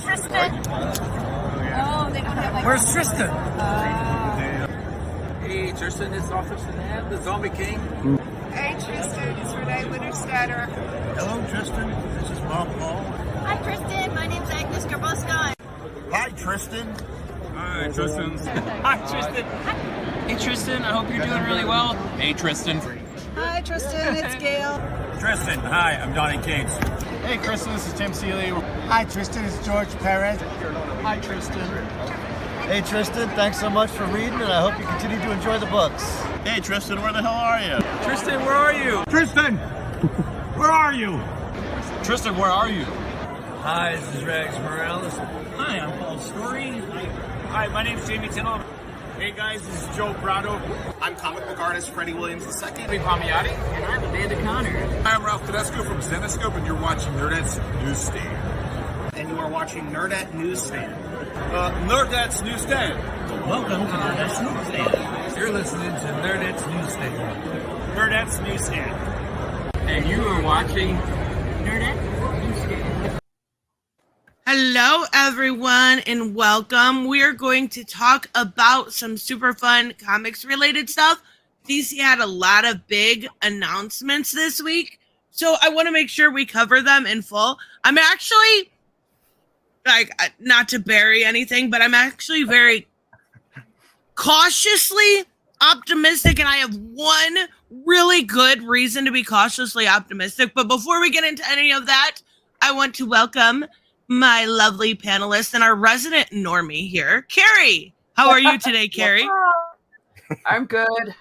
Tristan. Oh, they don't have like. Where's Tristan? Hey, Tristan, it's Officer Nab, the Zombie King. Hey, Tristan, it's Renee Winterstetter. Hello, Tristan. This is Bob Paul. Hi, Tristan. My name's Agnes Garboscon. Hi, Tristan. Hi, Tristan. Hi, Tristan. Hey, Tristan. I hope you're doing really well. Hey, Tristan. Hi, Tristan, it's Gail. Tristan, hi. I'm Donnie Cates. Hey, Tristan, this is Tim Seeley. Hi, Tristan. It's George Perez. Hi, Tristan. Hey, Tristan. Thanks so much for reading, and I hope you continue to enjoy the books. Hey, Tristan, where the hell are you? Tristan, where are you? Tristan, where are you? Tristan, where are you? Hi, this is Rags Morales. Hi, I'm Paul Story. Hi, my name's Jamie Tindall. Hey guys, this is Joe Brado. I'm comic book artist Freddie Williams II. Hey, Palmiotti. And I'm Amanda Connor. I'm Ralph Tedesco from Zenescope, and you're watching Nerdette's Newsstand. And you are watching Nerdette Newsstand. Nerdette's Newsstand. Welcome to Nerdette's Newsstand. You're listening to Nerdette's Newsstand. Nerdette's Newsstand. And you are watching Nerdette Newsstand. Hello, everyone, and welcome. We are going to talk about some super fun comics-related stuff. DC had a lot of big announcements this week, so I want to make sure we cover them in full. I'm actually, not to bury anything, but I'm actually very cautiously optimistic, and I have one really good reason to be cautiously optimistic. But before we get into any of that, I want to welcome my lovely panelist and our resident normie here, Carrie. How are you today, Carrie? I'm good.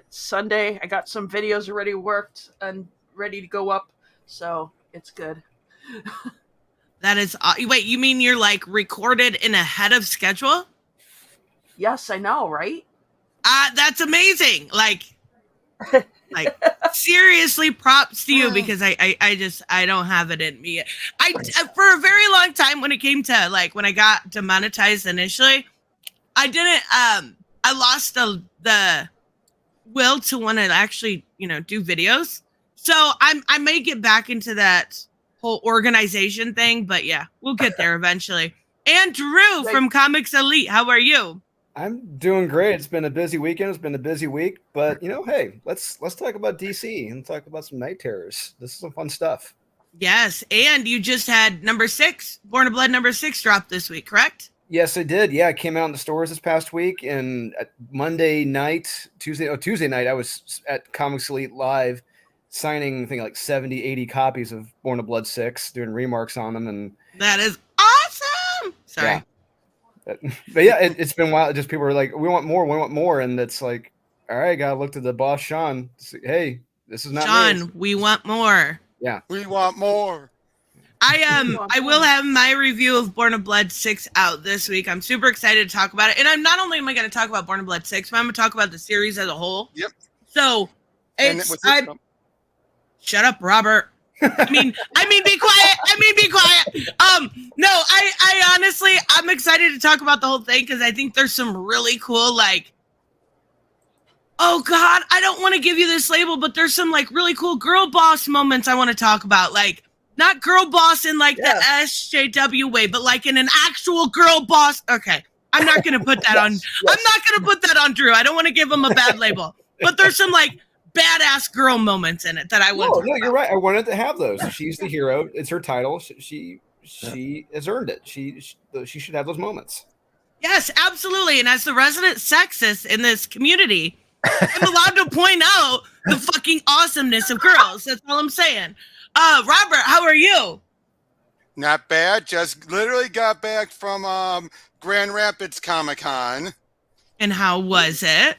Sunday, I got some videos already worked and ready to go up, so it's good. That is, wait, you mean you're like recorded in ahead of schedule? Yes, I know, right? That's amazing. Like seriously, props to you, because I don't have it in me. I for a very long time, when it came to when I got demonetized initially, I didn't I lost the will to want to actually do videos. So I may get back into that whole organization thing, but yeah, we'll get there eventually. And Drew from Comics Elite, how are you? I'm doing great. It's been a busy weekend. It's been a busy week, but hey, let's talk about DC and talk about some Night Terrors. This is some fun stuff. Yes, and you just had number 6, Born of Blood number 6 dropped this week, correct? Yes, I did. Yeah, it came out in the stores this past week, and Tuesday night, I was at Comics Elite Live signing, I think, like 70, 80 copies of Born of Blood 6, doing remarks on them, and that is awesome. Sorry. Yeah. But yeah, it's been wild. Just people are like, we want more, and it's like, all right, gotta look to the boss, Sean. Hey, this is not Sean. me. We want more. Yeah, we want more. I will have my review of Born of Blood 6 out this week. I'm super excited to talk about it, and I'm not only am I going to talk about Born of Blood 6, but I'm going to talk about the series as a whole. Yep. So shut up, Robert. I mean, be quiet. No, I honestly, I'm excited to talk about the whole thing, because I think there's some really cool, oh God, I don't want to give you this label, but there's some really cool girl boss moments I want to talk about. Not girl boss in the SJW way, but in an actual girl boss. Okay. I'm not going to put that on. I'm not going to put that on Drew. I don't want to give him a bad label, but there's some badass girl moments in it that I want. No, you're right. I wanted to have those. She's the hero. It's her title. She has earned it. She should have those moments. Yes, absolutely. And as the resident sexist in this community, I'm allowed to point out the fucking awesomeness of girls. That's all I'm saying. Robert, how are you? Not bad. Just literally got back from Grand Rapids Comic-Con. And how was it?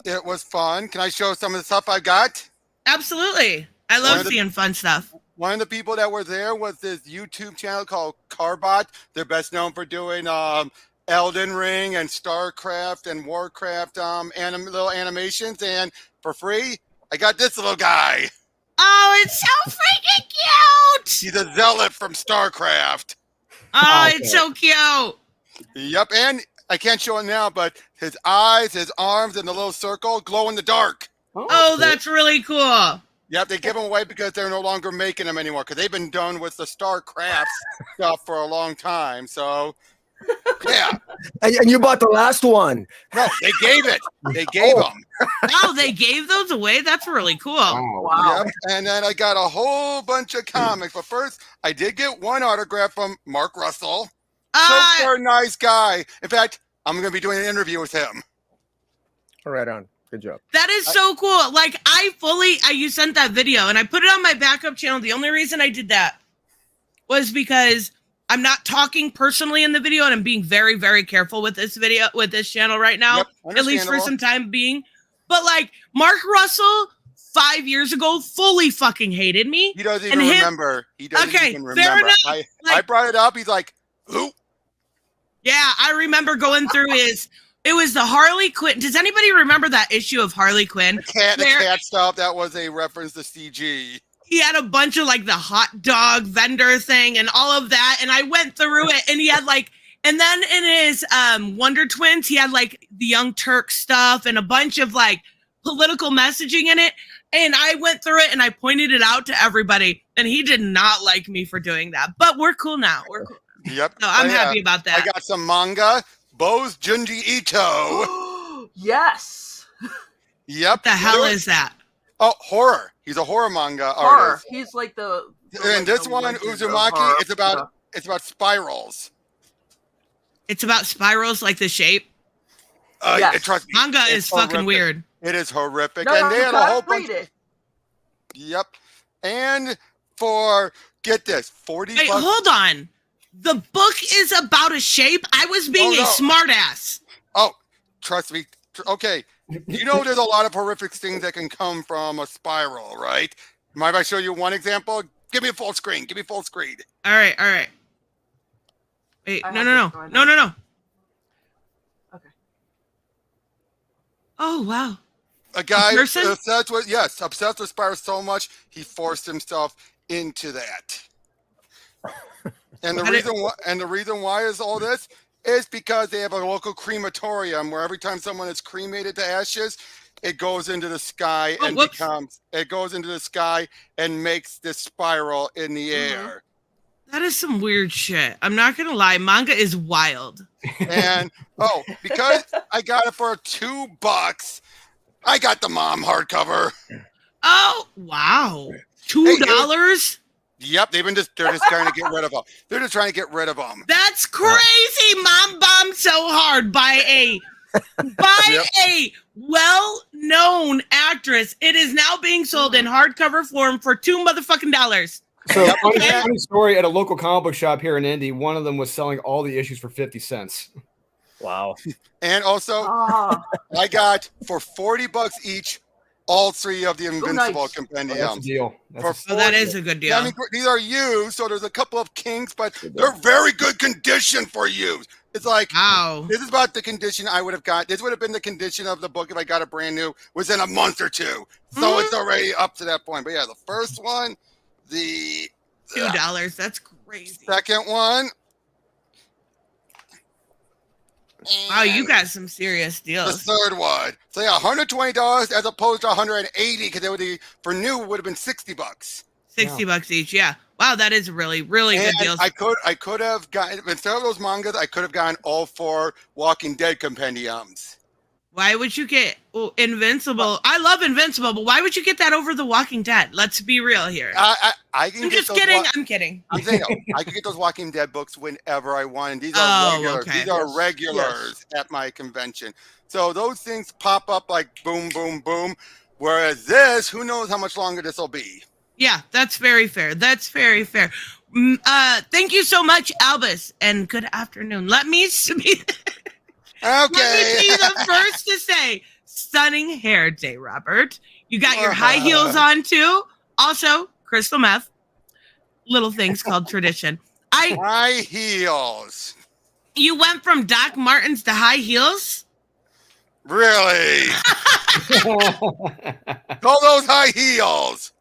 It was fun. Can I show some of the stuff I got? Absolutely. I love seeing fun stuff. One of the people that were there was this YouTube channel called Carbot. They're best known for doing Elden Ring and StarCraft and Warcraft little animations. And for free, I got this little guy. Oh, it's so freaking cute. He's a zealot from StarCraft. Oh, it's so cute. Yep, and I can't show it now, but his eyes, his arms, and the little circle glow in the dark. Oh, that's really cool. Yep, they give them away because they're no longer making them anymore because they've been done with the StarCraft stuff for a long time. So, yeah. And you bought the last one. No, they gave it. They gave them. Oh, they gave those away? That's really cool. Wow. Yep. And then I got a whole bunch of comics. But first, I did get one autograph from Mark Russell. Super nice guy. In fact, I'm going to be doing an interview with him. Right on. Good job. That is so cool. Like, you sent that video and I put it on my backup channel. The only reason I did that was because I'm not talking personally in the video and I'm being very, very careful with this video, with this channel right now, at least for some time being. But like, Mark Russell 5 years ago fully fucking hated me. He doesn't even remember. He doesn't even remember. Fair enough. I brought it up. He's like, who? Yeah, I remember going through it was the Harley Quinn. Does anybody remember that issue of Harley Quinn? The cat stuff, that was a reference to CG. He had a bunch of like the hot dog vendor thing and all of that. And I went through it and he had like, and then in his Wonder Twins, he had like the Young Turk stuff and a bunch of like political messaging in it. And I went through it and I pointed it out to everybody. And he did not like me for doing that. But we're cool now. We're cool. Yep. No, I'm happy about that. I got some manga. Bo's Junji Ito. Yes. Yep. What the hell is that? Oh, horror. He's a horror manga Horror. artist. He's like the And this one, Uzumaki, it's about spirals. It's about spirals, like the shape. Yes. Trust me, Manga it's is fucking horrific. weird. It is horrific. No, and they had a whole read bunch. it. Yep. And for, get this, 40 Wait, bucks. hold on. The book is about a shape? I was being a smartass. Oh, trust me. Okay. You know there's a lot of horrific things that can come from a spiral, right? Mind if I show you one example? Give me a full screen. Give me full screen. All right. Wait, no. Okay. Oh, wow. A guy person? obsessed with spirals so much, he forced himself into that. And the reason why is all this is because they have a local crematorium where every time someone is cremated to ashes, it goes into the sky and makes this spiral in the air. That is some weird shit. I'm not gonna lie, manga is wild. And because I got it for $2, I got the mom hardcover. Oh wow, $2? Yep, they're just trying to get rid of them. They're just trying to get rid of them. That's crazy. Mom bombed so hard by a a well-known actress. It is now being sold in hardcover form for $2 motherfucking dollars. So funny story, at a local comic book shop here in Indy, one of them was selling all the issues for 50 cents. Wow. And also, I got for $40 each all 3 of the Invincible compendiums. That's a deal. That is a good deal. I mean, these are used, so there's a couple of kinks, but they're very good condition for use. It's like, this is about the condition I would have got. This would have been the condition of the book if I got it brand new, within a month or two. So it's already up to that point. But yeah, the first one, the $2. That's crazy. Second one. Wow, you got some serious deals. The third one. So yeah, $120 as opposed to $180 because it would be for new would have been $60. $60 each, yeah. Wow, that is really, really good deals. I could have gotten, instead of those mangas, I could have gotten all 4 Walking Dead compendiums. Why would you get Invincible? I love Invincible, but why would you get that over The Walking Dead? Let's be real here. I can I'm just kidding. I'm kidding. I'm saying I can get those Walking Dead books whenever I want. And these are regulars. Okay. These are regulars at my convention. So those things pop up like boom, boom, boom. Whereas this, who knows how much longer this will be. Yeah, that's very fair. That's very fair. Thank you so much, Albus, and good afternoon. Let me be Let me be the first to say, stunning hair day, Robert. You got your high heels on too. Also, crystal meth. Little things called tradition. High heels. You went from Doc Martens to high heels? Really? Call those high heels.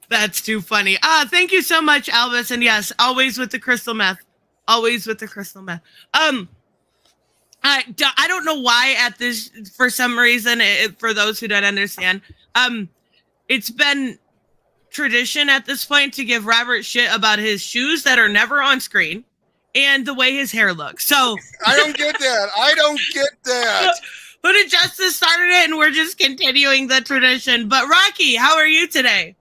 That's too funny. Thank you so much, Albus. And yes, always with the crystal meth. Always with the crystal meth. I don't know why at this, for some reason, for those who don't understand, it's been tradition at this point to give Robert shit about his shoes that are never on screen and the way his hair looks. So I don't get that. I don't get that. Who Did Justice started it, and we're just continuing the tradition. But Rocky, how are you today?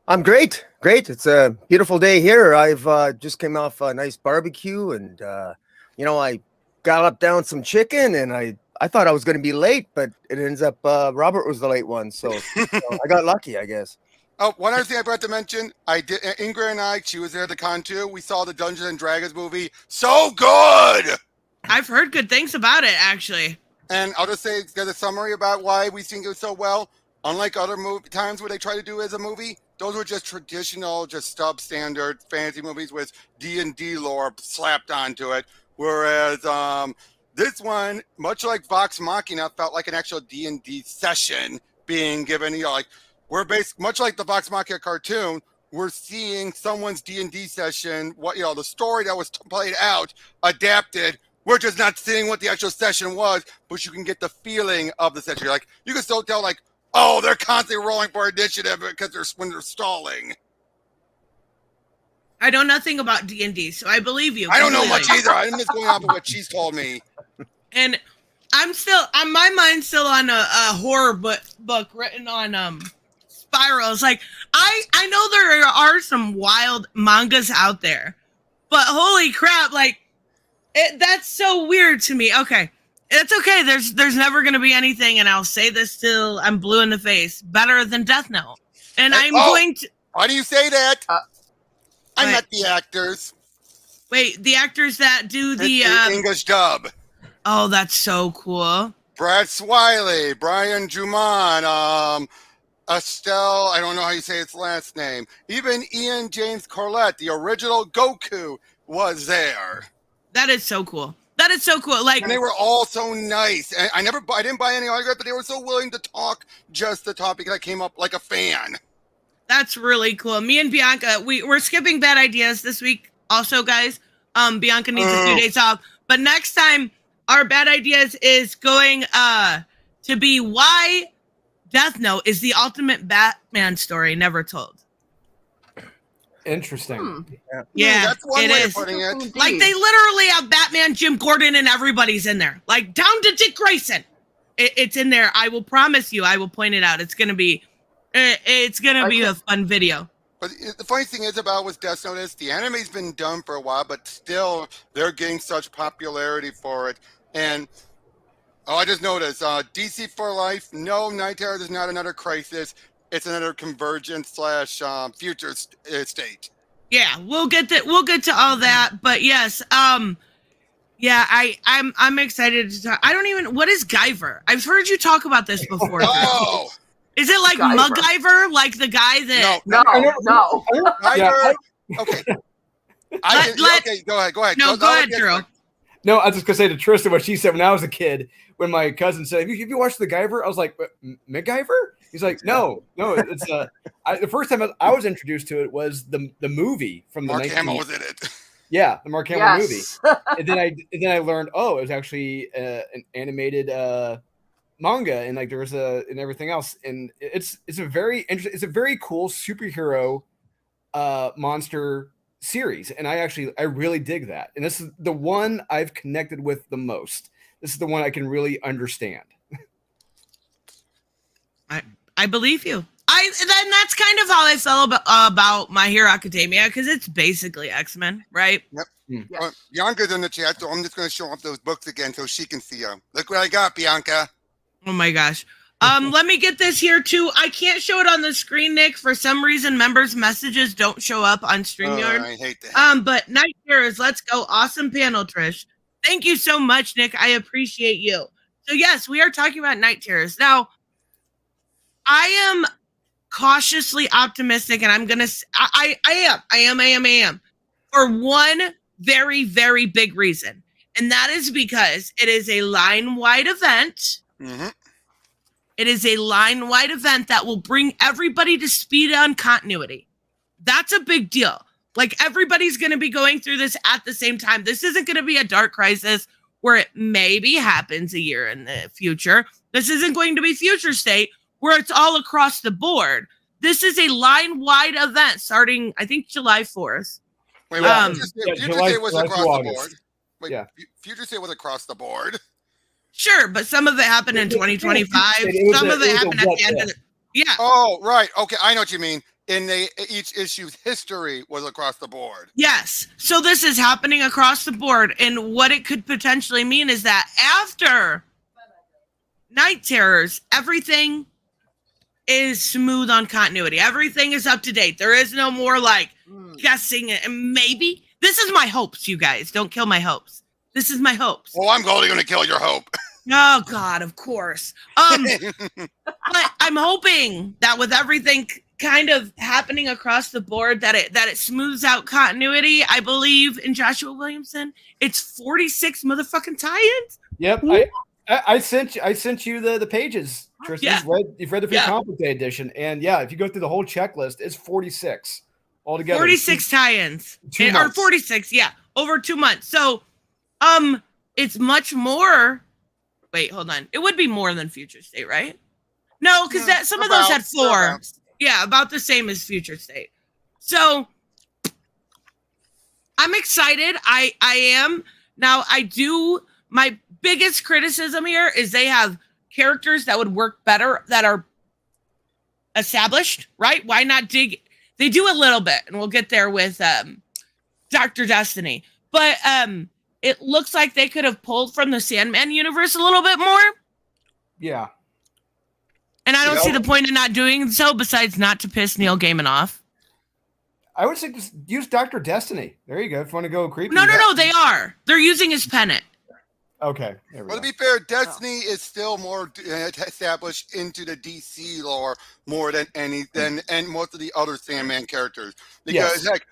I'm great. Great. It's a beautiful day here. I've just came off a nice barbecue, and I galloped down some chicken, and I thought I was going to be late, but it ends up Robert was the late one, so I got lucky, I guess. Oh, one other thing I forgot to mention, Ingrid and I, she was there at the con too. We saw the Dungeons and Dragons movie. So good! I've heard good things about it, actually. And I'll just say, get a summary about why we think it was so well. Unlike other times where they try to do it as a movie, those were just traditional, just substandard fantasy movies with D&D lore slapped onto it. Whereas this one, much like Vox Machina, felt like an actual D&D session being given. We're much like the Vox Machina cartoon. We're seeing someone's D&D session. The story that was played out, adapted. We're just not seeing what the actual session was, but you can get the feeling of the session. You can still tell, they're constantly rolling for initiative because when they're stalling. I know nothing about D&D, so I believe you. I don't know much either. I'm just going off of what she's told me. And I'm still, my mind's still on a horror book written on spirals. I know there are some wild mangas out there, but holy crap, that's so weird to me. Okay, it's okay. There's never going to be anything, and I'll say this till I'm blue in the face, better than Death Note. And I'm going to... Why do you say that? I met the actors. Wait, the actors that do the English dub. Oh, that's so cool. Brad Swiley, Brian Juman, Estelle, I don't know how you say its last name. Even Ian James Corlett, the original Goku, was there. That is so cool. That is so cool. And they were all so nice. And I didn't buy any autograph, but they were so willing to talk just the topic. I came up like a fan. That's really cool. Me and Bianca, we're skipping bad ideas this week also, guys. Bianca needs a few days off. But next time, our bad ideas is going to be why Death Note is the ultimate Batman story never told. Interesting. Yeah, that's one it way is. of putting it. They literally have Batman, Jim Gordon, and everybody's in there. Down to Dick Grayson. It's in there. I will promise you. I will point it out. It's gonna be a fun video. But the funny thing is about with Death Note is the anime's been done for a while, but still they're getting such popularity for it. And I just noticed DC for Life. No, Night Terrors is not another crisis. It's another convergence / future state. Yeah, we'll get to all that, but yes, I'm excited to talk. I don't even, what is Guyver? I've heard you talk about this before. Oh, is it like Guyver. MacGyver, like the guy that? No. Guyver. Okay. Okay, go ahead. No, go ahead, Drew. No, I was just gonna say to Tristan what she said when I was a kid. When my cousin said, "Have you watched the Guyver?" I was like, "MacGyver?" He's like, "No, it's the first time I was introduced to it was the movie from the Mark Hamill was in it. Yeah, the Mark Hamill movie. And then I learned, it was actually an animated manga, and there was and everything else, and it's a very interesting, it's a very cool superhero monster series, and I really dig that, and this is the one I've connected with the most. This is the one I can really understand. I believe you. Then that's kind of how I felt about My Hero Academia, because it's basically X-Men, right? Yep. Yes. Bianca's in the chat, so I'm just going to show off those books again so she can see them. Look what I got, Bianca. Oh my gosh. Let me get this here too. I can't show it on the screen, Nick. For some reason, members' messages don't show up on StreamYard. I hate that. But Night Terrors, let's go. Awesome panel, Trish. Thank you so much, Nick. I appreciate you. So yes, we are talking about Night Terrors. Now, I am cautiously optimistic, and I am. For one very, very big reason. And that is because it is a line-wide event. Mm-hmm. It is a line-wide event that will bring everybody to speed on continuity. That's a big deal. Everybody's going to be going through this at the same time. This isn't going to be a Dark Crisis where it maybe happens a year in the future. This isn't going to be Future State where it's all across the board. This is a line-wide event starting, I think, July 4th. Wait, Future State was across the board. Wait, Yeah. Future State was across the board. Sure, but some of it happened in 2025. Some of it happened at the end of the... Yeah. Oh, right. Okay, I know what you mean. Each issue's history was across the board. Yes. So this is happening across the board. And what it could potentially mean is that after Night Terrors, everything is smooth on continuity. Everything is up to date. There is no more like guessing and maybe. This is my hopes, you guys. Don't kill my hopes. This is my hopes. Well, I'm totally going to kill your hope. Oh God, of course. But I'm hoping that with everything kind of happening across the board, that it smooths out continuity. I believe in Joshua Williamson. It's 46 motherfucking tie-ins. Yep. I sent you the pages, Tristan. Yeah. You've read the Free Comic Day edition, and if you go through the whole checklist, it's 46 altogether. 46 tie-ins, or 46, over 2 months. So, it's much more. Wait, hold on. It would be more than Future State, right? No, because some of those had 4. Yeah, about the same as Future State. So I'm excited. I am. Now, my biggest criticism here is they have characters that would work better that are established, right? Why not dig? They do a little bit, and we'll get there with Dr. Destiny. But it looks like they could have pulled from the Sandman universe a little bit more. Yeah. And I don't see the point in not doing so besides not to piss Neil Gaiman off. I would say just use Dr. Destiny. There you go. If you want to go creepy. No, they are. They're using his pennant. Okay. Well, to be fair, Destiny is still more established into the DC lore more than and most of the other Sandman characters. Because heck,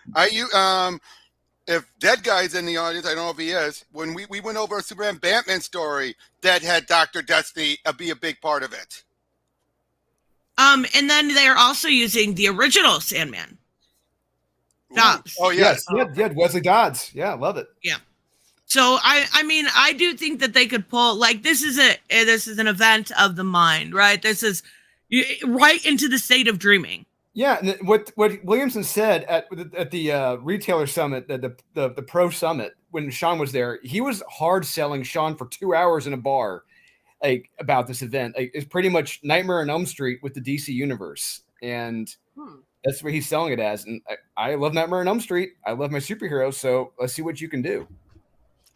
if Dead Guy's in the audience, I don't know if he is. When we went over a Superman Batman story that had Dr. Destiny be a big part of it. And then they're also using the original Sandman. Dobbs. Oh yes. Yeah, Wesley Dodds. Yeah, love it. Yeah. So I mean, I do think that they could pull this is an event of the mind, right? This is right into the state of dreaming. Yeah, and what Williamson said at the retailer summit, the pro summit, when Sean was there, he was hard selling Sean for 2 hours in a bar, like about this event. Like, it's pretty much Nightmare on Elm Street with the DC universe, and that's what he's selling it as. And I love Nightmare on Elm Street. I love my superheroes. So let's see what you can do.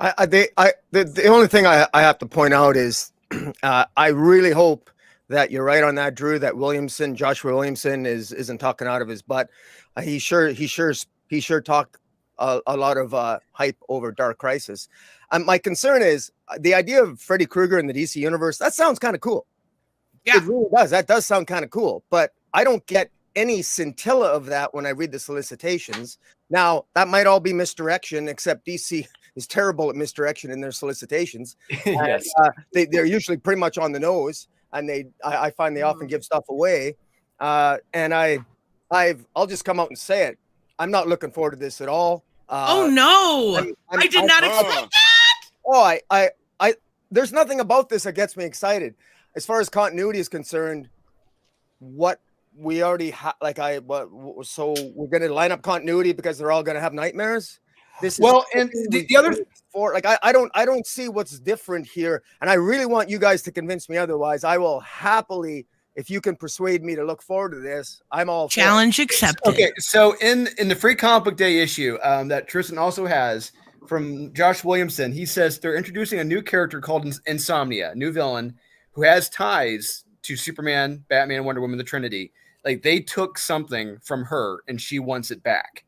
The only thing I have to point out is I really hope that you're right on that, Drew, that Joshua Williamson isn't talking out of his butt. He sure talked a lot of hype over Dark Crisis. My concern is the idea of Freddy Krueger in the DC universe. That sounds kind of cool. Yeah, it really does. That does sound kind of cool, but I don't get any scintilla of that when I read the solicitations. Now, that might all be misdirection, except DC is terrible at misdirection in their solicitations. Yes. They're usually pretty much on the nose, and I find they often give stuff away. And I'll just come out and say it. I'm not looking forward to this at all. Oh no! I did not expect that. Oh, I there's nothing about this that gets me excited. As far as continuity is concerned, what we already have, so we're going to line up continuity because they're all going to have nightmares. This is and the other I don't see what's different here, and I really want you guys to convince me otherwise. I will happily, if you can persuade me to look forward to this, I'm all challenge accepted. Okay, so in the Free Comic Book Day issue that Tristan also has from Josh Williamson, he says they're introducing a new character called Insomnia, a new villain who has ties to Superman, Batman, Wonder Woman, the Trinity. Like, they took something from her and she wants it back.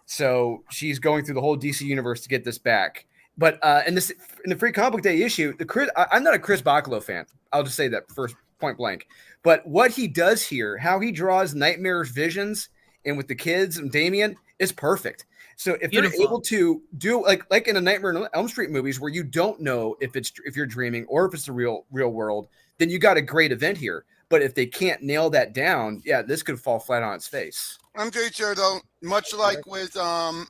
So she's going through the whole DC universe to get this back. But in the Free Comic Book Day issue, I'm not a Chris Bacalo fan. I'll just say that first, point blank. But what he does here, how he draws nightmarish visions and with the kids and Damien, is perfect. So if they're able to do like in a Nightmare on Elm Street movies where you don't know if you're dreaming or if it's the real world, then you got a great event here. But if they can't nail that down, this could fall flat on its face. I'm pretty sure though, much like with Lazarus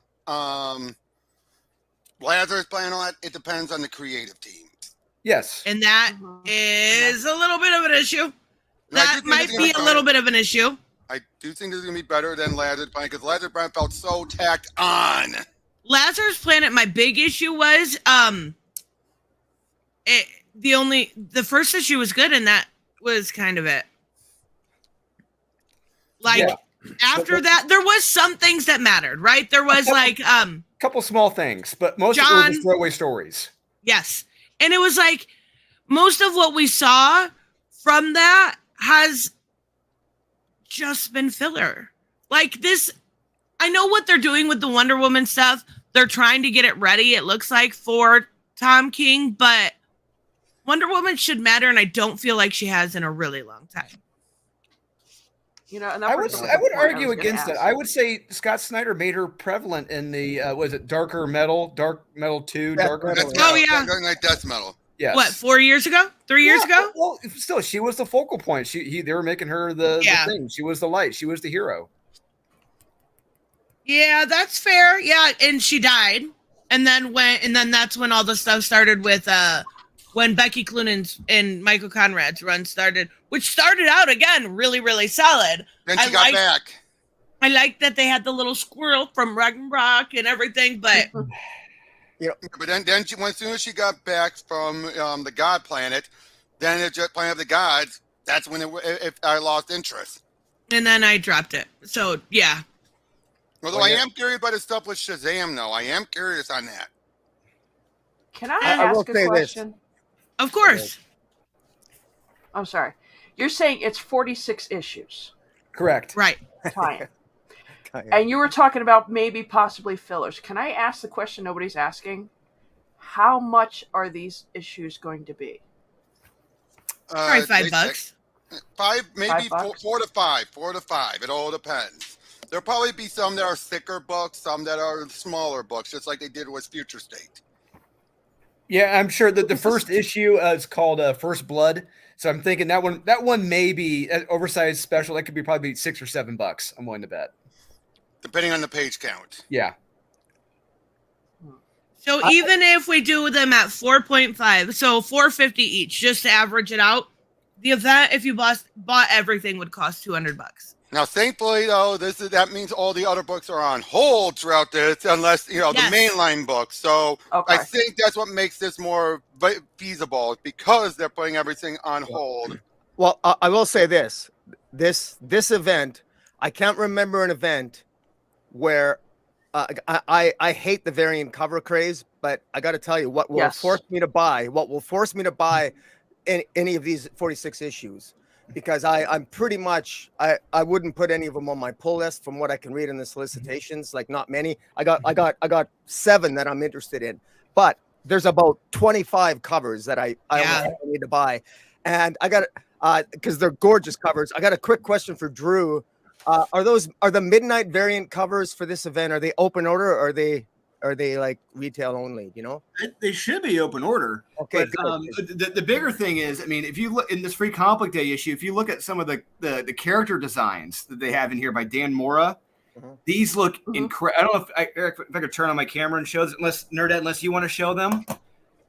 Plan, all that, it depends on the creative team. Yes. And that is a little bit of an issue. No, I do That think might it's gonna be a better. little bit of an issue. I do think this is gonna be better than Lazarus Planet because Lazarus Planet felt so tacked on. Lazarus Planet, my big issue was the first issue was good and that was kind of it. Like after that, there was some things that mattered, right? There was like couple small things, but most of it was just throwaway stories. Yes. And it was like most of what we saw from that has just been filler. Like this, I know what they're doing with the Wonder Woman stuff. They're trying to get it ready, it looks like, for Tom King, but Wonder Woman should matter, and I don't feel like she has in a really long time. You know, and I would argue against it. I would say Scott Snyder made her prevalent in the was it Dark Metal 2, Dark Metal. Oh yeah, Death Metal. Yes. What, 4 years ago? 3 years ago? Well, still, she was the focal point. They were making her the thing. She was the light. She was the hero. Yeah, that's fair. Yeah, and she died, and then that's when all the stuff started with when Becky Cloonan's and Michael Conrad's run started, which started out again really, really solid. Then she got back. I like that they had the little squirrel from Ragnarok and everything, but but then she, as soon as she got back from the God Planet, then it just Planet of the Gods. That's when I lost interest. And then I dropped it. So yeah. Although I am curious about the stuff with Shazam, though. I am curious on that. Can I ask a question? Of course. I'm sorry. You're saying it's 46 issues. Correct. Right. Tie-in. And you were talking about maybe possibly fillers. Can I ask the question nobody's asking? How much are these issues going to be? Probably $5. Maybe $5? 4 to 5. 4 to 5. It all depends. There'll probably be some that are thicker books, some that are smaller books, just like they did with Future State. Yeah, I'm sure that the first issue is called First Blood. So I'm thinking that one may be an oversized special. That could be probably $6 or $7. I'm willing to bet, depending on the page count. Yeah. So even if we do them at 4.5, so $4.50 each, just to average it out, the event, if you bought everything, would cost $200. Now, thankfully, though, that means all the other books are on hold throughout this, unless the mainline books. So I think that's what makes this more feasible, because they're putting everything on hold. Well, I will say this event, I can't remember an event where I hate the variant cover craze, but I got to tell you what will force me to buy any of these 46 issues. Because I'm pretty much I wouldn't put any of them on my pull list from what I can read in the solicitations. Like not many. I got 7 that I'm interested in, but there's about 25 covers that I need to buy, and I got because they're gorgeous covers. I got a quick question for Drew. Are the midnight variant covers for this event? Are they open order, or are they like retail only? You know, they should be open order. Okay. But, the bigger thing is, I mean, if you look in this free comic book day issue, if you look at some of the character designs that they have in here by Dan Mora, these look incredible. I don't know if I could turn on my camera and show this, unless you want to show them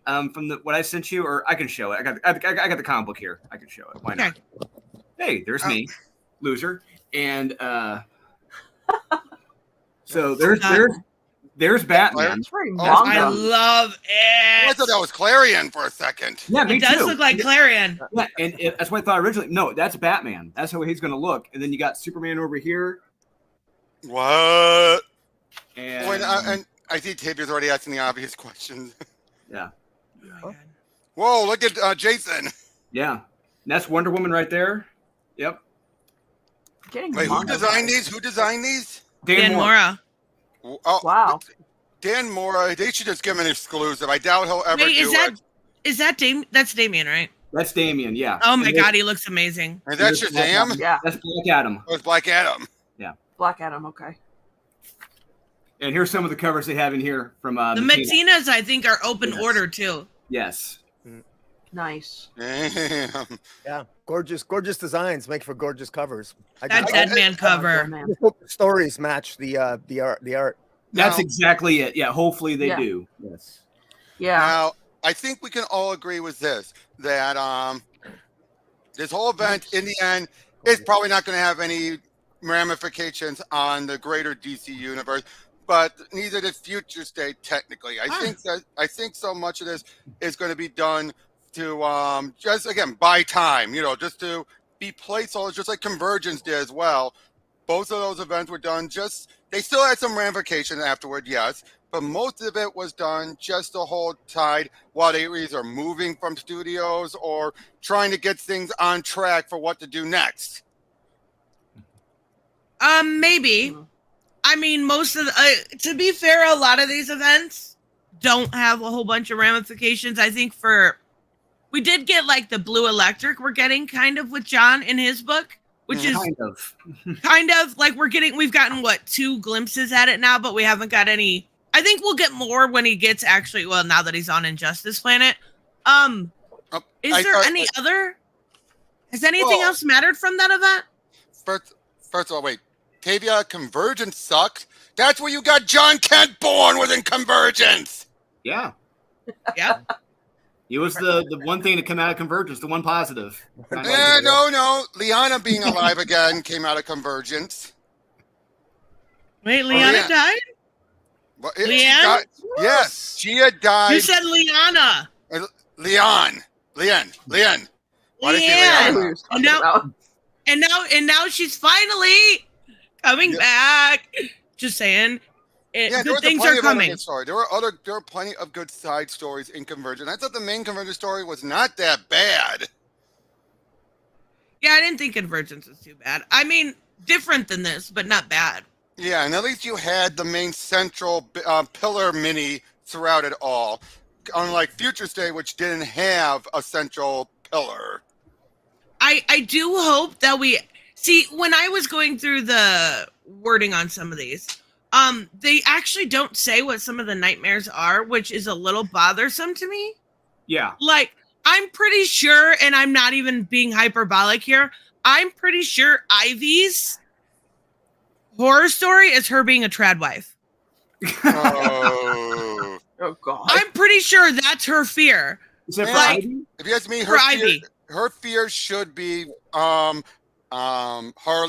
from what I sent you, or I can show it. I got the comic book here. I can show it. Why not? Hey, there's me, loser, and so there's Batman. I love it. I thought that was Clarion for a second. Yeah, me it does too. look like Clarion. Yeah, and that's what I thought originally. No, that's Batman. That's how he's going to look. And then you got Superman over here. What? And I think Tavia's already asking the obvious questions. Yeah. Oh, whoa, look at Jason. Yeah. And that's Wonder Woman right there. Yep. Wait, who designed these? Who designed these? Dan Mora. Oh, wow. Dan Mora, they should just give him an exclusive. I doubt he'll ever do it. Is that that's Damien, right? That's Damien, yeah. Oh my God, he looks amazing. Is that Shazam? Yeah. That's Black Adam. Oh, it's Black Adam. Yeah. Black Adam, okay. And here's some of the covers they have in here from the Matinas, I think, are open order too. Yes. Nice. Damn. Yeah, gorgeous designs make for gorgeous covers. That Deadman cover. I just hope the stories match the art. That's exactly it. Yeah, hopefully they do. Yes. Yeah. Now, I think we can all agree with this, that This whole event, in the end, is probably not going to have any ramifications on the greater DC universe, but neither did Future State technically. I think so much of this is going to be done to just again buy time, just to be placeholders, just like Convergence did as well. Both of those events were done they still had some ramifications afterward, yes, but most of it was done just to hold tide while they were either moving from studios or trying to get things on track for what to do next. Maybe. I mean, most of to be fair, a lot of these events don't have a whole bunch of ramifications. I think we did get like the Blue Electric we're getting kind of with John in his book, which is kind of like we've gotten 2 glimpses at it now, but we haven't got any. I think we'll get more when he gets now that he's on Injustice Planet. Is there any other? Has anything else mattered from that event? First of all, wait. Tavia, Convergence sucked. That's where you got John Kent born, within Convergence. Yeah. Yeah. He was the one thing to come out of Convergence, the one positive. No. Liana being alive again came out of Convergence. Wait, Liana died? Well, Leanne? Yes, she had died. You said Liana. Leanne. Why did you say Liana? And now she's finally coming back. Just saying. Good things are coming. There were plenty of good side stories in Convergence. I thought the main Convergence story was not that bad. Yeah, I didn't think Convergence was too bad. I mean, different than this, but not bad. Yeah, and at least you had the main central pillar mini throughout it all. Unlike Future State, which didn't have a central pillar. I do hope that we see when I was going through the wording on some of these, they actually don't say what some of the nightmares are, which is a little bothersome to me. Yeah. Like, I'm pretty sure, and I'm not even being hyperbolic here, I'm pretty sure Ivy's horror story is her being a trad wife. Oh. Oh God. I'm pretty sure that's her fear. Is it Like, if you ask me, Ivy. her fear should be Harley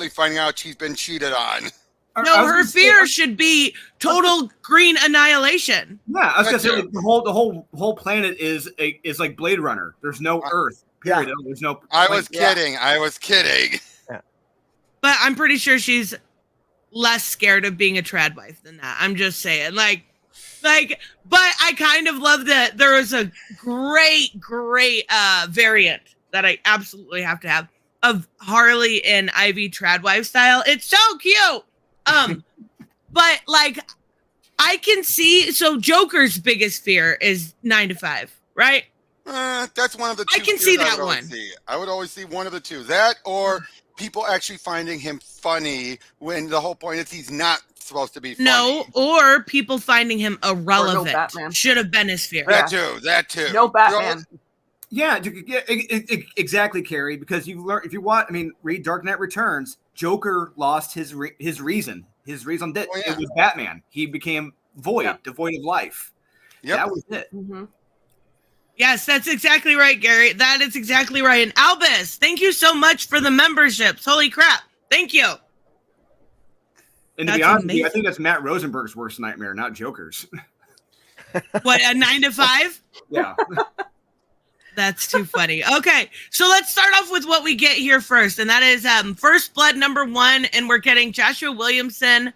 finding out she's been cheated on. No, her fear should be total green annihilation. Yeah, I was gonna say the whole planet is like Blade Runner. There's no Earth. Period. Yeah. There's no. I was kidding. Yeah. But I'm pretty sure she's less scared of being a trad wife than that. I'm just saying, like, but I kind of love that there was a great variant that I absolutely have to have of Harley and Ivy trad wife style. It's so cute. But like, I can see. So Joker's biggest fear is 9 to 5, right? That's one of the two. I can see that one. I would always see one of the two. That or people actually finding him funny when the whole point is he's not supposed to be funny. No, or people finding him irrelevant. No Batman. Should have been his fear. That too. No Batman. Yeah, exactly, Carrie. Because you learn if you watch. I mean, read Dark Knight Returns. Joker lost his reason. His reason did it was Batman. He became void, devoid of life. Yep. That was it. Mm-hmm. Yes, that's exactly right, Gary. That is exactly right. And Albus, thank you so much for the memberships. Holy crap. Thank you. And to be honest with you, I think that's Matt Rosenberg's worst nightmare, not Joker's. What, a 9 to 5? Yeah. That's too funny. Okay, so let's start off with what we get here first, and that is First Blood #1, and we're getting Joshua Williamson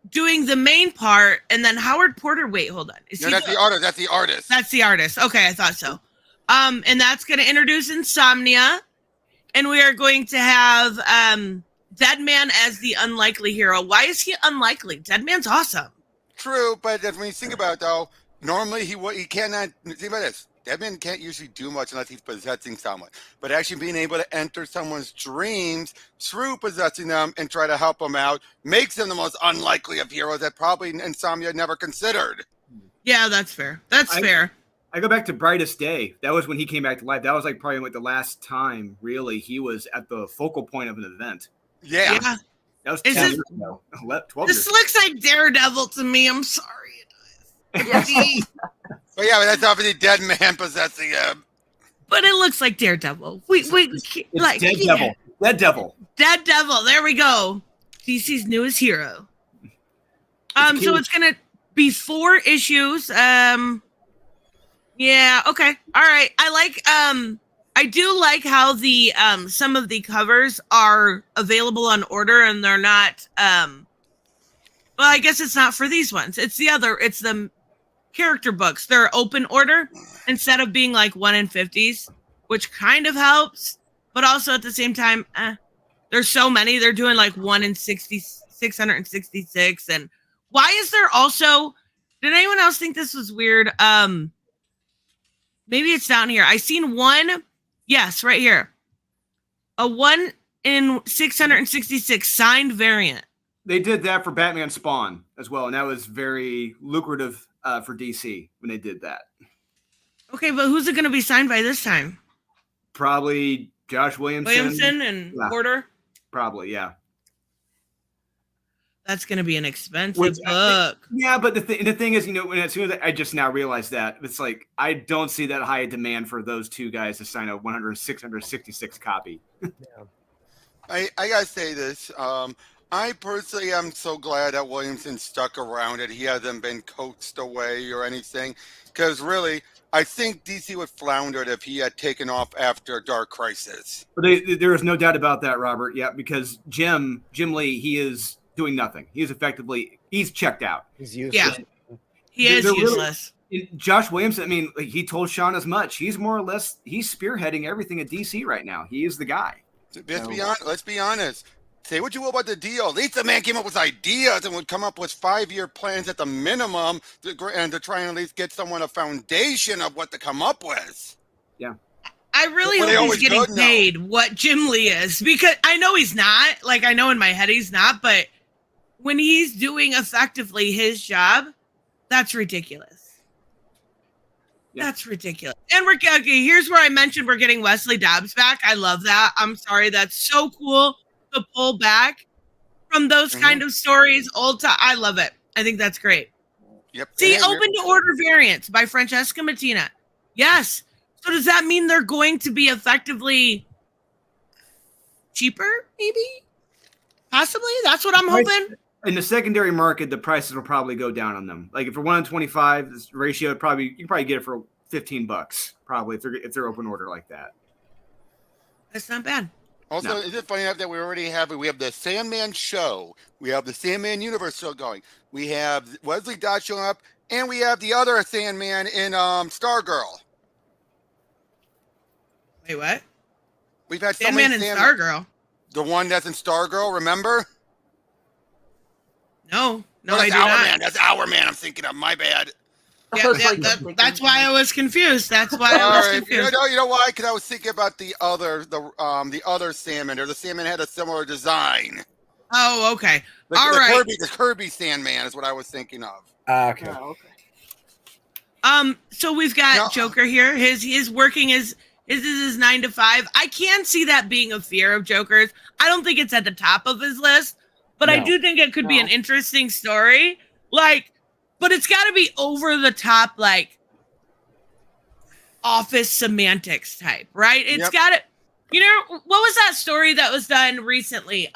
doing the main part, and then Howard Porter. Wait, hold on. That's the artist. That's the artist. Okay, I thought so. And that's going to introduce Insomnia, and we are going to have Deadman as the unlikely hero. Why is he unlikely? Deadman's awesome. True, but when you think about it, though, normally he cannot. Think about this. Deadman can't usually do much unless he's possessing someone. But actually being able to enter someone's dreams through possessing them and try to help them out makes him the most unlikely of heroes that probably Insomnia never considered. Yeah, that's fair. That's fair. I go back to Brightest Day. That was when he came back to life. That was like probably like the last time, really, he was at the focal point of an event. Yeah. That was 10 years ago. 12 This years looks like Daredevil to me. I'm sorry. But yeah, that's obviously Dead Man possessing him. but it looks like Daredevil. It's like Dead Devil. Dead Devil. Dead Devil. There we go. DC's newest hero. So it's gonna be 4 issues. Yeah. Okay. All right. I do like how the some of the covers are available on order and they're not. Well, I guess it's not for these ones. It's the character books. They're open order instead of being like 1 in 50s, which kind of helps, but also at the same time, there's so many. They're doing like 1 in 666. And why is there also? Did anyone else think this was weird? Maybe it's down here. I seen one. Yes, right here. A 1 in 666 signed variant. They did that for Batman Spawn as well, and that was very lucrative for DC when they did that. Okay, but who's it going to be signed by this time? Probably Josh Williamson and Porter? Probably, yeah. That's going to be an expensive book. Yeah, but the thing is, as soon as I just now realized that, it's like, I don't see that high a demand for those two guys to sign a 666 copy. Yeah. I got to say this. I personally am so glad that Williamson stuck around it. He hasn't been coaxed away or anything. Because really, I think DC would floundered if he had taken off after Dark Crisis. But there is no doubt about that, Robert. Yeah, because Jim Lee, he is doing nothing. He's checked out. He's useless. Yeah, he is useless. Josh Williamson, I mean, he told Sean as much. He's more or less, he's spearheading everything at DC right now. He is the guy. Let's be honest. Say what you will about the deal. At least the man came up with ideas and would come up with 5-year plans at the minimum to try and at least get someone a foundation of what to come up with. Yeah. I really hope he's getting paid what Jim Lee is, because I know he's not. Like, I know in my head he's not, but when he's doing effectively his job, that's ridiculous. Yeah. That's ridiculous. And here's where I mentioned we're getting Wesley Dobbs back. I love that. I'm sorry. That's so cool to pull back from those kind of stories. I love it. I think that's great. Yep. See, open to order variants by Francesca Mattina. Yes. So does that mean they're going to be effectively cheaper? Maybe, possibly. That's what I'm hoping. In the secondary market, the prices will probably go down on them. Like if for 1 in 25, this ratio you can probably get it for $15, probably if they're open order like that. That's not bad. Also, is it funny enough that we have the Sandman show, we have the Sandman universe still going, we have Wesley Dodge showing up, and we have the other Sandman in Stargirl. Wait, what? We've had Sandman and Stargirl. The one that's in Stargirl, remember? No, I do not. That's Our Man I'm thinking of. My bad. Yeah, that's why I was confused. That's why I was confused. You know why? Because I was thinking about the other Sandman, or the Sandman had a similar design. Oh, okay. The Kirby Sandman is what I was thinking of. Okay. Oh, okay. So we've got Joker here. His working is 9 to 5. I can see that being a fear of Joker's. I don't think it's at the top of his list, but I do think it could be an interesting story. But it's got to be over the top, like office semantics type, right? It's got to, what was that story that was done recently?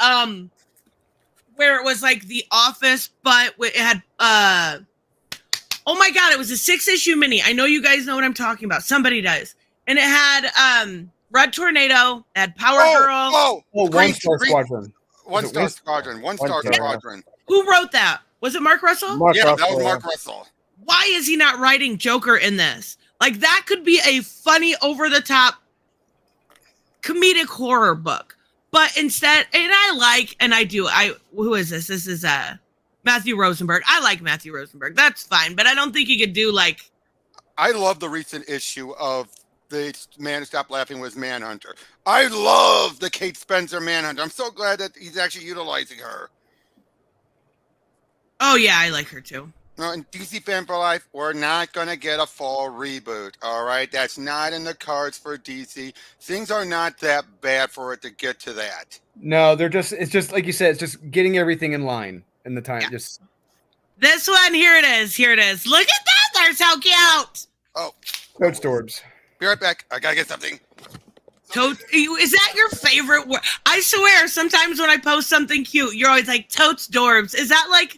Where it was like The Office, but it had, oh my God, it was a 6-issue mini. I know you guys know what I'm talking about. Somebody does. And it had Red Tornado, it had Power Girl. One Star Squadron. One Star Squadron. Who wrote that? Was it Mark Russell? That was Mark Russell. Why is he not writing Joker in this? Like, that could be a funny, over-the-top comedic horror book. But instead, who is this? This is Matthew Rosenberg. I like Matthew Rosenberg. That's fine. But I don't think he could do, I love the recent issue of the Man Who Stopped Laughing Was Manhunter. I love the Kate Spencer Manhunter. I'm so glad that he's actually utilizing her. Oh, yeah, I like her, too. No, in DC Fan for Life, we're not going to get a fall reboot, all right? That's not in the cards for DC. Things are not that bad for it to get to that. No, it's just, like you said, it's just getting everything in line in the time. Yeah. This one, here it is. Look at that. They're so cute. Oh. Coach Storbs. Be right back. I gotta get something. Totes, is that your favorite word? I swear, sometimes when I post something cute, you're always like, totes dorbs. Is that like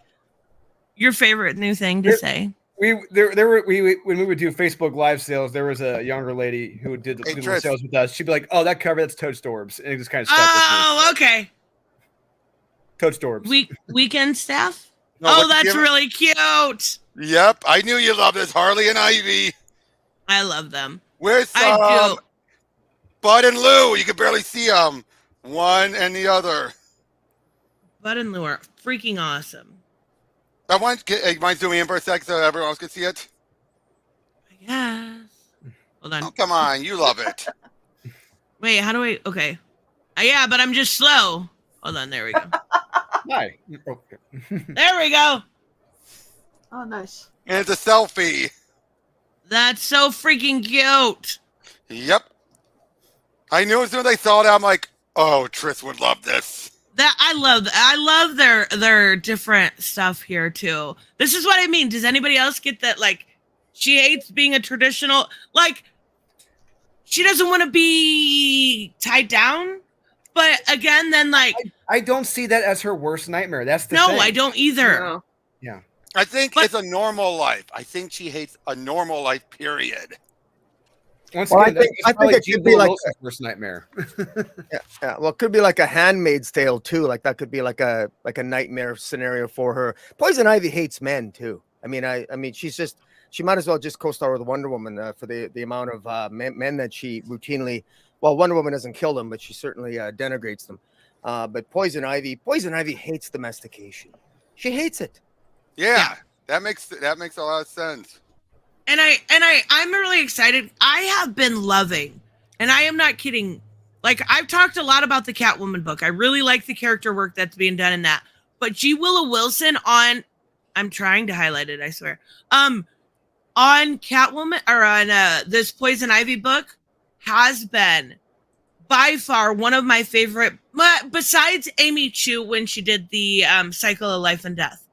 your favorite new thing to say? When we would do Facebook live sales, there was a younger lady who did the sales with us. She'd be like, "Oh, that cover, that's Totes Dorbs," and it just kind of stuck with me. Oh, okay. Totes Dorbs. Weekend staff. No, that's really cute. Yep, I knew you loved this, Harley and Ivy. I love them. Where's I do. Bud and Lou? You can barely see them. One and the other. Bud and Lou are freaking awesome. I want. You mind zooming in for a sec so everyone else can see it? Yes. Hold on. Oh, come on, you love it. Wait, how do I? Okay. Yeah, but I'm just slow. Hold on. There we go. Hi. There we go. Oh, nice. And it's a selfie. That's so freaking cute. Yep. I knew as soon as I saw it, I'm like, oh, Tris would love this. I love their different stuff here too. This is what I mean. Does anybody else get that? Like, she hates being a traditional, like, she doesn't want to be tied down. But again, then like, I don't see that as her worst nightmare. That's the no, thing. I don't either. No. Yeah. I think it's a normal life. I think she hates a normal life, period. Once Well, again, I think it could be like worst nightmare. yeah. Well, it could be like a Handmaid's Tale too. Like that could be like a nightmare scenario for her. Poison Ivy hates men too. I mean, she might as well just co-star with Wonder Woman for the amount of men that she routinely. Well, Wonder Woman doesn't kill them, but she certainly denigrates them. But Poison Ivy hates domestication. She hates it. Yeah. That makes a lot of sense. And I'm really excited. I have been loving, and I am not kidding. Like, I've talked a lot about the Catwoman book. I really like the character work that's being done in that. But G. Willow Wilson I'm trying to highlight it, I swear. On Catwoman, or on this Poison Ivy book, has been by far one of my favorite, besides Amy Chu when she did the Cycle of Life and Death,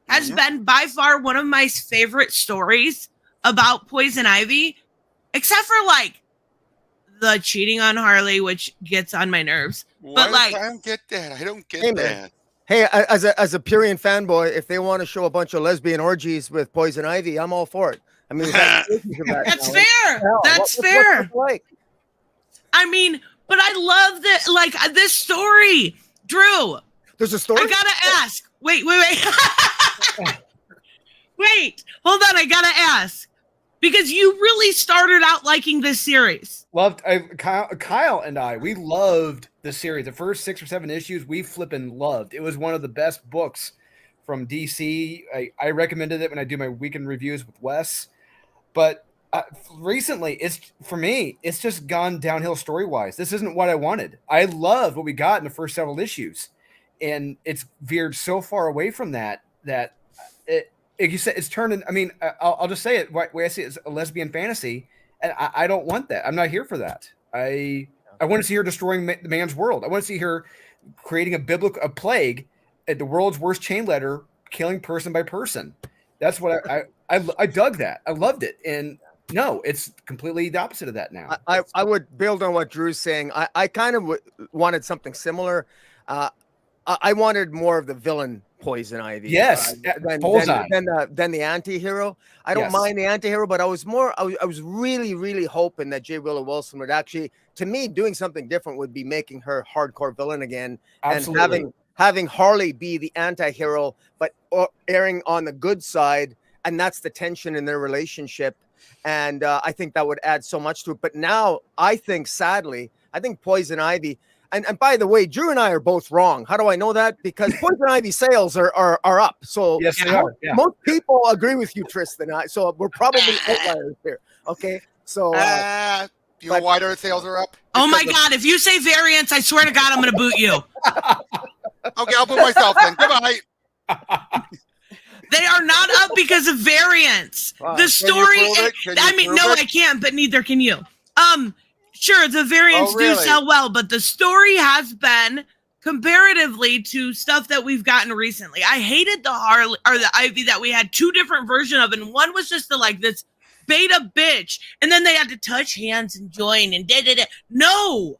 has been by far one of my favorite stories about Poison Ivy, except for like the cheating on Harley, which gets on my nerves. But like, I don't get that. I don't get that. Hey, as a Purian fanboy, if they want to show a bunch of lesbian orgies with Poison Ivy, I'm all for it. I mean, that's fair. That's fair. Like, I mean, but I love that. Like this story, Drew. There's a story. I gotta ask. Wait. Wait. Hold on. I gotta ask because you really started out liking this series. Kyle and I, we loved the series. The first 6 or 7 issues, we flippin' loved. It was one of the best books from DC. I recommended it when I do my weekend reviews with Wes. But recently, it's just gone downhill story-wise. This isn't what I wanted. I loved what we got in the first several issues. And it's veered so far away from that it, like you said, it's turning. I mean, I'll just say it. The way I see it is a lesbian fantasy, and I don't want that. I'm not here for that. I want to see her destroying the man's world. I want to see her creating a plague at the world's worst chain letter, killing person by person. That's what I dug that. I loved it. And no, it's completely the opposite of that now. I would build on what Drew's saying. I kind of wanted something similar. I wanted more of the villain Poison Ivy. Yes, than the anti-hero. I don't mind the anti-hero, but I was really, really hoping that J. Willow Wilson would actually, to me, doing something different would be making her hardcore villain again. Absolutely. And having Harley be the anti-hero, but erring on the good side. And that's the tension in their relationship. And I think that would add so much to it. But now I think, sadly, Poison Ivy, and by the way, Drew and I are both wrong. How do I know that? Because Poison Ivy sales are up. So yes, they are. Yeah. Most people agree with you, Tristan. So we're probably outliers here. Okay. So you know why their sales are up? Oh my God. If you say variants, I swear to God, I'm going to boot you. Okay, I'll boot myself then. Goodbye. They are not up because of variants. The story, I can't, but neither can you. Sure, the variants do sell well, but the story has been comparatively to stuff that we've gotten recently. I hated the Harley or the Ivy that we had 2 different versions of, and one was just this beta bitch. And then they had to touch hands and join and da-da-da. No.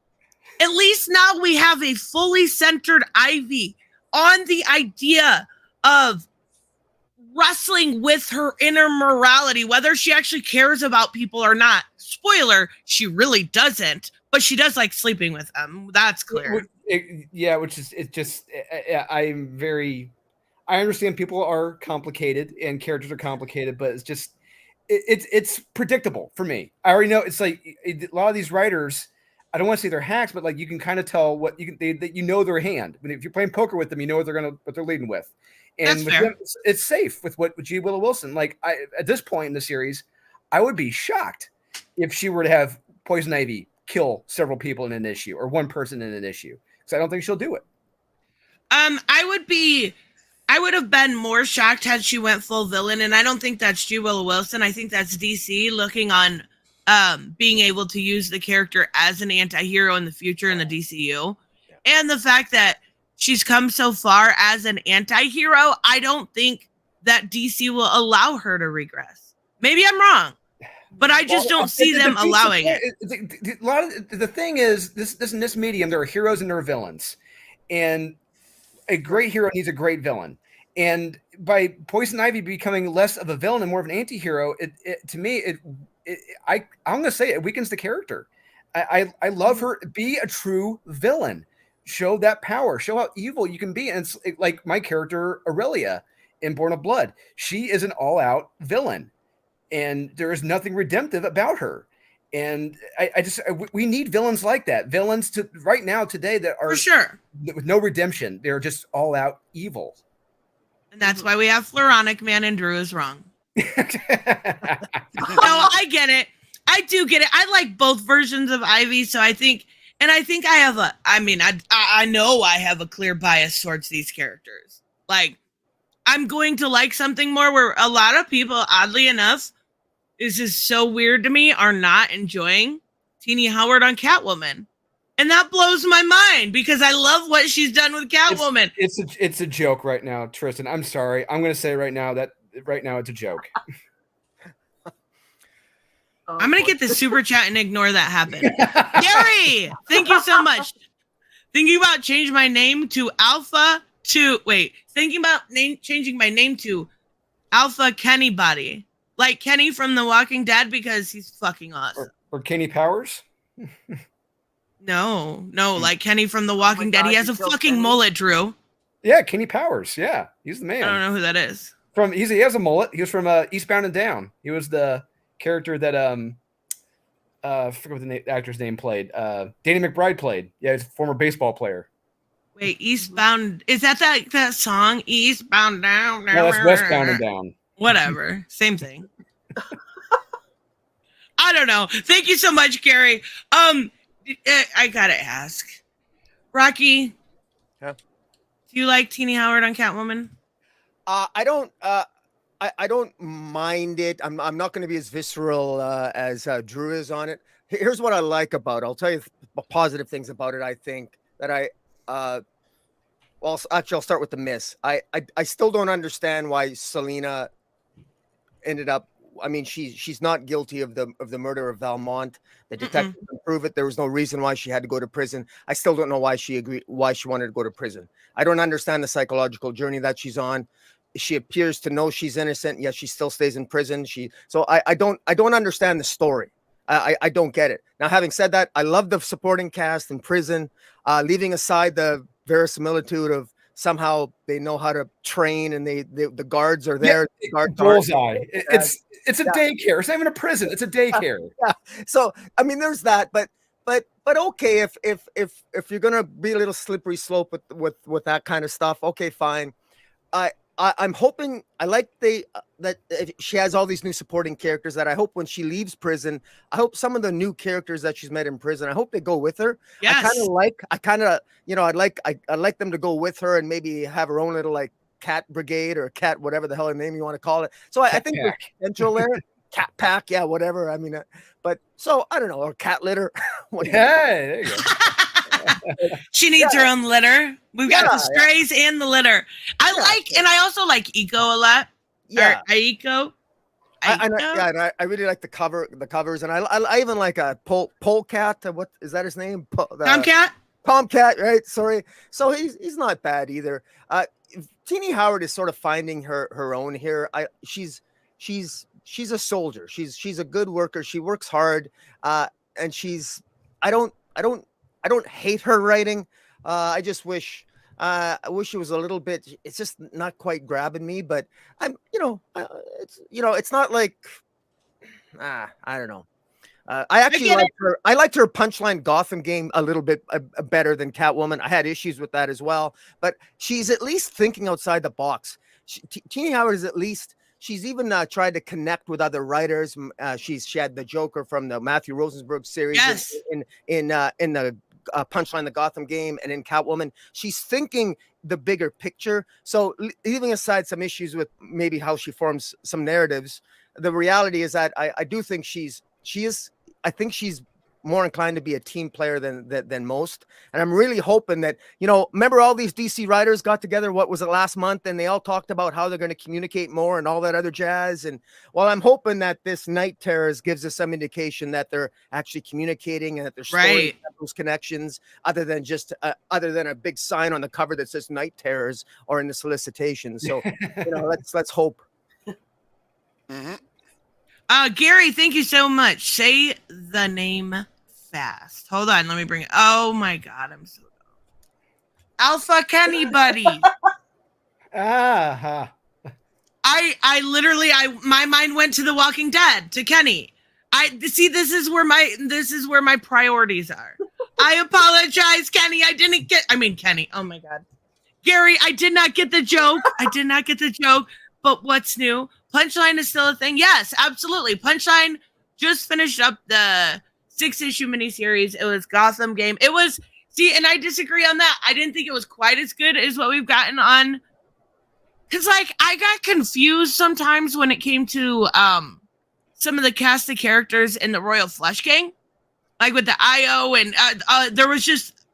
At least now we have a fully centered Ivy on the idea of wrestling with her inner morality, whether she actually cares about people or not. Spoiler, she really doesn't, but she does like sleeping with them. That's clear. I understand people are complicated and characters are complicated, but it's predictable for me. I already know it's like a lot of these writers, I don't want to say they're hacks, but like you can kind of tell what their hand. I mean, if you're playing poker with them, you know what they're leading with. And with them, it's safe with G. Willow Wilson. Like at this point in the series, I would be shocked if she were to have Poison Ivy kill several people in an issue or one person in an issue. Because I don't think she'll do it. I would have been more shocked had she went full villain, and I don't think that's G. Willow Wilson. I think that's DC looking on being able to use the character as an anti-hero in the future in the DCU. And the fact that she's come so far as an anti-hero, I don't think that DC will allow her to regress. Maybe I'm wrong, but I just don't see them allowing it. A lot of the thing is in this medium, there are heroes and there are villains, and a great hero needs a great villain. And by Poison Ivy becoming less of a villain and more of an anti-hero, I'm going to say it weakens the character. I love her. Be a true villain. Show that power. Show how evil you can be. And it's like my character Aurelia in Born of Blood. She is an all-out villain, and there is nothing redemptive about her. And we need villains like that. Villains today that are for sure with no redemption. They're just all-out evil. And that's why we have Floronic Man, and Drew is wrong. No, I get it. I do get it. I like both versions of Ivy, so I think I know I have a clear bias towards these characters. Like, I'm going to like something more where a lot of people, oddly enough, is just so weird to me, are not enjoying Teenie Howard on Catwoman. And that blows my mind because I love what she's done with Catwoman. It's a joke right now, Tristan. I'm sorry. I'm going to say right now it's a joke. I'm going to get the super chat and ignore that happen. Gary, thank you so much. Thinking about changing my name to changing my name to Alpha Kenny Body. Like Kenny from The Walking Dead because he's fucking awesome. Or Kenny Powers? No, like Kenny from The Walking Dead. He has a fucking mullet, Drew. Yeah, Kenny Powers. Yeah, he's the man. I don't know who that is. He has a mullet. He was from Eastbound and Down. He was the character that I forget what the actor's name played. Danny McBride played. Yeah, he's a former baseball player. Wait, Eastbound, is that song? Eastbound Down? No, that's Westbound and Down. Whatever, same thing. I don't know. Thank you so much, Gary. I gotta ask, Rocky. Yeah. Do you like Teenie Howard on Catwoman? I don't. I don't mind it. I'm not going to be as visceral as Drew is on it. Here's what I like about it. I'll tell you positive things about it. I think that well, actually, I'll start with the miss. I still don't understand why Selena ended up. I mean, she's not guilty of the murder of Valmont. The detective can prove it. There was no reason why she had to go to prison. I still don't know why she wanted to go to prison. I don't understand the psychological journey that she's on. She appears to know she's innocent, yet she still stays in prison. So I don't understand the story. I don't get it. Now, having said that, I love the supporting cast in prison, leaving aside the verisimilitude of somehow they know how to train and the guards are there. Yeah, the guard bullseye. It's a daycare. It's not even a prison. It's a daycare. Yeah. So I mean, there's that, but okay, if you're gonna be a little slippery slope with that kind of stuff, okay, fine. I'm hoping that she has all these new supporting characters that I hope when she leaves prison, I hope some of the new characters that she's met in prison, I hope they go with her. Yes. I'd like them to go with her and maybe have her own little like cat brigade or cat, whatever the hell her name you want to call it. So I think there's potential there. Cat pack, yeah, whatever. I mean, but so I don't know, or cat litter. Yeah, there you go. She needs her own litter. We've got the strays and the litter. And I also like Eco a lot. Yeah, Aiko. I really like the covers, and I even like a Polecat. What is that his name? Tomcat, right? Sorry. So he's not bad either. Teenie Howard is sort of finding her own here. She's a soldier. She's a good worker. She works hard, and I don't hate her writing. I just wish it was a little bit. It's just not quite grabbing me. But it's not like I don't know. I actually liked her. I liked her Punchline Gotham game a little bit better than Catwoman. I had issues with that as well, but she's at least thinking outside the box. Teenie Howard is at least. She's even tried to connect with other writers. She had the Joker from the Matthew Rosenberg series in the Punchline the Gotham game, and in Catwoman. She's thinking the bigger picture. So leaving aside some issues with maybe how she forms some narratives, the reality is that I do think I think she's more inclined to be a team player than most. And I'm really hoping that, remember all these DC writers got together, what was it, last month, and they all talked about how they're going to communicate more and all that other jazz. And I'm hoping that this Night Terrors gives us some indication that they're actually communicating and that their stories have those connections other than a big sign on the cover that says Night Terrors or in the solicitation. So, let's hope. Mm-hmm. Gary, thank you so much. Say the name fast. Hold on, let me bring it. Oh my God, I'm so dumb. Alpha Kenny Buddy. I literally my mind went to The Walking Dead, to Kenny. This is where my priorities are. I apologize, Kenny. Kenny. Oh my God. Gary, I did not get the joke. But what's new? Punchline is still a thing. Yes, absolutely. Punchline just finished up the 6-issue miniseries. It was Gotham game. It was, and I disagree on that. I didn't think it was quite as good as what we've gotten on. Because, I got confused sometimes when it came to some of the cast of characters in the Royal Flush Gang. Like with the IO, and there was just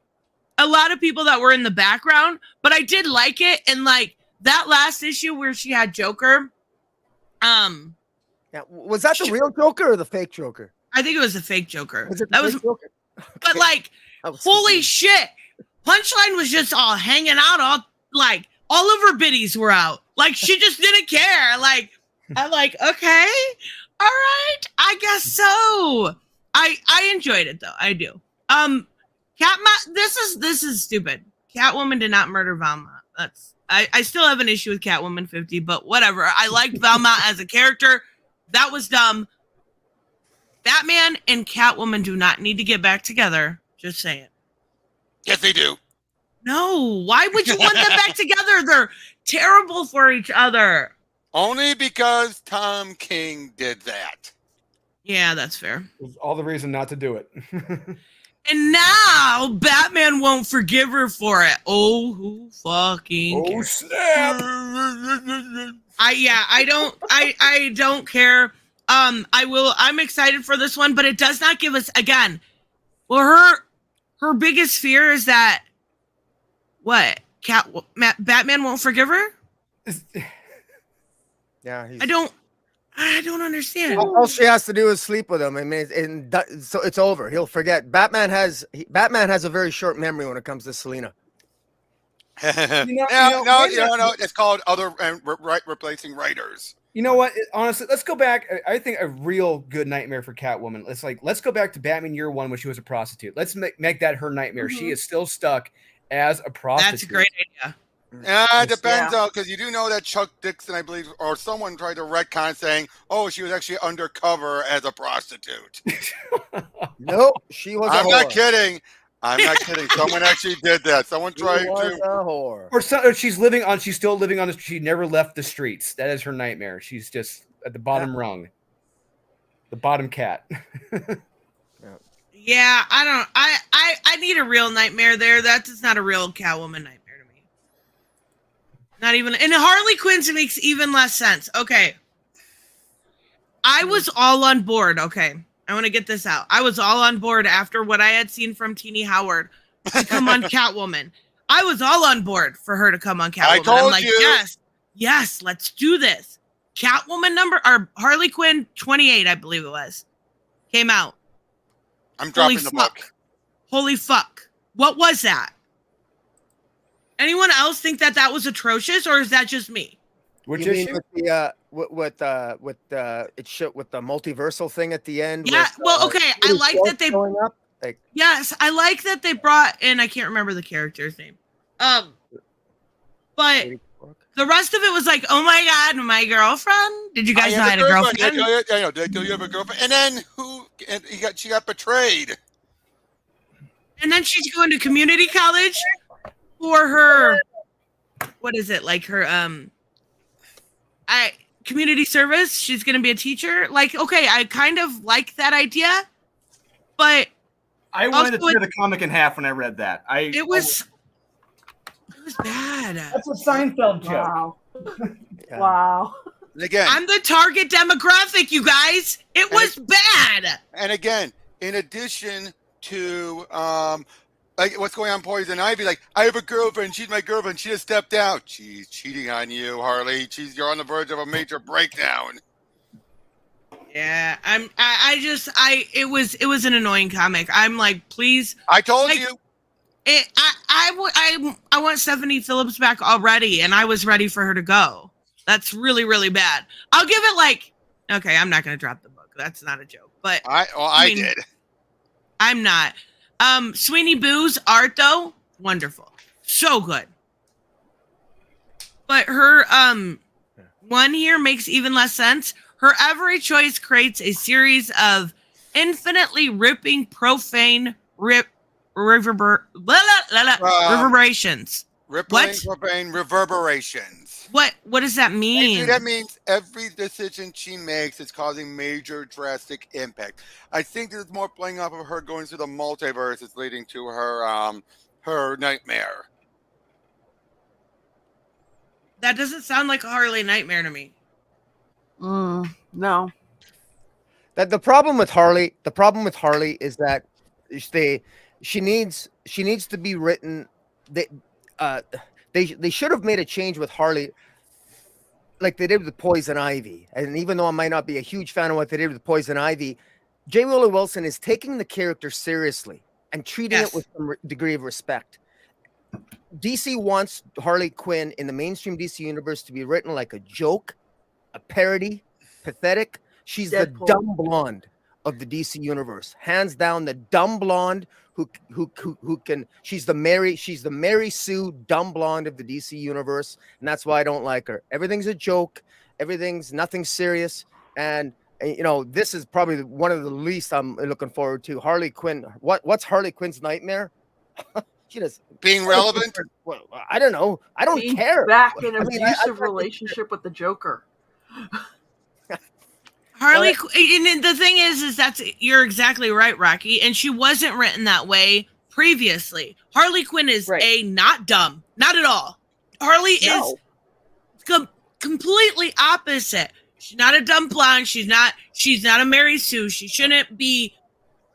a lot of people that were in the background. But I did like it. And, that last issue where she had Joker. Was that the real Joker or the fake Joker? I think it was the fake Joker. Joker? But holy shit, Punchline was just all hanging out, all of her biddies were out. She just didn't care. I'm okay, all right, I guess so. I enjoyed it though. I do. This is stupid. Catwoman did not murder Velma. I still have an issue with Catwoman 50, but whatever. I liked Velma as a character. That was dumb. Batman and Catwoman do not need to get back together. Just saying. Yes, they do. No. Why would you want them back together? They're terrible for each other. Only because Tom King did that. Yeah, that's fair. It was all the reason not to do it. And now Batman won't forgive her for it. Oh, who fucking cares? Snap! I don't care. I'm excited for this one, but it does not give us again. Well, her biggest fear is that Batman won't forgive her? Yeah, I don't understand. All she has to do is sleep with him. So it's over. He'll forget. Batman has a very short memory when it comes to Selena. No. It's called replacing writers. You know what? Honestly, let's go back. I think a real good nightmare for Catwoman. Let's go back to Batman Year One when she was a prostitute. Let's make that her nightmare. Mm-hmm. She is still stuck as a prostitute. That's a great idea. It depends though, because you do know that Chuck Dixon, I believe, or someone tried to retcon saying, "Oh, she was actually undercover as a prostitute." Nope, she was. I'm not kidding. Someone actually did that. Someone tried to. A whore. Or she's still living on the. She never left the streets. That is her nightmare. She's just at the bottom rung. The bottom cat. Yeah, I need a real nightmare there. That is not a real Catwoman nightmare. Not even, and Harley Quinn's makes even less sense. Okay. I was all on board. Okay. I want to get this out. I was all on board after what I had seen from Teenie Howard to come on Catwoman. I was all on board for her to come on Catwoman. I told I'm you. Yes, let's do this. Catwoman number or Harley Quinn 28, I believe it was, came out. I'm dropping the book. Holy fuck. What was that? Anyone else think that was atrocious, or is that just me? Which you mean issue? with the with the multiversal thing at the end? Yeah, with, well, okay. I like that they showing up. Like, yes, I like that they brought in. I can't remember the character's name. But the rest of it was like, oh my god, my girlfriend. Did you guys know I had a girlfriend? Did I tell you have a girlfriend? And then she got betrayed. And then she's going to community college for her. What is it like? Her community service. She's going to be a teacher. Like, okay, I kind of like that idea, but I wanted to tear the comic in half when I read that. It was bad. That's a Seinfeld joke. Wow. Wow. And again, I'm the target demographic, you guys. It was bad. And again, in addition to like what's going on, Poison Ivy, like I have a girlfriend, she's my girlfriend, she just stepped out. She's cheating on you, Harley. You're on the verge of a major breakdown. Yeah, it was an annoying comic. I'm like, please. I told you. I want Stephanie Phillips back already, and I was ready for her to go. That's really, really bad. I'll give it okay, I'm not going to drop the book. That's not a joke. But I did. I'm not. Sweeney Boo's art, though, wonderful. So good. But her one here makes even less sense. Her every choice creates a series of infinitely ripping, profane reverberations. Rippling reverberations. What does that mean? That means every decision she makes is causing major drastic impact. I think there's more playing off of her going through the multiverse is leading to her her nightmare. That doesn't sound like a Harley nightmare to me. No. That the problem with Harley is that she needs to be written. They should have made a change with Harley, like they did with Poison Ivy. And even though I might not be a huge fan of what they did with Poison Ivy, J. Willow Wilson is taking the character seriously and treating it with some degree of respect. DC wants Harley Quinn in the mainstream DC universe to be written like a joke, a parody, pathetic. She's the dumb blonde of the DC universe, hands down. The dumb blonde who can. She's the Mary Sue dumb blonde of the DC universe, and that's why I don't like her. Everything's a joke. Everything's nothing serious, and this is probably one of the least I'm looking forward to. Harley Quinn. What's Harley Quinn's nightmare? She does being relevant. Well, I don't know. I don't care. Back in an abusive relationship with the Joker. Harley, and the thing is you're exactly right, Rocky. And she wasn't written that way previously. Harley Quinn is not dumb, not at all. Harley is completely opposite. She's not a dumb blonde. She's not a Mary Sue. She shouldn't be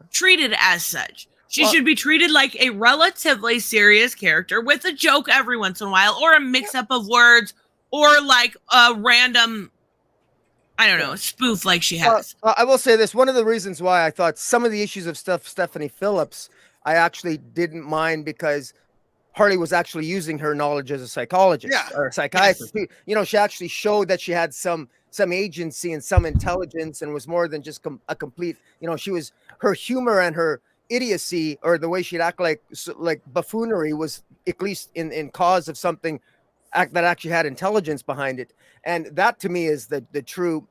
treated as such. She should be treated like a relatively serious character with a joke every once in a while, or a mix-up of words, or like a random, I don't know, spoof like she has. I will say this. One of the reasons why I thought some of the issues of Stephanie Phillips, I actually didn't mind because Harley was actually using her knowledge as a psychologist or a psychiatrist. Yes. She actually showed that she had some agency and some intelligence and was more than just a complete, her humor and her idiocy, or the way she'd act like buffoonery, was at least in cause of something that actually had intelligence behind it. And that to me is the true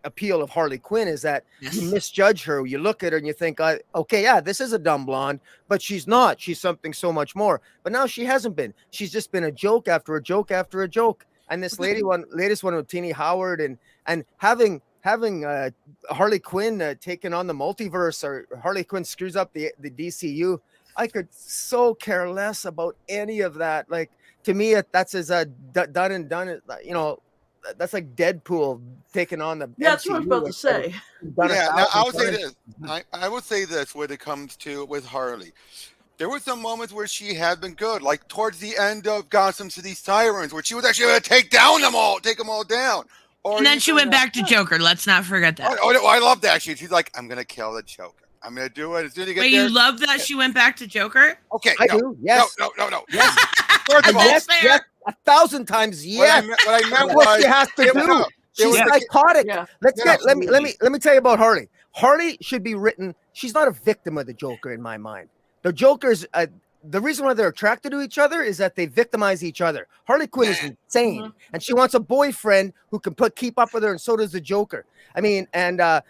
appeal of Harley Quinn, is that you misjudge her. You look at her and you think, okay, yeah, this is a dumb blonde, but she's not. She's something so much more. But now she hasn't been. She's just been a joke after a joke after a joke. And this latest one with Tini Howard and having Harley Quinn taking on the multiverse, or Harley Quinn screws up the DCU. I could so care less about any of that. Like, to me, that's as done and done. That's like Deadpool taking on the. Yeah, that's what I was about to say. Yeah, I would say this. I would say this when it comes to with Harley. There were some moments where she had been good, like towards the end of Gotham City Sirens, where she was actually able to take them all down. And then she went back to Joker. Let's not forget that. Oh, I love that. She's like, I'm gonna kill the Joker. I'm gonna do it as soon as you get Wait, there. you love that she went back to Joker? Okay, I do. Yes. No. Yes. First of all, yes, 1,000 times yes. What I meant That's what was, she has to it do. was- it She's was- psychotic. Yeah. Let me tell you about Harley. Harley should be written. She's not a victim of the Joker in my mind. The Joker's the reason why they're attracted to each other is that they victimize each other. Harley Quinn is insane, and she wants a boyfriend who can keep up with her, and so does the Joker. I mean, and I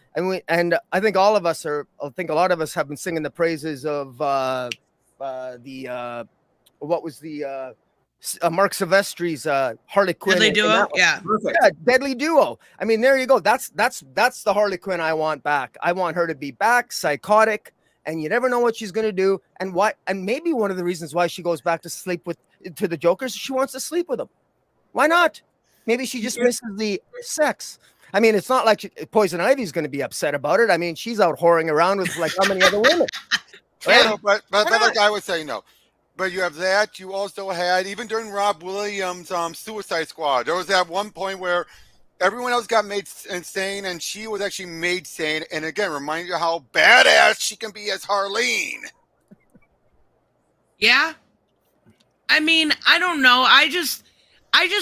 think all of us are. I think a lot of us have been singing the praises of Mark Silvestri's Harley Quinn. Deadly Duo, yeah. Deadly Duo. I mean, there you go. That's the Harley Quinn I want back. I want her to be back, psychotic, and you never know what she's going to do. And maybe one of the reasons why she goes back to sleep to the Joker is she wants to sleep with him. Why not? Maybe she just misses the sex. I mean, it's not like Poison Ivy's going to be upset about it. I mean, she's out whoring around with like how many other women? Yeah, but like I was saying, no. But you have that. You also had, even during Rob Williams' Suicide Squad, there was that one point where everyone else got made insane, and she was actually made sane. And again, remind you how badass she can be as Harleen. Yeah. I mean, I don't know. I just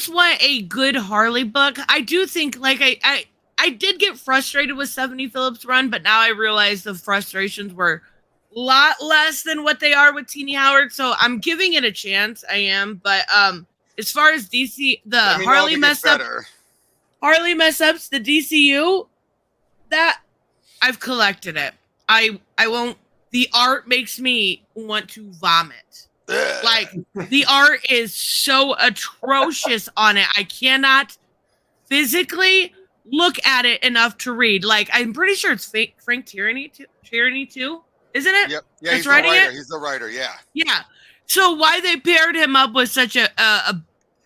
want a good Harley book. I do think, like, I did get frustrated with Stephanie Phillips' run, but now I realize the frustrations were a lot less than what they are with Teenie Howard. So I'm giving it a chance. I am. But as far as DC, the Harley mess ups, the DCU, that I've collected it. I won't. The art makes me want to vomit. Like, the art is so atrocious on it. I cannot physically look at it enough to read. Like, I'm pretty sure it's Frank Tierney too, isn't it? Yep. Yeah, That's writing it. He's the writer. Yeah. Yeah. So why they paired him up with such a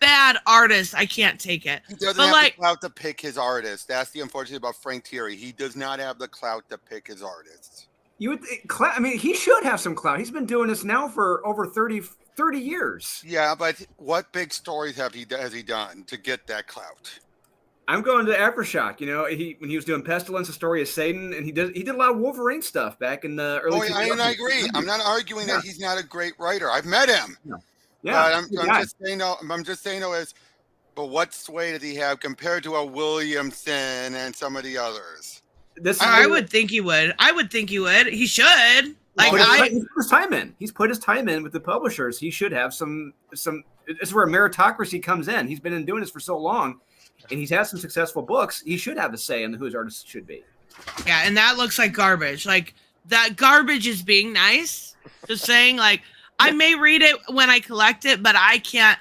bad artist, I can't take it. He doesn't have the clout to pick his artist. That's the unfortunate about Frank Tierney. He does not have the clout to pick his artists. You would, I mean, he should have some clout. He's been doing this now for over 30 years. Yeah, but what big stories has he done to get that clout? I'm going to Aftershock. You know, when he was doing Pestilence, the story of Satan, and he did a lot of Wolverine stuff back in the early. Oh, I agree. I'm not arguing that he's not a great writer. I've met him. Yeah, but I'm just saying though is, but what sway did he have compared to a Williamson and some of the others? I would think he would. He should. Like, he's put his time in. He's put his time in with the publishers. He should have some. This is where meritocracy comes in. He's been doing this for so long, and he's had some successful books. He should have a say in who his artists should be. Yeah, and that looks like garbage. Like, that garbage is being nice. Just saying, like, I may read it when I collect it, but I can't.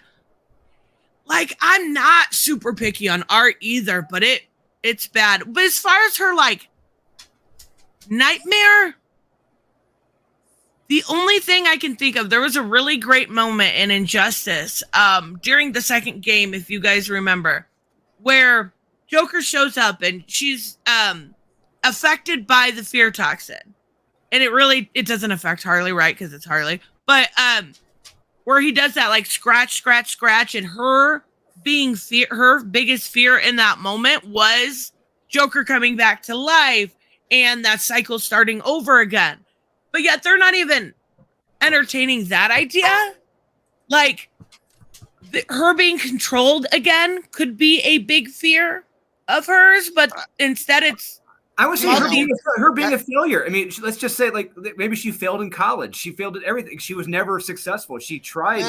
Like, I'm not super picky on art either, but it's bad. But as far as her, like, nightmare, the only thing I can think of, there was a really great moment in Injustice during the second game, if you guys remember, where Joker shows up and she's affected by the fear toxin. And it doesn't affect Harley, right? Because it's Harley. But where he does that, like, scratch, and her biggest fear in that moment was Joker coming back to life and that cycle starting over again. But yet they're not even entertaining that idea. Like, her being controlled again could be a big fear of hers, but instead it's I would say her being a failure. I mean, let's just say, like, maybe she failed in college. She failed at everything. She was never successful. She tried.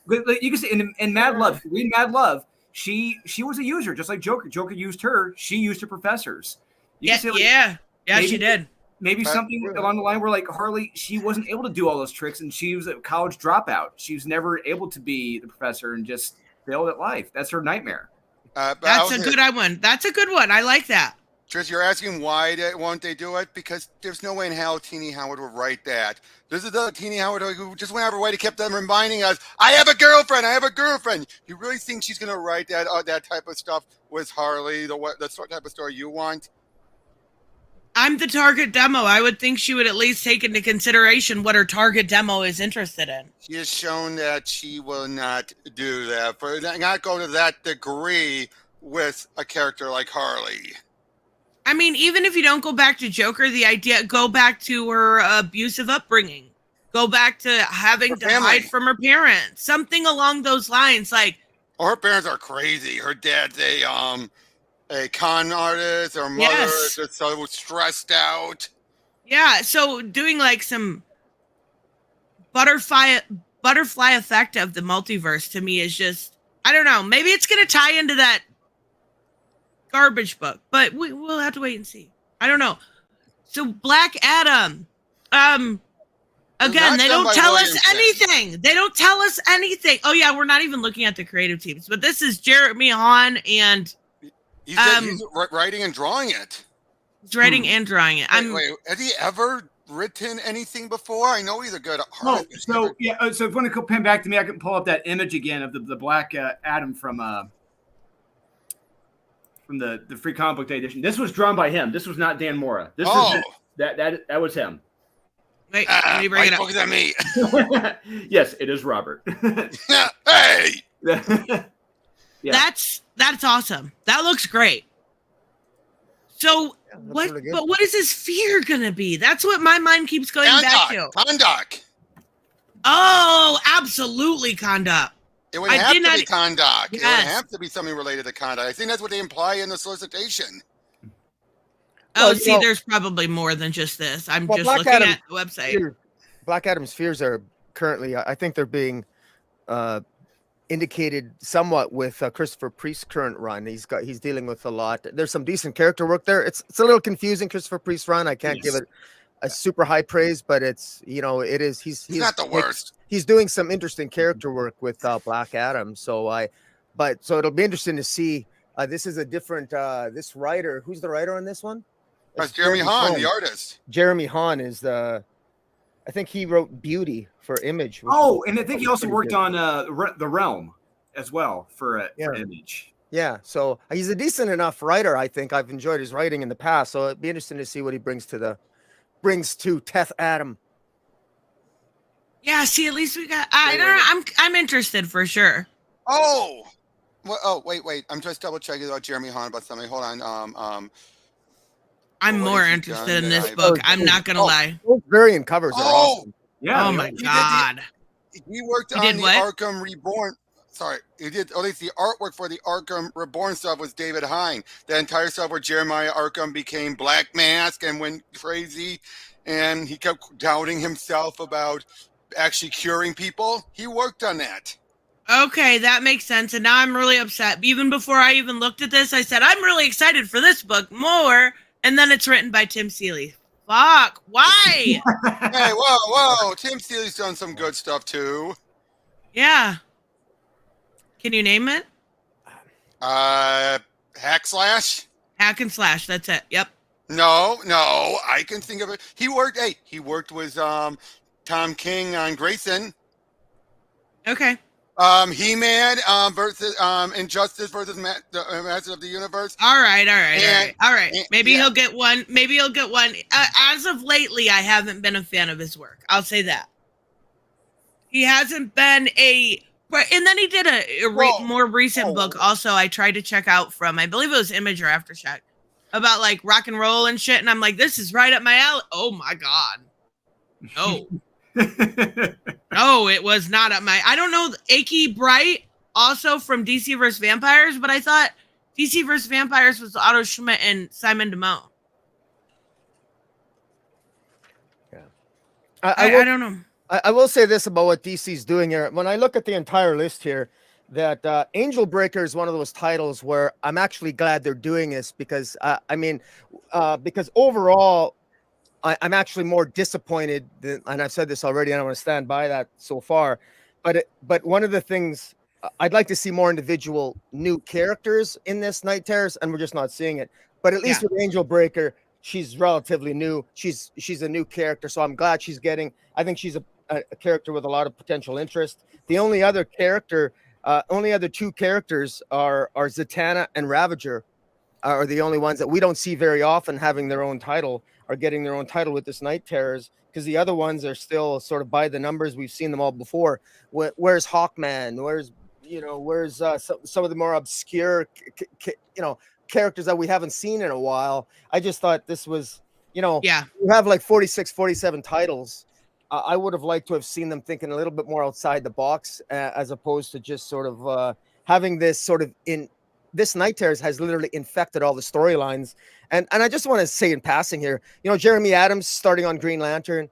You can say in Mad Love, read Mad Love, she was a user, just like Joker. Joker used her. She used her professors. She did. Maybe something along the line where, like, Harley, she wasn't able to do all those tricks, and she was a college dropout. She was never able to be the professor and just failed at life. That's her nightmare. That's a good one. That's a good one. I like that. Trish, you're asking why won't they do it? Because there's no way in hell Teenie Howard would write that. This is the Teenie Howard who just went out of her way to keep them reminding us, I have a girlfriend. You really think she's going to write that type of stuff with Harley, the type of story you want? I'm the target demo. I would think she would at least take into consideration what her target demo is interested in. She has shown that she will not do that. For not go to that degree with a character like Harley. I mean, even if you don't go back to Joker, the idea, go back to her abusive upbringing. Go back to having to hide from her parents. Something along those lines. Like, her parents are crazy. Her dad's a con artist. Her mother is just so stressed out. Yeah, so doing like some butterfly effect of the multiverse to me is just, I don't know. Maybe it's going to tie into that garbage book, but we'll have to wait and see. I don't know. So Black Adam, again, they don't tell us anything. They don't tell us anything. Oh yeah, we're not even looking at the creative teams, but this is Jeremy Hahn and he's writing and drawing it. He's writing and drawing it. Wait, has he ever written anything before? I know he's a good artist. So if you want to pan back to me, I can pull up that image again of the Black Adam from the Free Comic Book Day edition. This was drawn by him. This was not Dan Mora. This was that was him. Wait, let me bring it up. Focus on me. Yes, it is Robert. Hey. Yeah. That's awesome. That looks great. So what? Really, but what is his fear gonna be? That's what my mind keeps going back to. Kondak. Oh, absolutely, Kondak. It would have to be Kondak. Yes. It would have to be something related to Kondak. I think that's what they imply in the solicitation. Oh, see, there's probably more than just this. I'm just looking at the website. Black Adam's fears are currently, I think they're being indicated somewhat with Christopher Priest's current run. He's dealing with a lot. There's some decent character work there. It's a little confusing, Christopher Priest's run. I can't give it a super high praise, but it's, it is. He's not the worst. He's doing some interesting character work with Black Adam. So it'll be interesting to see. This is a different. This writer, who's the writer on this one? That's Jeremy Hahn, the artist. Jeremy Hahn is I think he wrote Beauty for Image. Oh, and I think he also worked on The Realm as well for Image. Yeah, so he's a decent enough writer. I think I've enjoyed his writing in the past. So it'd be interesting to see what he brings to Teth Adam. Yeah, see, at least we got. I don't know. I'm interested for sure. Oh, well, wait. I'm just double checking about Jeremy Hahn about something. Hold on. I'm more interested in this book. I'm not gonna lie. Those variant covers are awesome. Yeah. Oh my god. He worked on the Arkham Reborn. Sorry, he did. At least the artwork for the Arkham Reborn stuff was David Hine. The entire stuff where Jeremiah Arkham became Black Mask and went crazy, and he kept doubting himself about actually curing people. He worked on that. Okay, that makes sense. And now I'm really upset. Even before I even looked at this, I said I'm really excited for this book more. And then it's written by Tim Seeley. Fuck, why? Hey, whoa. Tim Seeley's done some good stuff, too. Yeah. Can you name it? Hack Slash? Hack and Slash, that's it. Yep. No, I can think of it. He worked with Tom King on Grayson. Okay. He-Man versus Injustice versus Masters of the Universe. All right. Maybe he'll get one. As of lately, I haven't been a fan of his work. I'll say that. He hasn't been and then he did a more recent book also I tried to check out from, I believe it was Image or Aftershock, about like rock and roll and shit. And I'm like, this is right up my alley. Oh my God. No. No, it was not up my. I don't know. Aki Bright, also from DC vs. Vampires, but I thought DC vs. Vampires was Otto Schmidt and Simon Demone. Yeah, I don't know. I will say this about what DC's doing here. When I look at the entire list here, that Angel Breaker is one of those titles where I'm actually glad they're doing this because because overall. I'm actually more disappointed than, and I've said this already, and I want to stand by that so far. But one of the things I'd like to see more individual new characters in this Night Terrors, and we're just not seeing it. But at least with Angel Breaker, she's relatively new. She's a new character, so I'm glad she's getting. I think she's a character with a lot of potential interest. The only other two characters are Zatanna and Ravager, are the only ones that we don't see very often having their own title. Are getting their own title with this Night Terrors, because the other ones are still sort of by the numbers. We've seen them all before. Where's Hawkman? Where's where's some of the more obscure, characters that we haven't seen in a while. I just thought this was, you have like 46, 47 titles. I would have liked to have seen them thinking a little bit more outside the box, as opposed to just sort of having this sort of this Night Terrors has literally infected all the storylines. And I just want to say in passing here, Jeremy Adams starting on Green Lantern,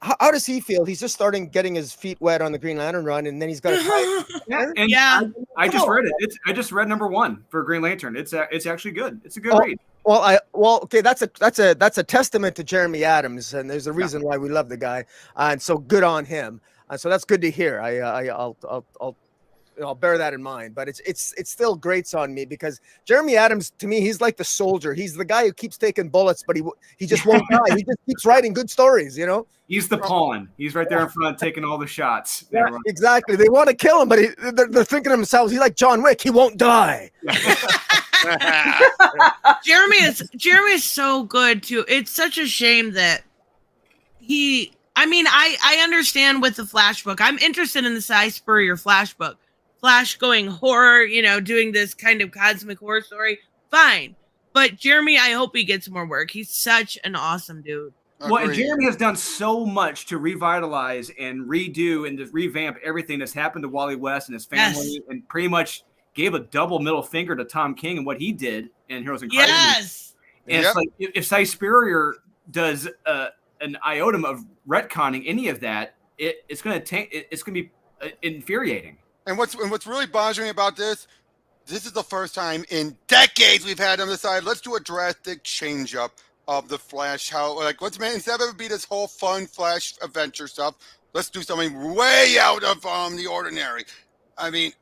how does he feel? He's just starting getting his feet wet on the Green Lantern run, and then he's got to I just read it. I just read #1 for Green Lantern. It's actually good. It's a good read. Okay, that's a testament to Jeremy Adams, and there's a reason why we love the guy, and so good on him. So that's good to hear. I'll bear that in mind, but it's still grates on me because Jeremy Adams, to me, he's like the soldier. He's the guy who keeps taking bullets, but he just won't die. He just keeps writing good stories, He's the pawn. He's right there in front, taking all the shots. Yeah, exactly. They want to kill him, but they're thinking to themselves, he's like John Wick. He won't die. Jeremy is so good too. It's such a shame that I understand with the Flash book. I'm interested in the Cy Spurrier Flash book. Flash going horror, doing this kind of cosmic horror story. Fine. But Jeremy, I hope he gets more work. He's such an awesome dude. Well, and Jeremy has done so much to revitalize and redo and to revamp everything that's happened to Wally West and his family, and pretty much gave a double middle finger to Tom King and what he did in Heroes and Crisis. Yes. And it's like if Cy Spurrier does an iota of retconning any of that, it's going to be infuriating. And what's really bothering me about this is the first time in decades we've had them decide, let's do a drastic change up of the Flash. Instead of it be this whole fun Flash adventure stuff, let's do something way out of the ordinary. I mean,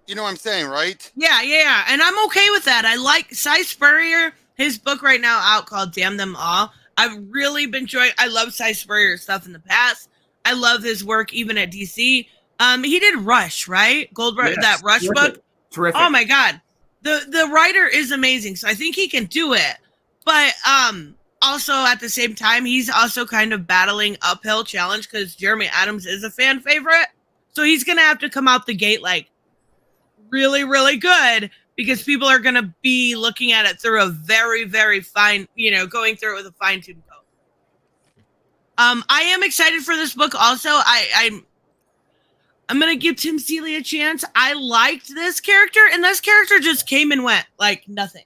you know what I'm saying, right? Yeah. And I'm okay with that. I like Cy Spurrier, his book right now out called Damn Them All. I've really been enjoying. I love Cy Spurrier stuff in the past. I love his work even at DC. He did Rush, right? Goldberg, that Rush book. Terrific. Oh my God. The writer is amazing. So I think he can do it. But also at the same time, he's also kind of battling uphill challenge because Jeremy Adams is a fan favorite. So he's going to have to come out the gate like really, really good because people are going to be looking at it through a very, very fine, going through it with a fine-tuned comb. I am excited for this book also. I'm going to give Tim Seeley a chance. I liked this character, and this character just came and went like nothing.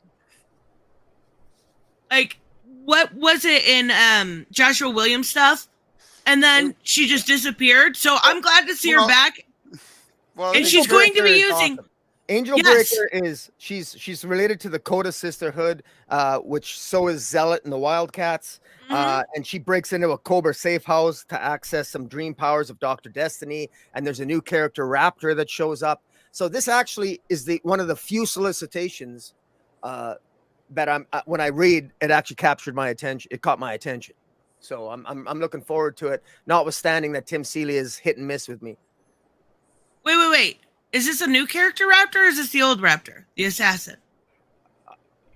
Like, what was it in Joshua Williams stuff? And then she just disappeared. So I'm glad to see her back. Well, and she's going to be using... Awesome. Angel Breaker is she's related to the Coda Sisterhood, which so is Zealot and the Wildcats. And she breaks into a Cobra safe house to access some dream powers of Dr. Destiny. And there's a new character, Raptor, that shows up. So this actually is one of the few solicitations that when I read, it actually captured my attention. It caught my attention. So I'm looking forward to it, notwithstanding that Tim Seeley is hit and miss with me. Wait. Is this a new character Raptor, or is this the old Raptor, the assassin?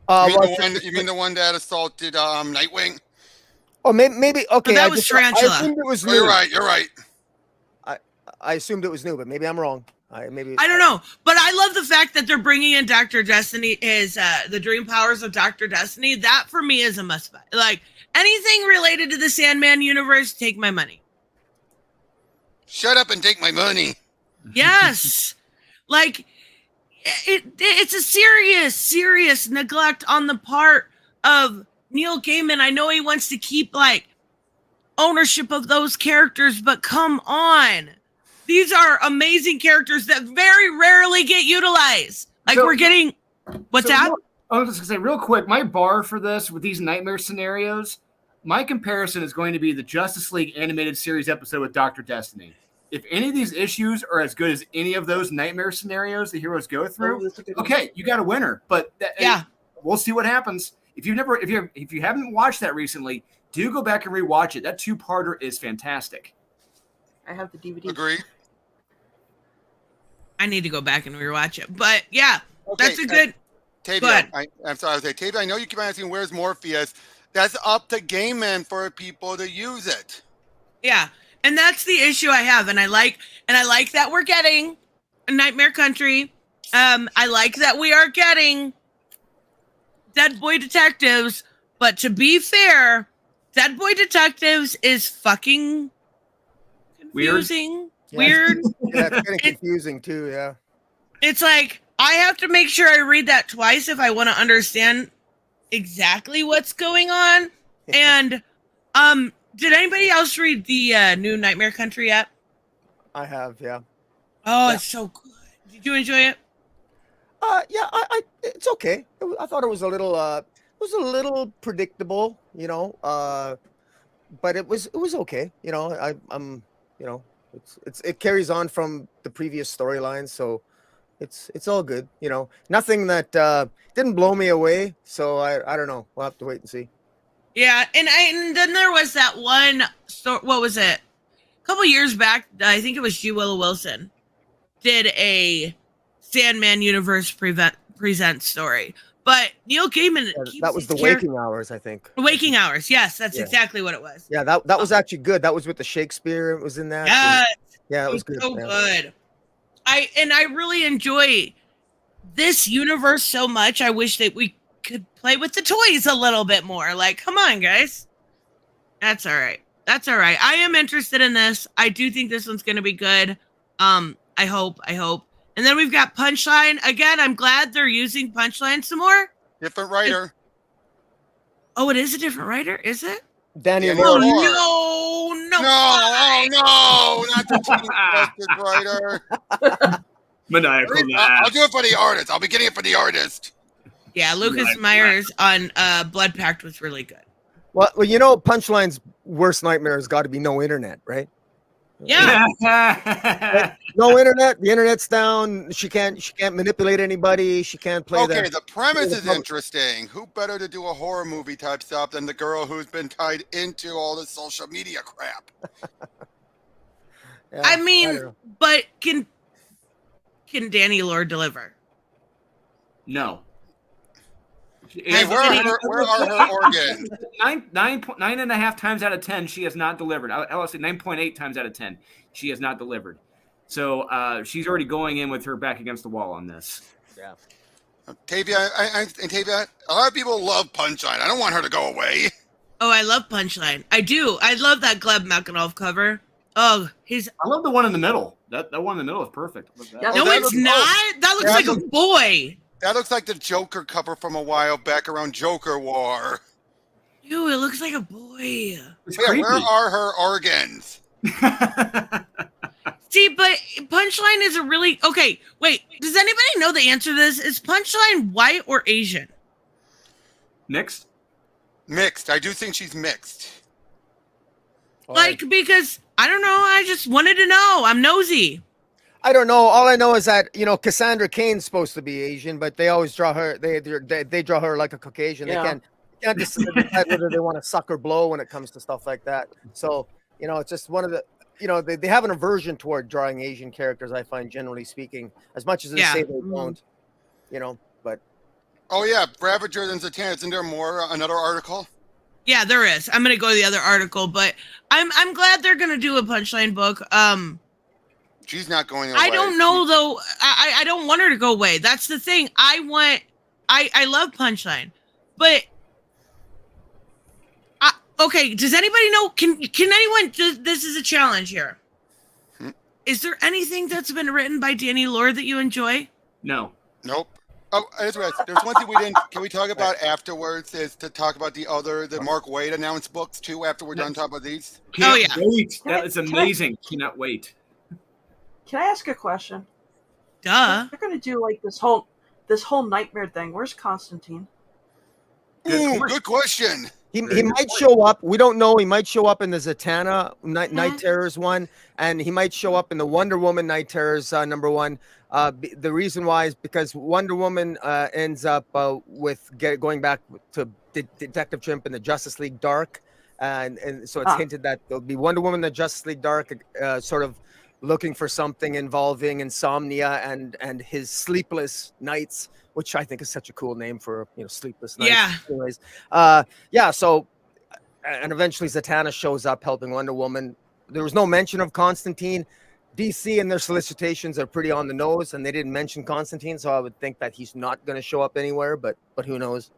You mean the one that assaulted Nightwing? Oh, maybe. Okay, that was Tarantula. I assumed it was new. You're right. I assumed it was new, but maybe I'm wrong. I don't know, but I love the fact that they're bringing in Dr. Destiny the dream powers of Dr. Destiny. That for me is a must buy. Like anything related to the Sandman universe, take my money. Shut up and take my money. Yes. Like it's a serious neglect on the part of Neil Gaiman. I know he wants to keep like ownership of those characters, but come on. These are amazing characters that very rarely get utilized. Like we're getting what's that? I was just gonna say real quick, my bar for this with these nightmare scenarios, my comparison is going to be the Justice League animated series episode with Dr. Destiny. If any of these issues are as good as any of those nightmare scenarios the heroes go through, okay, you got a winner. But we'll see what happens. If you haven't watched that recently, do go back and rewatch it. That 2-parter is fantastic. I have the DVD. Agree. I need to go back and rewatch it. But yeah, okay, that's a good. Tavia, I'm sorry. Tavia, I know you keep asking where's Morpheus. That's up to Gaiman for people to use it. Yeah. And that's the issue I have. And I like that we're getting Nightmare Country. I like that we are getting Dead Boy Detectives, but to be fair, Dead Boy Detectives is fucking confusing. Weird. Yeah, it's kind of confusing too. Yeah. It's like I have to make sure I read that twice if I want to understand exactly what's going on. And did anybody else read the new Nightmare Country yet? I have, yeah. Oh, Yeah. it's so good. Did you enjoy it? Yeah, it's okay. I thought it was a little predictable, you know. But it was okay, you know. I'm, you know, it carries on from the previous storyline, so it's all good, you know. Nothing that didn't blow me away, so I don't know. We'll have to wait and see. Yeah, and then there was that one story. What was it? A couple years back, I think it was G. Willow Wilson did a Sandman Universe present story. But Neil Gaiman keeps That was the his Waking Hours, I think. Waking Hours. Yes, that's Yeah. exactly what it was. Yeah, that was actually good. That was with the Shakespeare. It was in that. Yes, Yeah, it was it good. so yeah. good. I really enjoy this universe so much. I wish that we could play with the toys a little bit more. Like, come on, guys. That's all right. That's all right. I am interested in this. I do think this one's going to be good. I hope. And then we've got Punchline. Again, I'm glad they're using Punchline some more. Different writer. Oh, it is a different writer, is it? Daniel Moore. Oh, no. No, not the team writer. Maniacal. I'll do it for the artist. I'll be getting it for the artist. Yeah, Lucas Myers on Blood Pact was really good. Well, you know, Punchline's worst nightmare has got to be no internet, right? Yeah. No internet. The internet's down. She can't manipulate anybody. She can't play. Okay, the premise is interesting. Who better to do a horror movie type stuff than the girl who's been tied into all the social media crap? Yeah, I mean, but can Danny Lord deliver? No. Hey, where are her organs? 9.5 times out of 10, she has not delivered. I'll say 9.8 times out of 10, she has not delivered. So she's already going in with her back against the wall on this. Yeah. Tavia, Tavia, a lot of people love Punchline. I don't want her to go away. Oh, I love Punchline. I do. I love that Gleb Makinov cover. Oh, I love the one in the middle. That one in the middle is perfect. No, it's not. That looks like a boy. That looks like the Joker cover from a while back around Joker War. Ew, it looks like a boy. Where are her organs? See, but Punchline is a really... Okay, wait. Does anybody know the answer to this? Is Punchline white or Asian? Mixed? Mixed. I do think she's mixed. Like, because, I don't know. I just wanted to know. I'm nosy. I don't know. All I know is that, you know, Cassandra Cain's supposed to be Asian, but they always draw her. They draw her like a Caucasian. Yeah. They can't decide whether they want to suck or blow when it comes to stuff like that. So, you know, it's just one of the. You know, they have an aversion toward drawing Asian characters. I find, generally speaking, as much as they say they don't. You know, but. Oh yeah, Ravager and Zatanna. Isn't there more? Another article? Yeah, there is. I'm gonna go to the other article, but I'm glad they're gonna do a Punchline book. She's not going away. I don't know though. I don't want her to go away. That's the thing. I love Punchline, but okay. Does anybody know? Can anyone? This is a challenge here. Is there anything that's been written by Danny Lord that you enjoy? No. Nope. Oh, that's right. There's one thing we didn't. Can we talk about afterwards? Is to talk about the Mark Waid announced books too. After we're done talking about these. Can't wait. That is amazing. Cannot wait. Can I ask a question? Duh. They're going to do like this whole nightmare thing. Where's Constantine? Good question. He might show up. We don't know. He might show up in the Zatanna Night Terrors one, and he might show up in the Wonder Woman Night Terrors #1. The reason why is because Wonder Woman ends up with going back to Detective Chimp in the Justice League Dark, and so it's hinted that there'll be Wonder Woman in the Justice League Dark, sort of looking for something involving insomnia and his sleepless nights, which I think is such a cool name for, you know, sleepless nights. Yeah. Anyways, so, and eventually Zatanna shows up helping Wonder Woman. There was no mention of Constantine. DC and their solicitations are pretty on the nose, and they didn't mention Constantine, so I would think that he's not going to show up anywhere. But who knows?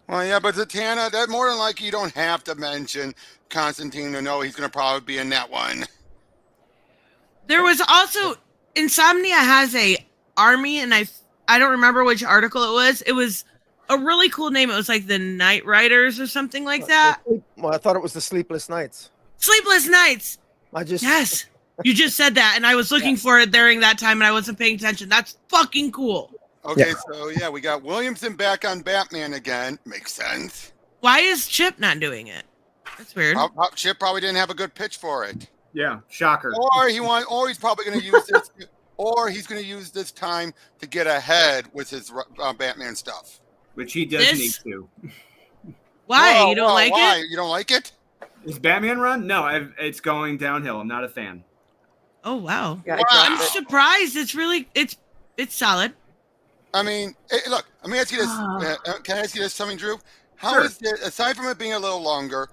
Well, yeah, but Zatanna, that more than likely you don't have to mention Constantine to know he's going to probably be in that one. There was also Insomnia has a army, and I don't remember which article it was. It was a really cool name. It was like the Night Riders or something like that. Well, I thought it was the Sleepless Nights. Sleepless Nights. Yes, you just said that, and I was looking for it during that time, and I wasn't paying attention. That's fucking cool. Okay, so yeah, we got Williamson back on Batman again. Makes sense. Why is Chip not doing it? That's weird. Chip probably didn't have a good pitch for it. Yeah, shocker. Or he's probably going to use this, or he's going to use this time to get ahead with his Batman stuff. Which he does need to. Why? You don't like it? You don't like it? His Batman run? No, it's going downhill. I'm not a fan. Oh wow! Yeah, I'm surprised. It's solid. I mean, look. Let me ask you this. Can I ask you this, something, Drew? How is it, aside from it being a little longer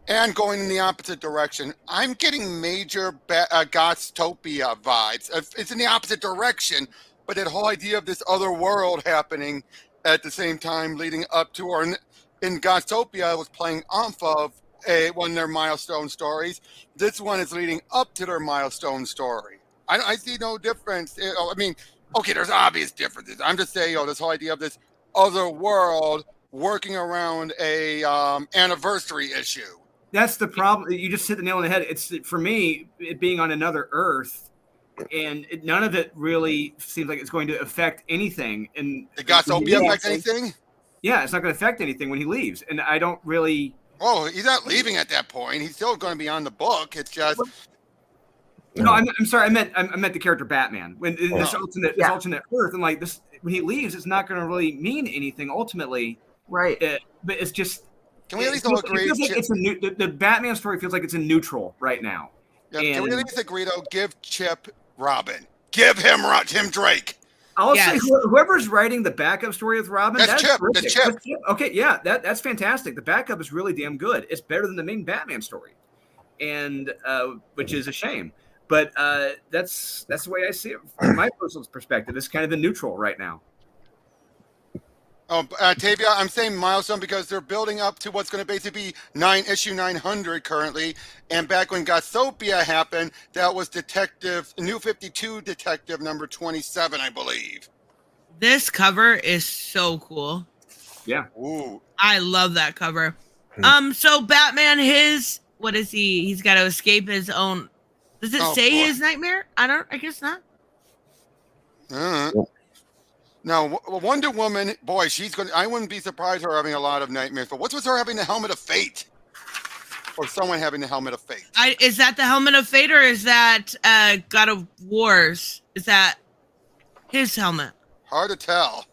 and going in the opposite direction? I'm getting major Gothtopia vibes. It's in the opposite direction, but that whole idea of this other world happening at the same time, leading up to, or in Gothtopia, was playing off of one of their milestone stories. This one is leading up to their milestone story. I see no difference. I mean, okay, there's obvious differences. I'm just saying, this whole idea of this other world working around a anniversary issue. That's the problem. You just hit the nail on the head. It's, for me, it being on another Earth, and none of it really seems like it's going to affect anything. And the Gothtopia affect anything? Yeah, it's not going to affect anything when he leaves. And I don't really... Oh, he's not leaving at that point. He's still going to be on the book. It's just... No, I'm sorry. I meant the character Batman. When this alternate Earth, and like this, when he leaves, it's not going to really mean anything ultimately. Right. But it's just. Can we at least all agree? It feels like it's the Batman story feels like it's in neutral right now. Yeah, can we at least agree though? Give Chip Robin. Give him Drake. I'll say whoever's writing the backup story with Robin, that's Chip. That's Chip. Okay, yeah, that's fantastic. The backup is really damn good. It's better than the main Batman story, and which is a shame. But that's the way I see it from my personal perspective. It's kind of in neutral right now. Oh, Tavia, I'm saying milestone because they're building up to what's going to basically be issue 900 currently. And back when Gothtopia happened, that was New 52 Detective number 27, I believe. This cover is so cool. Yeah. Ooh. I love that cover. So Batman, what is he? He's got to escape his own. Does it say his nightmare? I guess not. Now, Wonder Woman, boy, I wouldn't be surprised her having a lot of nightmares. But what's with her having the helmet of fate? Or someone having the helmet of fate? Is that the helmet of fate, or is that God of War's? Is that his helmet? Hard to tell.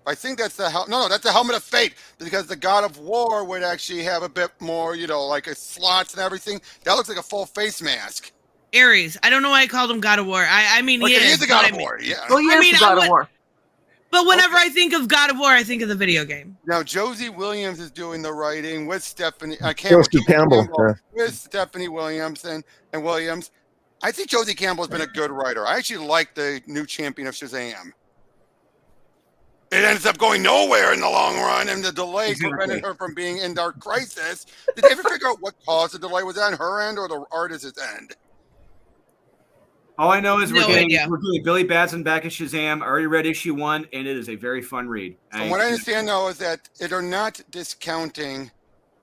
I think that's the No, that's the helmet of fate, because the God of War would actually have a bit more, like a slots and everything. That looks like a full face mask. Ares. I don't know why I called him God of War. I mean, he is the God of War. Yeah. Well, he is the God of War. But whenever I think of God of War, I think of the video game. Now, Josie Williams is doing the writing with Stephanie Campbell. With Stephanie Williams and Williams. I think Josie Campbell has been a good writer. I actually like the new champion of Shazam. It ends up going nowhere in the long run, and the delay prevented her from being in Dark Crisis. Did they ever figure out what caused the delay? Was that on her end or the artist's end? All I know is we're doing Billy Batson back at Shazam. I already read issue 1, and it is a very fun read. From what I understand, though, is that they're not discounting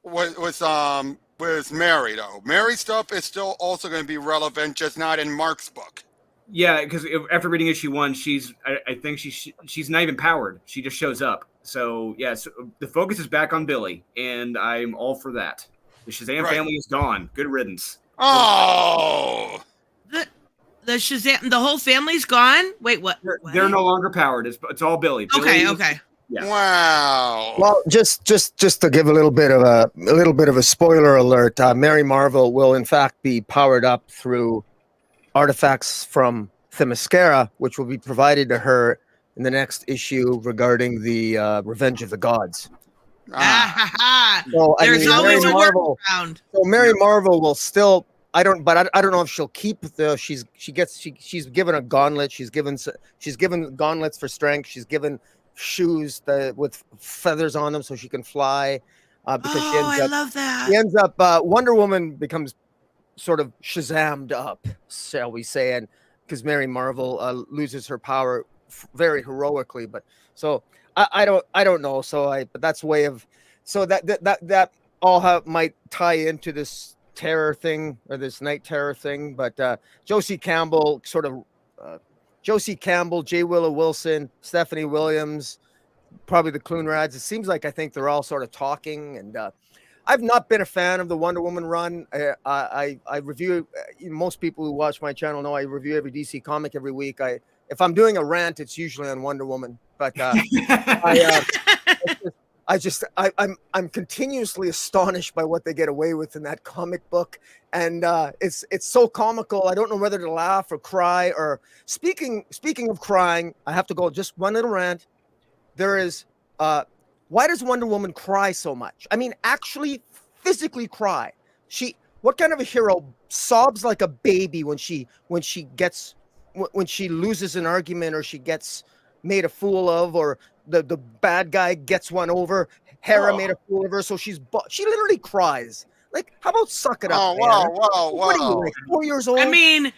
what was Mary, though. Mary's stuff is still also going to be relevant, just not in Mark's book. Yeah, because after reading issue 1, I think she's not even powered. She just shows up. So, the focus is back on Billy, and I'm all for that. The Shazam family is gone. Good riddance. Oh! The Shazam, the whole family's gone? Wait, what? They're no longer powered. It's all Billy. Okay. Yeah. Wow. Well, just to give a little bit of a spoiler alert, Mary Marvel will in fact be powered up through artifacts from Themyscira, which will be provided to her in the next issue regarding the Revenge of the Gods. There's always a workaround. So Mary Marvel will still I don't know if she'll keep the. She's given a gauntlet. She's given gauntlets for strength. She's given shoes with feathers on them so she can fly. Because I love that. She ends up Wonder Woman becomes sort of Shazammed up, shall we say, and because Mary Marvel loses her power very heroically. But so I don't know. But that's way of that all might tie into this terror thing or this night terror thing. But Josie Campbell, J. Willow Wilson, Stephanie Williams, probably the Clunrads. It seems like I think they're all sort of talking, and I've not been a fan of the Wonder Woman run. I review. Most people who watch my channel know I review every DC comic every week. If I'm doing a rant, it's usually on Wonder Woman. But I'm continuously astonished by what they get away with in that comic book, and it's so comical. I don't know whether to laugh or cry. Or speaking of crying, I have to go just one little rant. There is why does Wonder Woman cry so much? I mean, actually physically cry. What kind of a hero sobs like a baby when she loses an argument, or she gets made a fool of, or the bad guy gets one over? Hera made a fool of her, so she literally cries. Like, how about suck it up? Whoa. What are you, like 4 years old? I mean,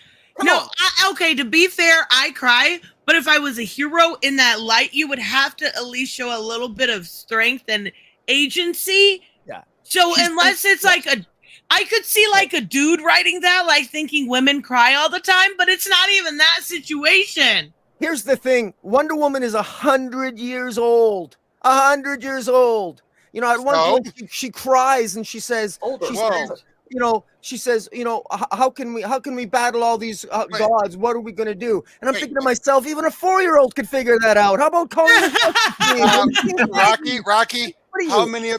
okay, to be fair, I cry, but if I was a hero in that light, you would have to at least show a little bit of strength and agency. Yeah. So unless it's like I could see like a dude writing that, like thinking women cry all the time, but it's not even that situation. Here's the thing. Wonder Woman is 100 years old. 100 years old. At one point she cries and she says, she says, how can we battle all these gods? What are we going to do? And I'm thinking to myself, even a 4-year-old could figure that out. How about calling Rocky? How many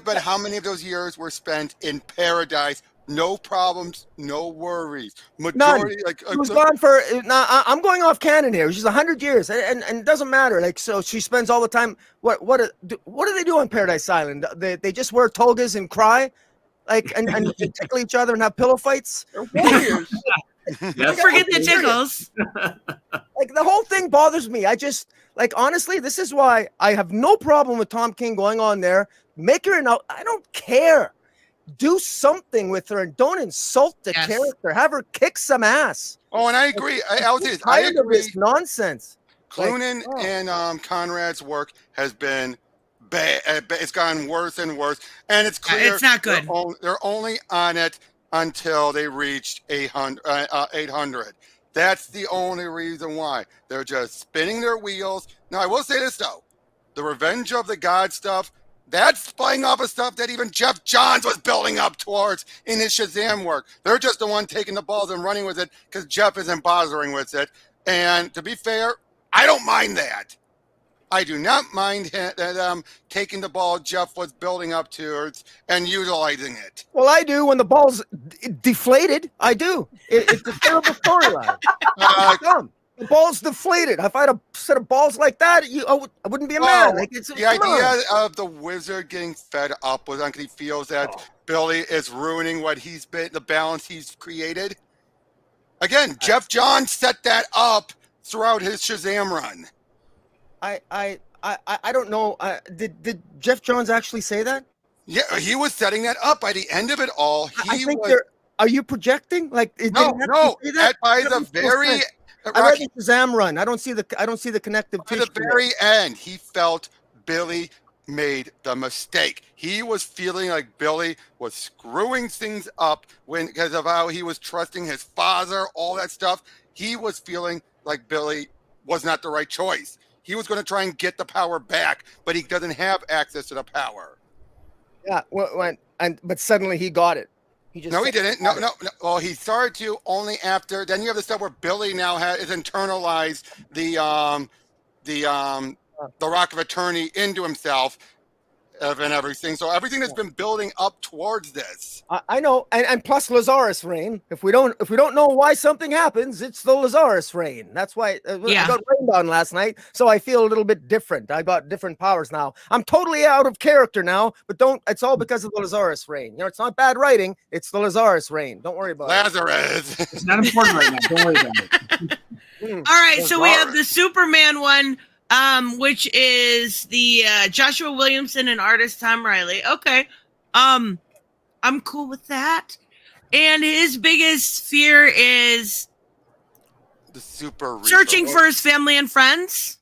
of those years were spent in paradise? No problems, no worries. Majority, none. She was gone for. I'm going off canon here. She's 100 years, and it doesn't matter. Like, so she spends all the time. What do they do on Paradise Island? They just wear togas and cry, like, and tickle each other and have pillow fights. They're warriors. Don't forget the tickles. Like, the whole thing bothers me. I just, like, honestly, this is why I have no problem with Tom King going on there. Make her I don't care. Do something with her and don't insult the character. Have her kick some ass. Oh, and I agree. I agree. agree. This nonsense. Cloonan and Conrad's work has been bad. It's gotten worse and worse, and it's clear it's not good. They're only on it until they reached 800. That's the only reason why. They're just spinning their wheels. Now, I will say this though: the Revenge of the God stuff. That's playing off of stuff that even Jeff Johns was building up towards in his Shazam work. They're just the one taking the balls and running with it because Jeff isn't bothering with it. And to be fair, I don't mind that. I do not mind taking the ball Jeff was building up towards and utilizing it. Well, I do when the ball's deflated. I do. It's a terrible storyline. The ball's deflated. If I had a set of balls like that, I wouldn't be a man. Like, the idea of the Wizard getting fed up with because he feels that Billy is ruining the balance he's created. Again, Jeff Johns set that up throughout his Shazam run. I don't know. Did Jeff Johns actually say that? Yeah, he was setting that up. By the end of it all, are you projecting? Like, no. By the very. I read the Shazam run. I don't see the connective tissue. At the very end, he felt Billy made the mistake. He was feeling like Billy was screwing things up because of how he was trusting his father, all that stuff. He was feeling like Billy was not the right choice. He was going to try and get the power back, but he doesn't have access to the power. Yeah, but suddenly he got it. He didn't. No. Well, he started to only after. Then you have the stuff where Billy now is internalized the Rock of Eternity into himself, and everything. So everything has been building up towards this. I know, and plus Lazarus Reign. If we don't know why something happens, it's the Lazarus Reign. That's why I got rained on last night, so I feel a little bit different. I got different powers now. I'm totally out of character now, but it's all because of the Lazarus Reign. You know, it's not bad writing. It's the Lazarus Reign. Don't worry about Lazarus. It's not important right now. Don't worry about it. All right, so we have the Superman one, which is the Joshua Williamson and artist Tom Riley. Okay, I'm cool with that. And his biggest fear is the Super Reaper. Searching for his family and friends.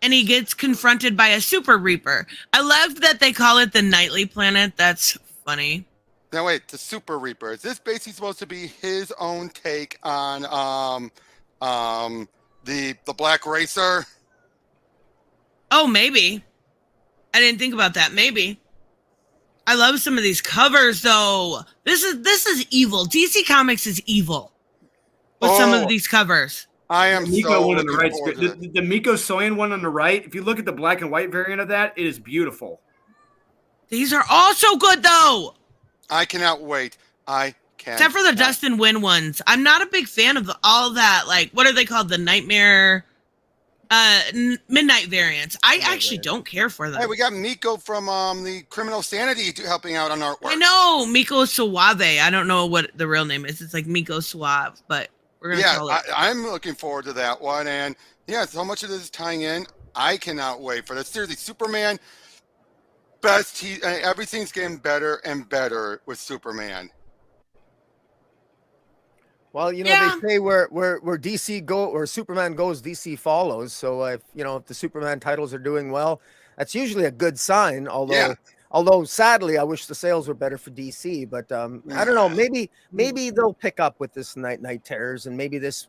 And he gets confronted by a Super Reaper. I love that they call it the Nightly Planet. That's funny. Now wait, the Super Reaper. Is this basically supposed to be his own take on the Black Racer? Oh, maybe. I didn't think about that. Maybe. I love some of these covers though. This is evil. DC Comics is evil with some of these covers. I am Miko so one on the right. forward to The Miko Soyan one on the right. If you look at the black and white variant of that, it is beautiful. These are also good though. I cannot wait. Except for the Dustin Wynn ones. I'm not a big fan of all that, like, what are they called? The Nightmare, Midnight variants. I actually don't care for them. Hey, we got Miko from the Criminal Sanity helping out on artwork. I know, Miko Suave. I don't know what the real name is. It's like Miko Suave, but we're going to call it. I'm looking forward to that one. And yeah, so much of this is tying in. I cannot wait for this. Seriously, Superman, everything's getting better and better with Superman. Well, you know, they say where DC go or Superman goes, DC follows. So if the Superman titles are doing well, that's usually a good sign. Although sadly, I wish the sales were better for DC. But I don't know. Maybe they'll pick up with this Night Terrors, and maybe this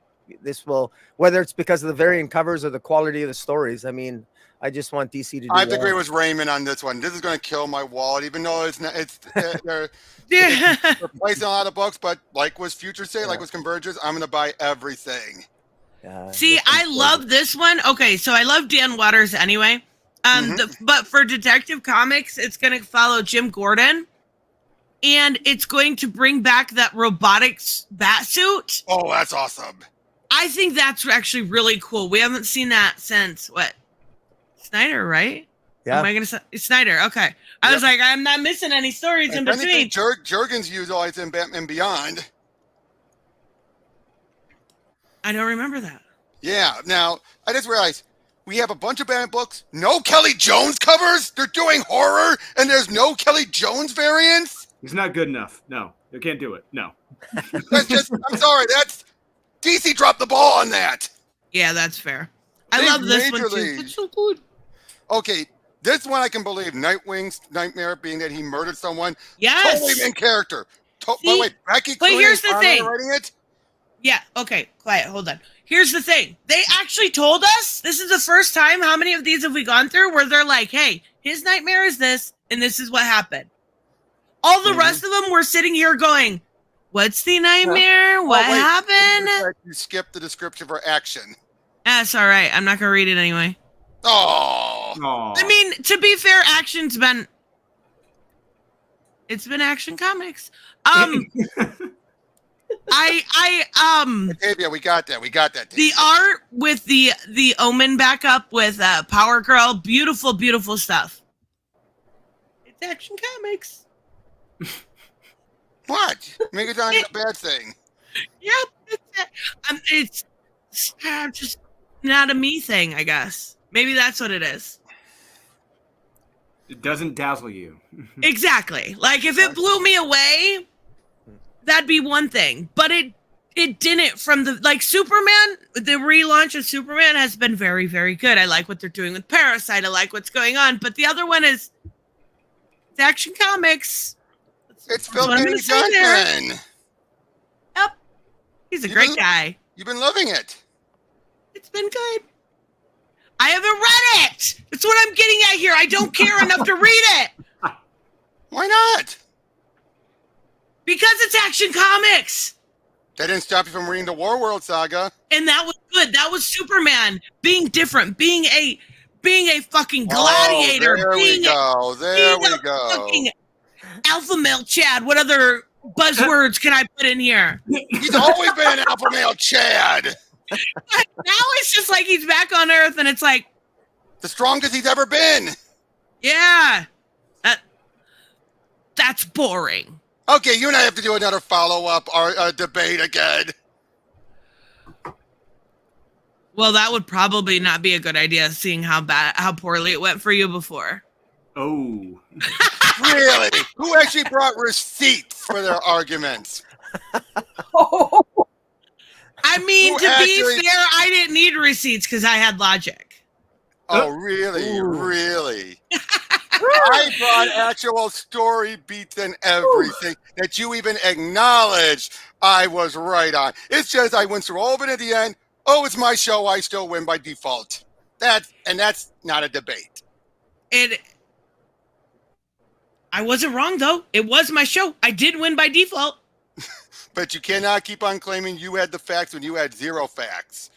will, whether it's because of the variant covers or the quality of the stories. I mean, I just want DC to do I have to agree with Raymond on this one. This is going to kill my wallet, even though they're replacing a lot of books. But like was Future say, like was Convergence, I'm going to buy everything. See, I love this one. Okay, so I love Dan Waters anyway. But for Detective Comics, it's going to follow Jim Gordon, and it's going to bring back that robotics bat suit. Oh, that's awesome! I think that's actually really cool. We haven't seen that since what? Snyder, right? Yeah. Am I gonna say Snyder? Okay. I was like, I'm not missing any stories in between. Jurgens utilized in Batman Beyond. I don't remember that. Yeah. Now I just realized we have a bunch of Batman books. No Kelly Jones covers. They're doing horror, and there's no Kelly Jones variants. He's not good enough. No, they can't do it. No. That's just. I'm sorry. That's DC dropped the ball on that. Yeah, that's fair. I love this one too. It's so good. Okay, this one I can believe. Nightwing's nightmare being that he murdered someone. Yes. Totally in character. By the way, Becky. But here's the thing. Writing it? Yeah. Okay. Quiet. Hold on. Here's the thing. They actually told us. This is the first time. How many of these have we gone through where they're like, "Hey, his nightmare is this, and this is what happened." All the rest of them were sitting here going, "What's the nightmare? What happened?" You skipped the description for action. That's all right. I'm not gonna read it anyway. Oh. I mean, to be fair, it's been Action Comics. Yeah, we got that. The art with the Omen backup with Power Girl, beautiful, beautiful stuff. It's Action Comics. What? Make it sound like a bad thing. Yep, it's just not a me thing, I guess. Maybe that's what it is. It doesn't dazzle you. Exactly. Like if it blew me away, that'd be one thing. But it didn't from the Superman, the relaunch of Superman has been very, very good. I like what they're doing with Parasite. I like what's going on. But the other one is it's Action Comics. It's Phil Johnson. Yep. He's a great guy. You've been loving it. It's been good. I haven't read it. That's what I'm getting at here. I don't care enough to read it. Why not? Because it's Action Comics. That didn't stop you from reading the War World saga. And that was good. That was Superman being different, being being a fucking gladiator, there being we go. There we go. fucking alpha male Chad. What other buzzwords can I put in here? He's always been an alpha male Chad. Now it's just like he's back on Earth, and it's like the strongest he's ever been. Yeah, that's boring. Okay, you and I have to do another follow-up or debate again. Well, that would probably not be a good idea, seeing how poorly it went for you before. Oh. Really? Who actually brought receipts for their arguments? I mean, Who to actually- be fair, I didn't need receipts because I had logic. Oh, really? Really? I brought actual story beats and everything that you even acknowledged I was right on. It's just I went through all of it at the end. Oh, it's my show. I still win by default. That's not a debate. I wasn't wrong, though. It was my show. I did win by default. But you cannot keep on claiming you had the facts when you had zero facts.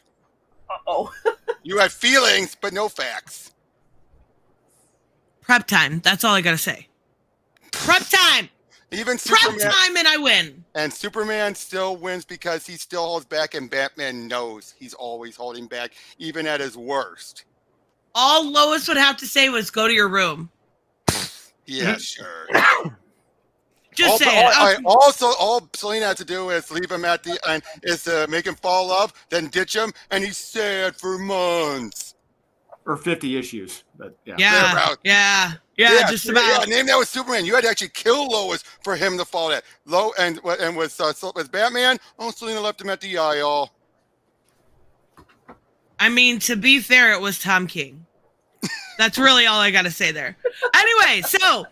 Uh-oh. You had feelings, but no facts. Prep time. That's all I got to say. Prep time. Even Prep Superman, time and I win. And Superman still wins because he still holds back, and Batman knows he's always holding back, even at his worst. All Lois would have to say was go to your room. Yeah, sure. Just saying. All Selena has to do is leave him at the end, is to make him fall in love, then ditch him, and he's sad for months. Or 50 issues. But yeah. Yeah, just about. Yeah, name that was Superman. You had to actually kill Lois for him to fall in. And with Batman, Selena left him at the aisle. I mean, to be fair, it was Tom King. That's really all I got to say there. Anyway, so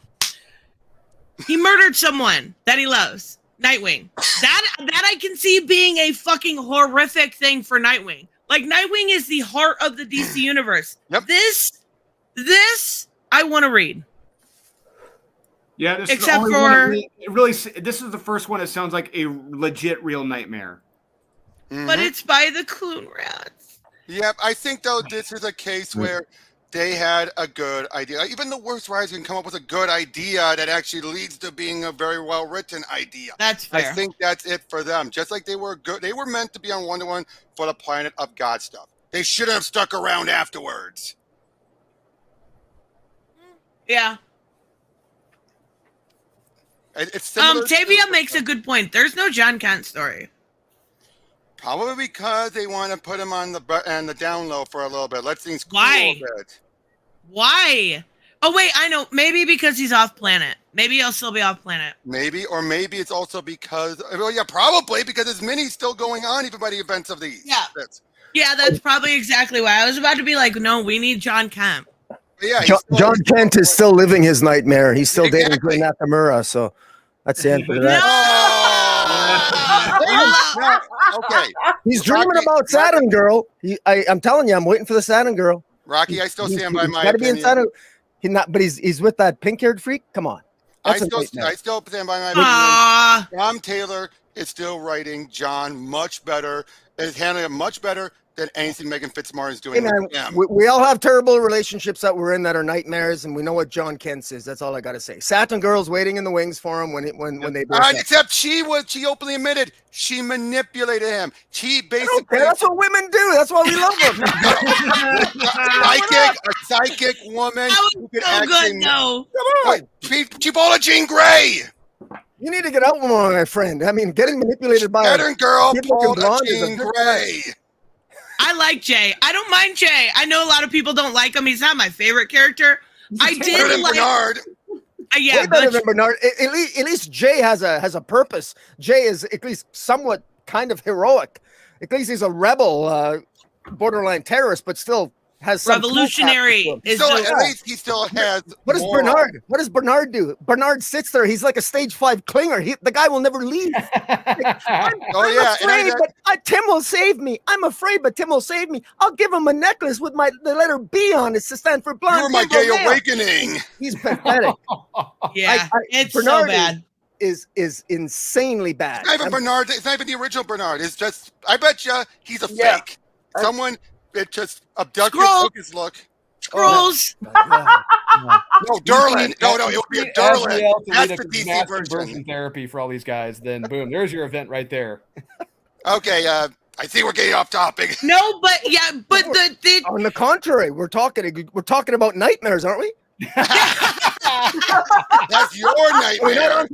he murdered someone that he loves. Nightwing. That I can see being a fucking horrific thing for Nightwing. Like, Nightwing is the heart of the DC universe. Yep. This I want to read. Yeah, this Except is the only for one this is the first one that sounds like a legit real nightmare. But it's by the Clune Rats. Yep, I think though this is a case where they had a good idea. Even the worst writers can come up with a good idea that actually leads to being a very well written idea. That's fair. I think that's it for them. Just like they were good, they were meant to be on Wonder Woman for the Planet of God stuff. They shouldn't have stuck around afterwards. Yeah. It's similar Tavia makes a good point. There's no John Kent story. Probably because they want to put him on the down low for a little bit. Let things cool Why? a bit. Why? Oh wait, I know. Maybe because he's off planet. Maybe he'll still be off planet. Maybe it's also because, well, yeah, probably because his mini's still going on even by the events of these. Yeah, that's probably exactly why. I was about to be like, no, we need John Kent. Yeah, John Kent is still living his nightmare. He's still dating Glenn Nakamura, so that's the answer to that. Okay. He's dreaming about Saturn Girl. I'm telling you, I'm waiting for the Saturn Girl. Rocky, I still stand by my gotta be in opinion. Saturn. But he's with that pink-haired freak. Come on. I That's a still nightmare. stand by my opinion. Tom Taylor is still writing John much better. Is handling it much better than anything Megan Fitzmaurice is doing. Hey, man, with him. we all have terrible relationships that we're in that are nightmares, and we know what John Kent is. That's all I got to say. Saturn Girl's waiting in the wings for him when they break up. Except she openly admitted she manipulated him. She basically. That's what women do. That's why we love them. a psychic woman who could so good, no. Come on. Chipola Jean Grey. You need to get out more, my friend. I mean, getting manipulated by Saturn Girl, good-looking Paula blonde is a Jean good Grey. I like Jay. I don't mind Jay. I know a lot of people don't like him. He's not my favorite character. I did like Bernard. Yeah, way better than Bernard. At least Jay has a purpose. Jay is at least somewhat kind of heroic. At least he's a rebel, borderline terrorist, but still has some revolutionary. At least he still has. What does moral. Bernard? What does Bernard do? Bernard sits there. He's like a stage 5 clinger. The guy will never leave. I'm afraid, but Tim will save me. I'm afraid, but Tim will save me. I'll give him a necklace with the letter B on it to stand for blonde. You're my gay awakening. He's pathetic. Yeah, it's Bernard so bad. Is insanely bad. It's not even Bernard. It's not even the original Bernard. It's just. I bet you he's a fake. Someone. It just abducted, took his look. Scrolls. No, Derlin. No, it would be a Derlin. That's the DC massive version. therapy for all these guys. Then boom, there's your event right there. Okay, I think we're getting off topic. No, but but on the contrary, we're talking about nightmares, aren't we? That's your nightmare.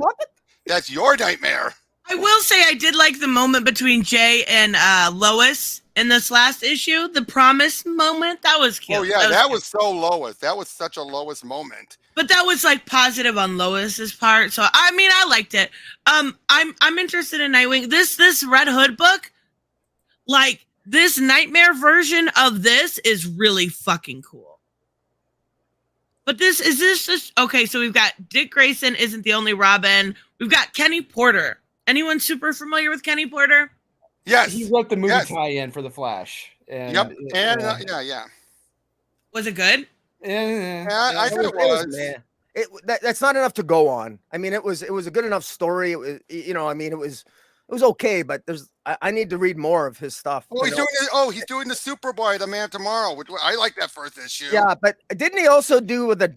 That's your nightmare. I will say I did like the moment between Jay and Lois in this last issue. The promise moment, that was cute. Oh yeah, that was so Lois. That was such a Lois moment. But that was like positive on Lois's part. So I mean, I liked it. I'm interested in Nightwing. This Red Hood book, like this nightmare version of this is really fucking cool. But this okay, so we've got Dick Grayson isn't the only Robin. We've got Kenny Porter. Anyone super familiar with Kenny Porter? Yes. He's like the movie tie-in for The Flash. And, yep. And yeah. Was it good? Yeah, I thought it was. That's not enough to go on. I mean, it was a good enough story. It was, I mean, it was okay, but I need to read more of his stuff. Oh, he's doing the Superboy, the Man Tomorrow, which I like that first issue. Yeah, but didn't he also do with no.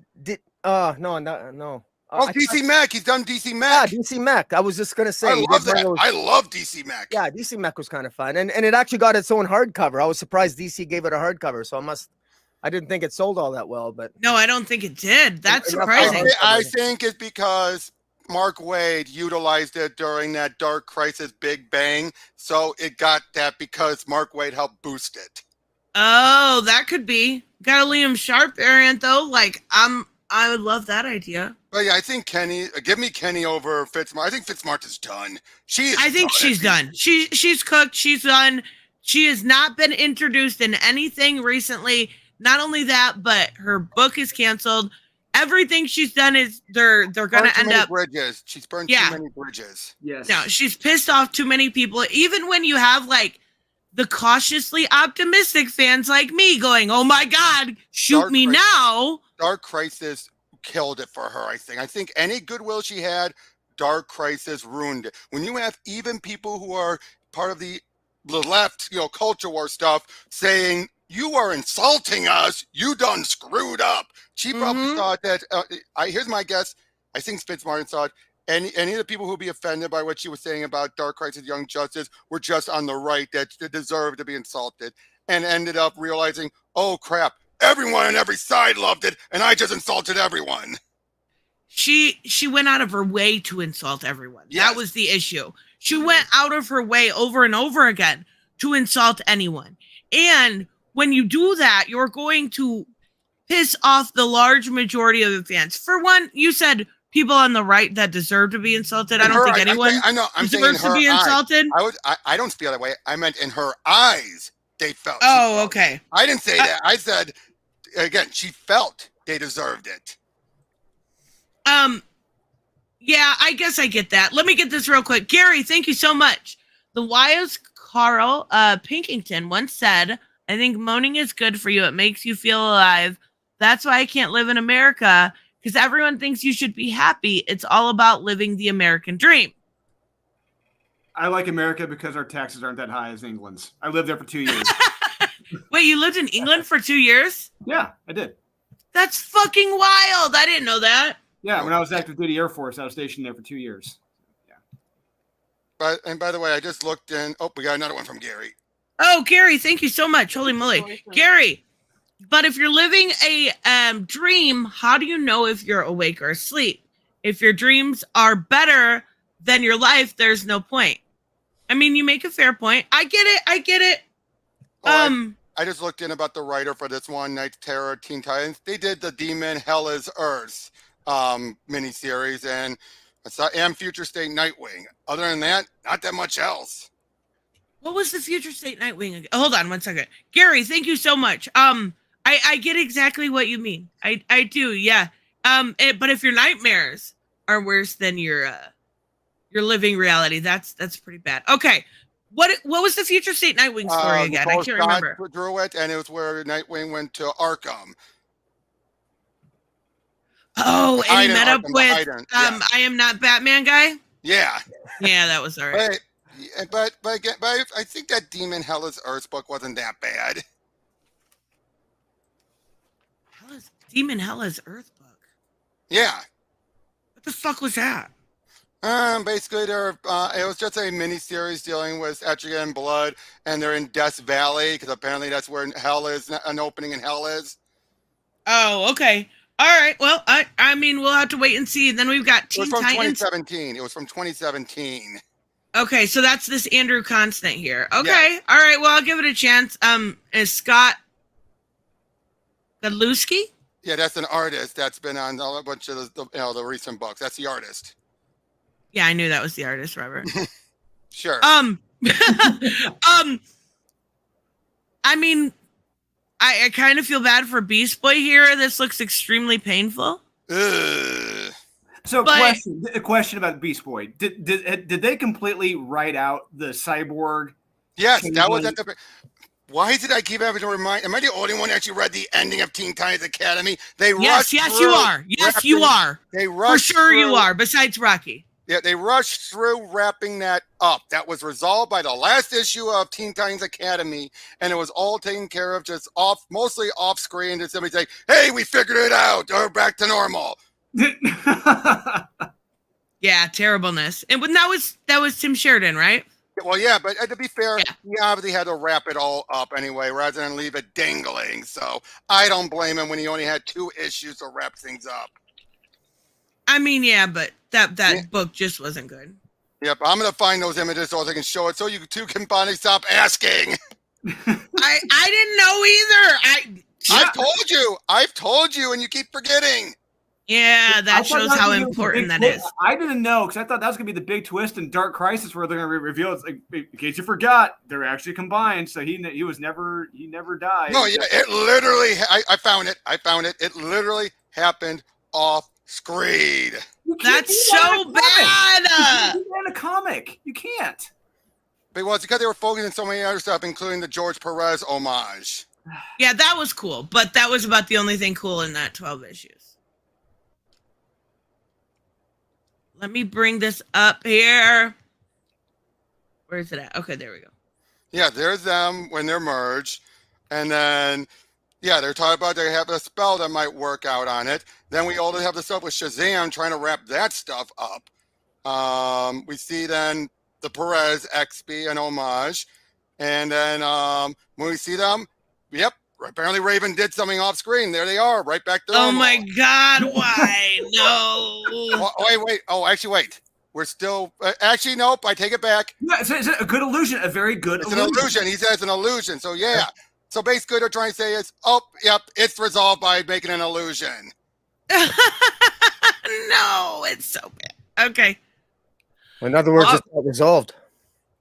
DC Mac. He's done DC Mac. Yeah, DC Mac. I was just gonna say. I love that. I love DC Mac. Yeah, DC Mac was kind of fun, and it actually got its own hardcover. I was surprised DC gave it a hardcover, so I didn't think it sold all that well. But no, I don't think it did. That's surprising. I think it's because Mark Waid utilized it during that Dark Crisis Big Bang, so it got that because Mark Waid helped boost it. Oh, that could be. Got a Liam Sharp variant though. Like I would love that idea. But yeah, I think give me Kenny over Fitzmart. I think Fitzmart is done. I think she's done. She's cooked. She's done. She has not been introduced in anything recently. Not only that, but her book is canceled. Everything she's done is they're going to end up bridges. She's burned too many bridges. Yes. No, she's pissed off too many people. Even when you have like the cautiously optimistic fans like me going, "Oh my God, shoot me now." Dark Crisis killed it for her, I think. I think any goodwill she had, Dark Crisis ruined it. When you have even people who are part of the left, culture war stuff saying, "You are insulting us, you done screwed up." She probably thought that, here's my guess, I think Fitzmartin thought any of the people who'd be offended by what she was saying about Dark Crisis Young Justice were just on the right, that deserved to be insulted, and ended up realizing, oh crap, everyone on every side loved it, and I just insulted everyone. She went out of her way to insult everyone. Yes. That was the issue. She went out of her way over and over again to insult anyone. And when you do that, you're going to piss off the large majority of the fans. For one, you said people on the right that deserve to be insulted. I don't think anyone deserves to be insulted. I don't feel that way. I meant in her eyes, they felt. Oh, okay. I didn't say that. I said, again, she felt they deserved it. Yeah, I guess I get that. Let me get this real quick. Gary, thank you so much. The wise Carl Pinkington once said, "I think moaning is good for you. It makes you feel alive. That's why I can't live in America, because everyone thinks you should be happy. It's all about living the American dream." I like America because our taxes aren't that high as England's. I lived there for 2 years. Wait, you lived in England for 2 years? Yeah, I did. That's fucking wild. I didn't know that. Yeah, when I was active duty Air Force, I was stationed there for 2 years. And by the way, I just looked in. Oh, we got another one from Gary. Oh, Gary, thank you so much. Holy moly. Gary, but if you're living a dream, how do you know if you're awake or asleep? If your dreams are better than your life, there's no point. I mean, you make a fair point. I get it. I just looked in about the writer for this one, Night's Terror, Teen Titans. They did the Demon Hell is Earth miniseries, and I saw Future State Nightwing. Other than that, not that much else. What was the Future State Nightwing again? Hold on one second. Gary, thank you so much. I get exactly what you mean. I do, yeah. But if your nightmares are worse than your living reality, that's pretty bad. Okay. What was the Future State Nightwing story again? I can't remember. Drew it, and it was where Nightwing went to Arkham. Oh, and he met up with I Am Not Batman guy? Yeah. Yeah, that was all right. But I think that Demon Hell is Earth book wasn't that bad. Demon Hella's Earth book. Yeah. What the fuck was that? Basically, it was just a mini series dealing with Etrigan and Blood, and they're in Death Valley because apparently that's where Hell is. An opening in Hell is. Oh, okay. All right. Well, I mean, we'll have to wait and see. Then we've got Teen It was from Titans. 2017. It was from 2017. Okay, so that's this Andrew Constant here. Okay. Yeah. All right. Well, I'll give it a chance. Is Scott Godlewski? Yeah, that's an artist that's been on a bunch of the recent books. That's the artist. Yeah, I knew that was the artist, Robert. Sure. I mean, I kind of feel bad for Beast Boy here. This looks extremely painful. Ugh. So, a question about Beast Boy. Did they completely write out the cyborg? Yes, that was at the. Why did I keep having to remind? Am I the only one that actually read the ending of Teen Titans Academy? Yes, you are. Yes, you are. They rushed for sure. Through, you are. Besides Rocky. Yeah, they rushed through wrapping that up. That was resolved by the last issue of Teen Titans Academy, and it was all taken care of just mostly off screen. Did somebody say, "Hey, we figured it out. We're back to normal." Yeah, terribleness. And that was Tim Sheridan, right? Well, yeah, but to be fair, he obviously had to wrap it all up anyway, rather than leave it dangling. So I don't blame him when he only had 2 issues to wrap things up. I mean, yeah, but that book just wasn't good. Yep, I'm gonna find those images so I can show it, so you two can finally stop asking. I didn't know either. I've told you, and you keep forgetting. Yeah, that shows how important that is. I didn't know because I thought that was gonna be the big twist in Dark Crisis where they're gonna reveal. It's like, in case you forgot, they're actually combined. So he never died. No, yeah, it literally. I found it. It literally happened off screen. That's so bad. You can't do that in a comic. You can't. But well, it's because they were focusing on so many other stuff, including the George Perez homage. Yeah, that was cool, but that was about the only thing cool in that 12 issues. Let me bring this up here. Where is it at? Okay, there we go. Yeah, there's them when they're merged. And then, yeah, they're talking about they have a spell that might work out on it. Then we also have the stuff with Shazam trying to wrap that stuff up. We see then the Perez XP and homage. And then when we see them, yep, apparently Raven did something off screen. There they are, right back there. Oh my God, why? No. Wait. Oh, actually, wait. We're still. Actually, nope. I take it back. Yeah, it's a good illusion. A very good illusion. It's an illusion. He says an illusion. So, yeah. So basically, they're trying to say is, oh, yep, it's resolved by making an illusion. No, it's so bad. Okay. In other words, it's not resolved.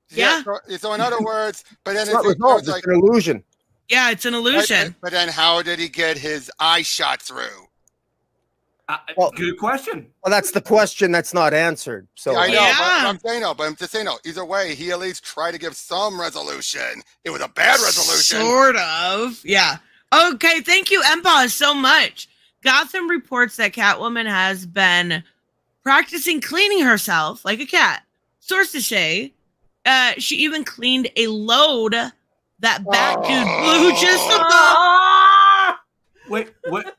Yeah. So in other words, but then it's not resolved. It's an illusion. Yeah, it's an illusion. But then how did he get his eye shot through? Good question. Well, that's the question that's not answered. So yeah, I know, but I'm just saying, either way, he at least tried to give some resolution. It was a bad resolution. Sort of. Yeah. Okay, thank you, Empire, so much. Gotham reports that Catwoman has been practicing cleaning herself like a cat. Sources say she even cleaned a load that Bat Dude blew just above. Wait, what?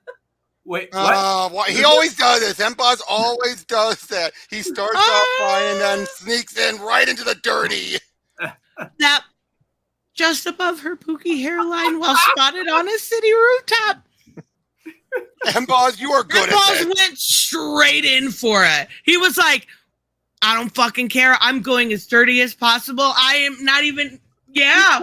Wait, what? He always does this. Empaz always does that. He starts off fine and then sneaks in right into the dirty. That just above her pooky hairline while spotted on a city rooftop. Empaz, you are good at this. Went straight in for it. He was like, I don't fucking care. I'm going as dirty as possible. I am not even... Yeah.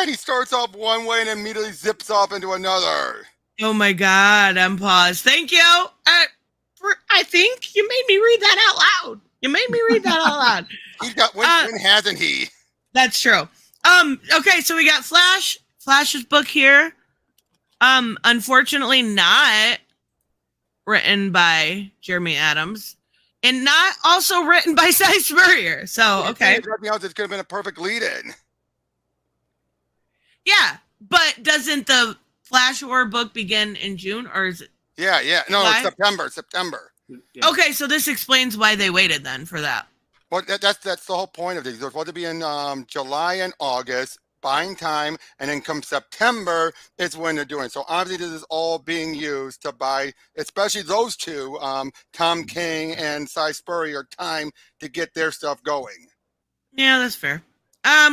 He starts off one way and immediately zips off into another. Oh my God, I'm paused. Thank you. I think you made me read that out loud. He's got when hasn't he? That's true. Okay, so we got Flash's book here. Unfortunately not written by Jeremy Adams. And not also written by Cy Spurrier. So okay. It could have been a perfect lead-in. Yeah, but doesn't the Flash Horror book begin in June, or is it? Yeah. No, it's September. Yeah. Okay, so this explains why they waited then for that. Well, that's the whole point of these. They're supposed to be in July and August. buying time, and then come September is when they're doing it. So obviously this is all being used to buy, especially those two, Tom King and Cy Spurrier, time to get their stuff going. Yeah, that's fair.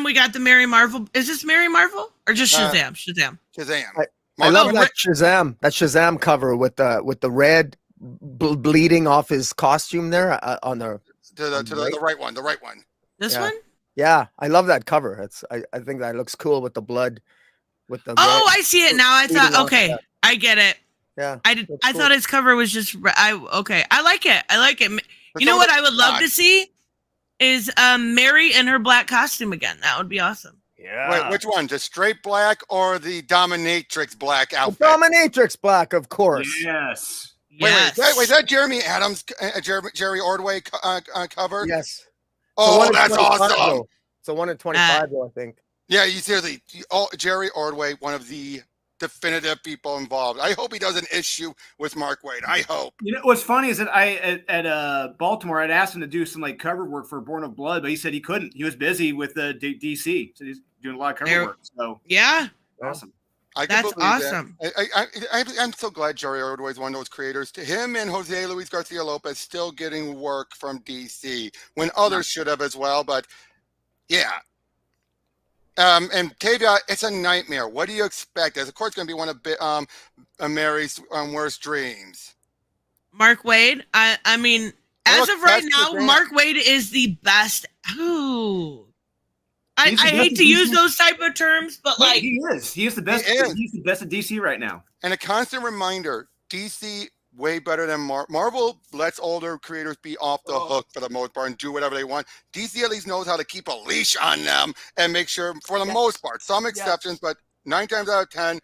We got the Mary Marvel. Is this Mary Marvel or just Shazam? Shazam. I love that Shazam cover with the red bleeding off his costume there on the the right one. This one? Yeah, I love that cover. I think that looks cool with the blood. With the I see it now. I thought, okay, I get it. Yeah, I thought his cover was just I like it. You know what I would love to see is Mary in her black costume again. That would be awesome. Yeah. Wait, which one? The straight black or the dominatrix black outfit? The dominatrix black, of course. Yes. Yes. Wait, is that Jeremy Adams, Jerry Ordway cover? Yes. Oh, that's awesome. Though. It's a 1 in 25, though, I think. Yeah, you seriously, Jerry Ordway, one of the definitive people involved. I hope he does an issue with Mark Waid. I hope. You know what's funny is that at Baltimore, I'd asked him to do some like cover work for Born of Blood, but he said he couldn't. He was busy with DC, so he's doing a lot of cover work. So yeah, awesome. That's awesome. I'm so glad Jerry Ordway is one of those creators. To him and Jose Luis Garcia Lopez still getting work from DC when others should have as well. But yeah. And Tavia, it's a nightmare. What do you expect? Of course, it's going to be one of Mary's worst dreams. Mark Waid. I mean, as of right now, Mark Waid is the best. Ooh. I hate to use those type of terms, but like he is. He is the best. He's the best at DC right now. And a constant reminder: DC way better than Marvel. Lets older creators be off the hook for the most part and do whatever they want. DC at least knows how to keep a leash on them and make sure, for the most part, some exceptions, but 9 times out of 10,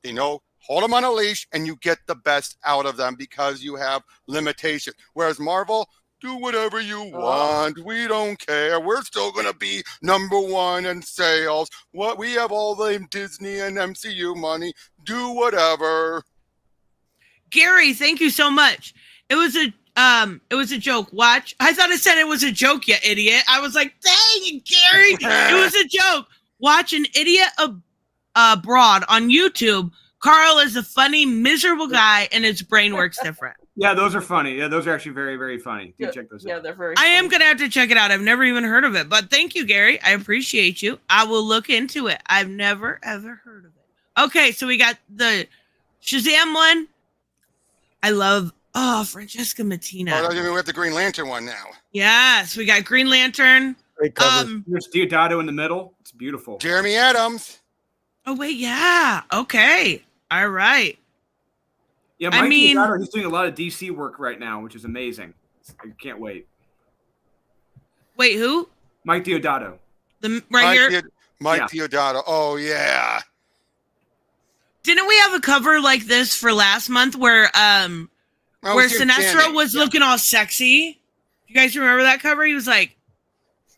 they know hold them on a leash and you get the best out of them because you have limitations. Whereas Marvel, do whatever you want. We don't care. We're still going to be #1 in sales. We have all the Disney and MCU money. Do whatever. Gary, thank you so much. It was a joke. Watch. I thought it said it was a joke, you idiot. I was like, dang it, Gary. It was a joke. Watch An Idiot Abroad on YouTube. Carl is a funny, miserable guy, and his brain works different. Yeah, those are funny. Yeah, those are actually very, very funny. Do check those out. Yeah, they're very I am going to have to check it out. I've never even heard of it. But thank you, Gary. I appreciate you. I will look into it. I've never, ever heard of it. Okay, so we got the Shazam one. I love, Francesca Mattina. Oh, we have the Green Lantern one now. Yes, we got Green Lantern. Great cover. There's Deodato in the middle. It's beautiful. Jeremy Adams. Oh, wait, yeah. Okay. All right. Yeah, Mike Deodato, he's doing a lot of DC work right now, which is amazing. I can't wait. Wait, who? Mike Deodato. Mike Deodato. Oh, yeah. Didn't we have a cover like this for last month where Sinestro was looking all sexy? You guys remember that cover? He was like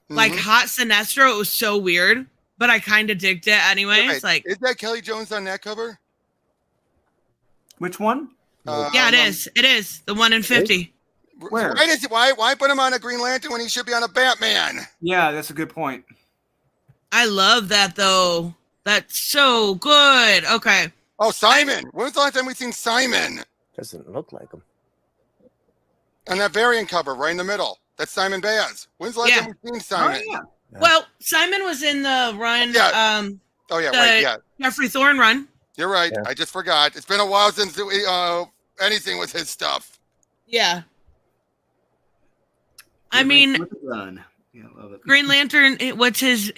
hot Sinestro. It was so weird, but I kind of digged it anyway. It's like, is that Kelly Jones on that cover? Which one? Yeah, it is. It is the 1 in 50. Where? Why put him on a Green Lantern when he should be on a Batman? Yeah, that's a good point. I love that though. That's so good. Okay. Oh, Simon. When was the last time we seen Simon? Doesn't look like him. And that variant cover right in the middle. That's Simon Baz. When's the last time we've seen Simon? Oh, yeah. Well, Simon was in the run. Yeah. Jeffrey Thorne run. You're right. Yeah. I just forgot. It's been a while since anything with his stuff. Yeah. I mean, yeah, I love it. Green Lantern. What's his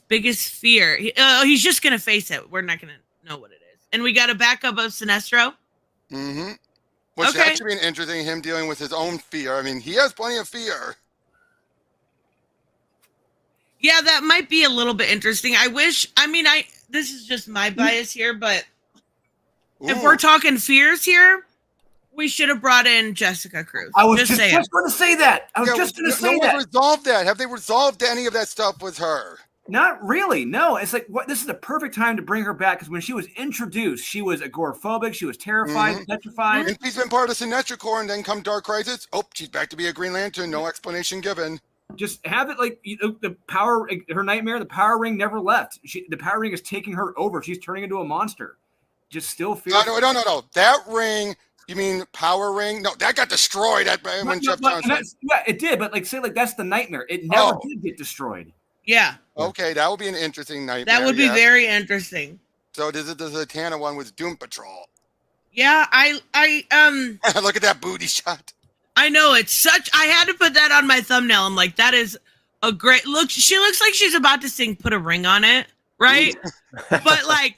biggest fear? He's just gonna face it. We're not gonna know what it is. And we got a backup of Sinestro. Mm-hmm. Which actually been interesting. Him dealing with his own fear. I mean, he has plenty of fear. Yeah, that might be a little bit interesting. This is just my bias here, but if we're talking fears here, we should have brought in Jessica Cruz. I was just going to say that. Resolved that. Have they resolved any of that stuff with her? Not really. No, it's like this is the perfect time to bring her back because when she was introduced, she was agoraphobic. She was terrified, petrified. And she's been part of Sinestro Corps, and then come Dark Crisis. Oh, she's back to be a Green Lantern. No explanation given. Just have it like the power. Her nightmare, the power ring never left. The power ring is taking her over. She's turning into a monster. Just still feels. No. That ring. You mean power ring? No, that got destroyed when Jeff Johns. Yeah, it did. But say that's the nightmare. It never did get destroyed. Yeah. Okay, that would be an interesting nightmare. That would be very interesting. So the Zatanna one was Doom Patrol. Yeah, Look at that booty shot. I know, it's such. I had to put that on my thumbnail. I'm like, that is a great look. She looks like she's about to sing "Put a Ring on It," right? But like,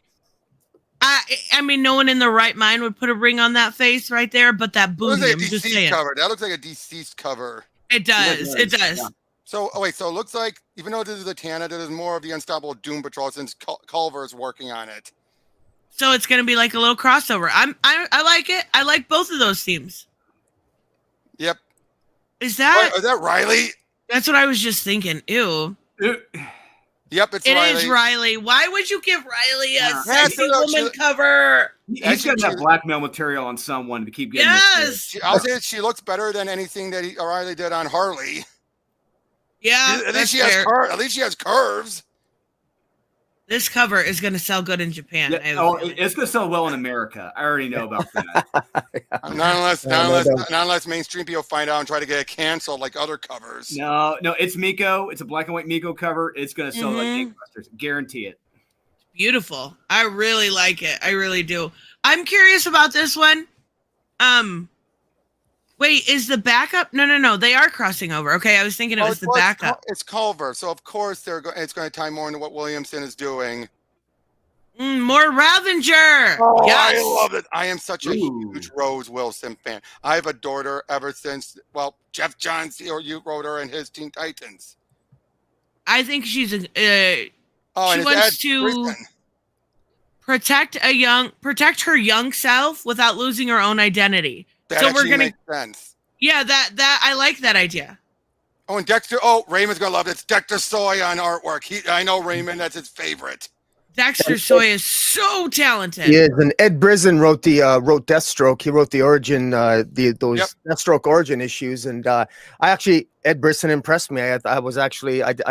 I mean, no one in their right mind would put a ring on that face right there. But that booty, Like I'm just saying. cover. That looks like a deceased cover. It does. It does. Yeah. So, so it looks like even though this is the Tana, there's more of the Unstoppable Doom Patrol since Culver is working on it. So it's gonna be like a little crossover. I like it. I like both of those themes. Yep. Is that Riley? That's what I was just thinking. Ew. Yep, it's Riley. Riley. It is Riley. Why would you give Riley a sexy woman cover? He's got that blackmail material on someone to keep getting. Yes. I'll say she looks better than anything that Riley did on Harley. Yeah. At least she has curves. This cover is going to sell good in Japan. Yeah, it's going to sell well in America. I already know about that. Not unless mainstream people find out and try to get it canceled like other covers. No, it's Miko. It's a black and white Miko cover. It's going to sell like gangbusters. Guarantee it. Beautiful. I really like it. I really do. I'm curious about this one. Wait, is the backup? No. They are crossing over. Okay, I was thinking it was the backup. It's Culver, so of course it's going to tie more into what Williamson is doing. More Ravenger. Oh, yes. I love it. I am such a huge Rose Wilson fan. I have adored her ever since, Jeff Johns you wrote her in his Teen Titans. I think she's she and wants to protect her young self without losing her own identity. That we're gonna make sense. Yeah, that I like that idea. Oh, and Dexter. Oh, Raymond's gonna love it. It's Dexter Soy on artwork. I know Raymond. That's his favorite. Dexter Soy is so talented. He is, and Ed Brisson wrote Deathstroke. He wrote the origin, Deathstroke origin issues, and Ed Brisson impressed me. I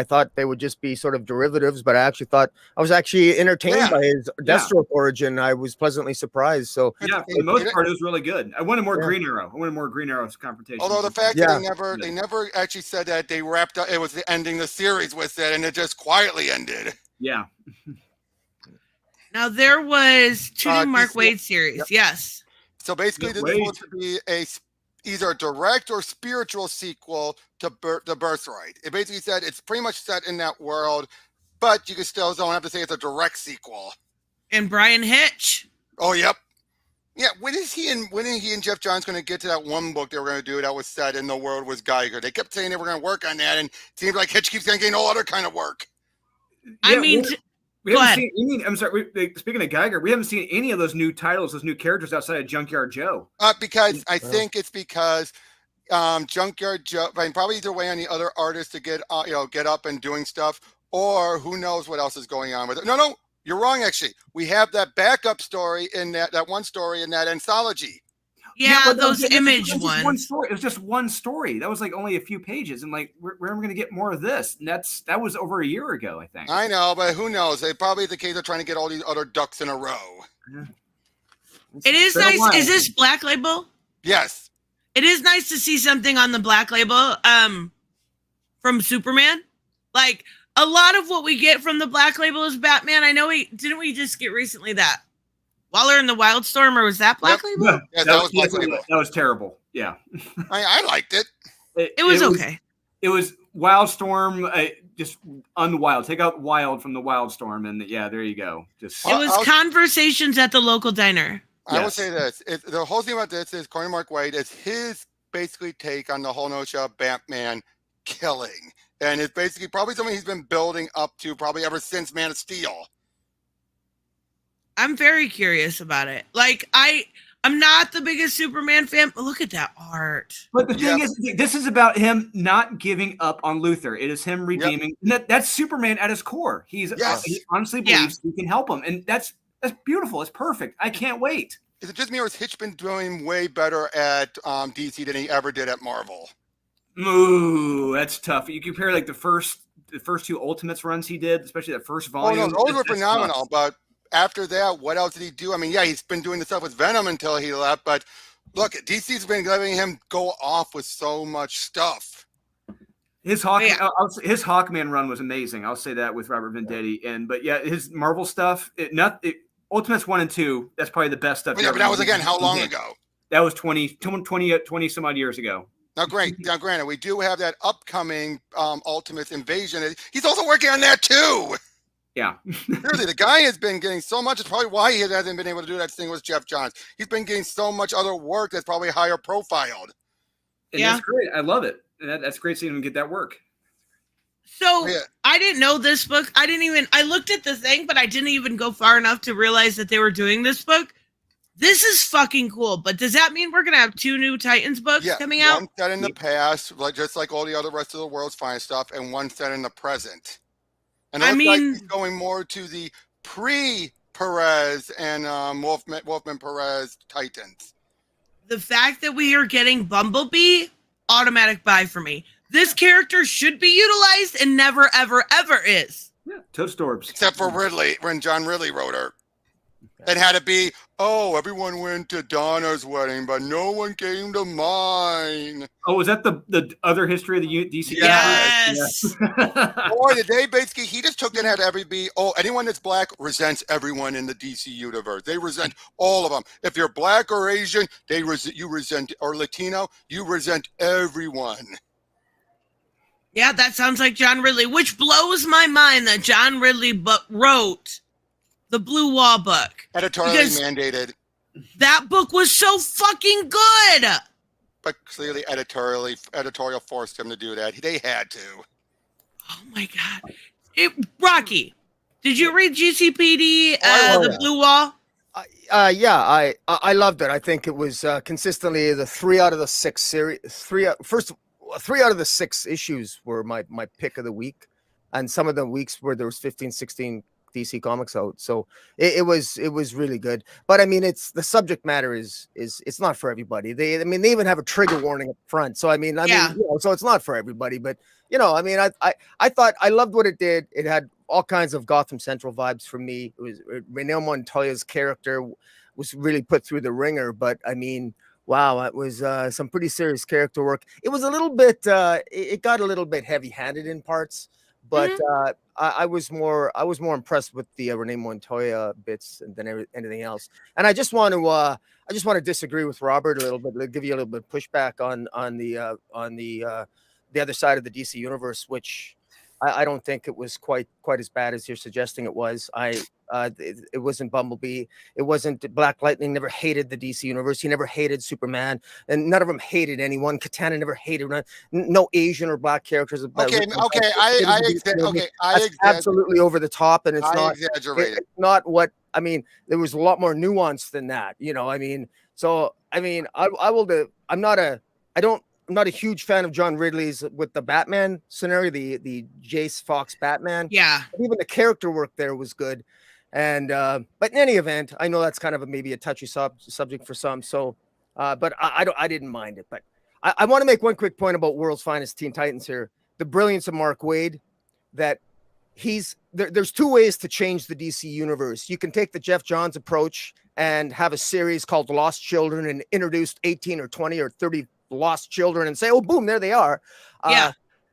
thought they would just be sort of derivatives, but I was actually entertained by his Deathstroke origin. I was pleasantly surprised. So for the most part, it was really good. I wanted more Green Arrow. I wanted more Green Arrow's confrontation. Although the fact that they never actually said that they wrapped up, it was ending the series with it, and it just quietly ended. Yeah. Now there was two new Mark Waid series. Yep. Yes. So basically, this is supposed to be either a direct or spiritual sequel to The Birthright. It basically said it's pretty much set in that world, but you still don't have to say it's a direct sequel. And Brian Hitch. Oh, yep. Yeah, when is he and Jeff Johns going to get to that one book they were going to do that was set in the world was Geiger? They kept saying they were going to work on that, and it seems like Hitch keeps going to get no other kind of work. I mean... We haven't seen any. I'm sorry. Speaking of Geiger, we haven't seen any of those new titles, those new characters outside of Junkyard Joe. Because I think it's because Junkyard Joe. I mean, probably either way on the other artists to get up and doing stuff, or who knows what else is going on with it. No, you're wrong. Actually, we have that backup story in that one story in that anthology. Yeah, those image ones. One story. It was just one story. That was like only a few pages, and like, where am I going to get more of this? And that was over a year ago, I think. I know, but who knows? They probably the case of trying to get all these other ducks in a row. Yeah. It is nice. Is this Black Label? Yes. It is nice to see something on the Black Label from Superman. Like a lot of what we get from the Black Label is Batman. I know we just get recently that Waller in the Wildstorm, or was that Black Label? No, yeah, that was Black Label. That was terrible. Yeah. I liked it. It was okay. It was Wildstorm, just unwild. Take out Wild from the Wildstorm, and there you go. It was conversations at the local diner. I will say this: the whole thing about this is Corey Mark Waid is his basically take on the whole notion of Batman killing, and it's basically probably something he's been building up to probably ever since Man of Steel. I'm very curious about it. Like I'm not the biggest Superman fan, but look at that art. But the thing is, this is about him not giving up on Luthor. It is him redeeming. That's Superman at his core. He honestly believes he can help him, and that's beautiful. It's perfect. I can't wait. Is it just me, or has Hitch been doing way better at DC than he ever did at Marvel? Ooh, that's tough. You compare like the first two Ultimates runs he did, especially that first volume. Oh no, those were that's phenomenal. tough. But after that, what else did he do? I mean, yeah, he's been doing the stuff with Venom until he left. But look, DC's been letting him go off with so much stuff. His his Hawkman run was amazing. I'll say that with Robert Venditti. But yeah, his Marvel stuff, Ultimates 1 and 2, that's probably the best stuff. Yeah, but that was again how long ago? That was 20 some odd years ago. Now, granted, we do have that upcoming Ultimate Invasion. He's also working on that too. Yeah. Seriously, the guy has been getting so much. It's probably why he hasn't been able to do that thing with Jeff Johns. He's been getting so much other work that's probably higher profiled. And that's great. I love it. And that's great seeing him get that work. So I didn't know this book. I looked at the thing, but I didn't even go far enough to realize that they were doing this book. This is fucking cool. But does that mean we're going to have 2 new Titans books coming out? One set in the past, just like all the other rest of the world's fine stuff, and one set in the present. And it looks like he's going more to the pre-Perez and Wolfman Perez Titans. The fact that we are getting Bumblebee, automatic buy for me. This character should be utilized and never, ever, ever is. Yeah, Toadstorbs. Except for Ridley, when John Ridley wrote her. It had to be, everyone went to Donna's wedding, but no one came to mine. Oh, was that the other history of the DC? Yes. Boy, he just took and had anyone that's black resents everyone in the DC universe. They resent all of them. If you're black or Asian, you resent, or Latino, you resent everyone. Yeah, that sounds like John Ridley, which blows my mind that John Ridley wrote the Blue Wall book. Editorially mandated. That book was so fucking good. But clearly editorial forced him to do that. They had to. Oh my God. Rocky, did you read GCPD, the Blue Wall? Yeah, I loved it. I think it was consistently the 3 out of the 6 series. 3 out of the 6 issues were my pick of the week. And some of the weeks where there was 15, 16 DC Comics out, so it was really good. But I mean, it's the subject matter is it's not for everybody. They even have a trigger warning up front. So I mean, so it's not for everybody. But I thought I loved what it did. It had all kinds of Gotham Central vibes for me. It was Renee Montoya's character was really put through the ringer. But I mean, wow, it was some pretty serious character work. It was a little bit. It got a little bit heavy-handed in parts. But I was more impressed with the Renee Montoya bits than anything else. And I just want to disagree with Robert a little bit, give you a little bit of pushback on the other side of the DC universe, which I don't think it was quite as bad as you're suggesting it was. It wasn't Bumblebee. It wasn't Black Lightning. Never hated the DC universe. He never hated Superman, and none of them hated anyone. Katana never hated no Asian or black characters. Absolutely over the top, and it's not exaggerated. It's not what I mean. There was a lot more nuance than that. I mean, so I mean, I'm not a huge fan of John Ridley's with the Batman scenario, the Jace Fox Batman. Yeah. But even the character work there was good. And but in any event, I know that's kind of maybe a touchy subject for some. So, but I didn't mind it. But I want to make one quick point about World's Finest Teen Titans here. The brilliance of Mark Waid, that there's 2 ways to change the DC universe. You can take the Jeff Johns approach and have a series called Lost Children and introduce 18 or 20 or 30 lost children and say, oh, boom, there they are.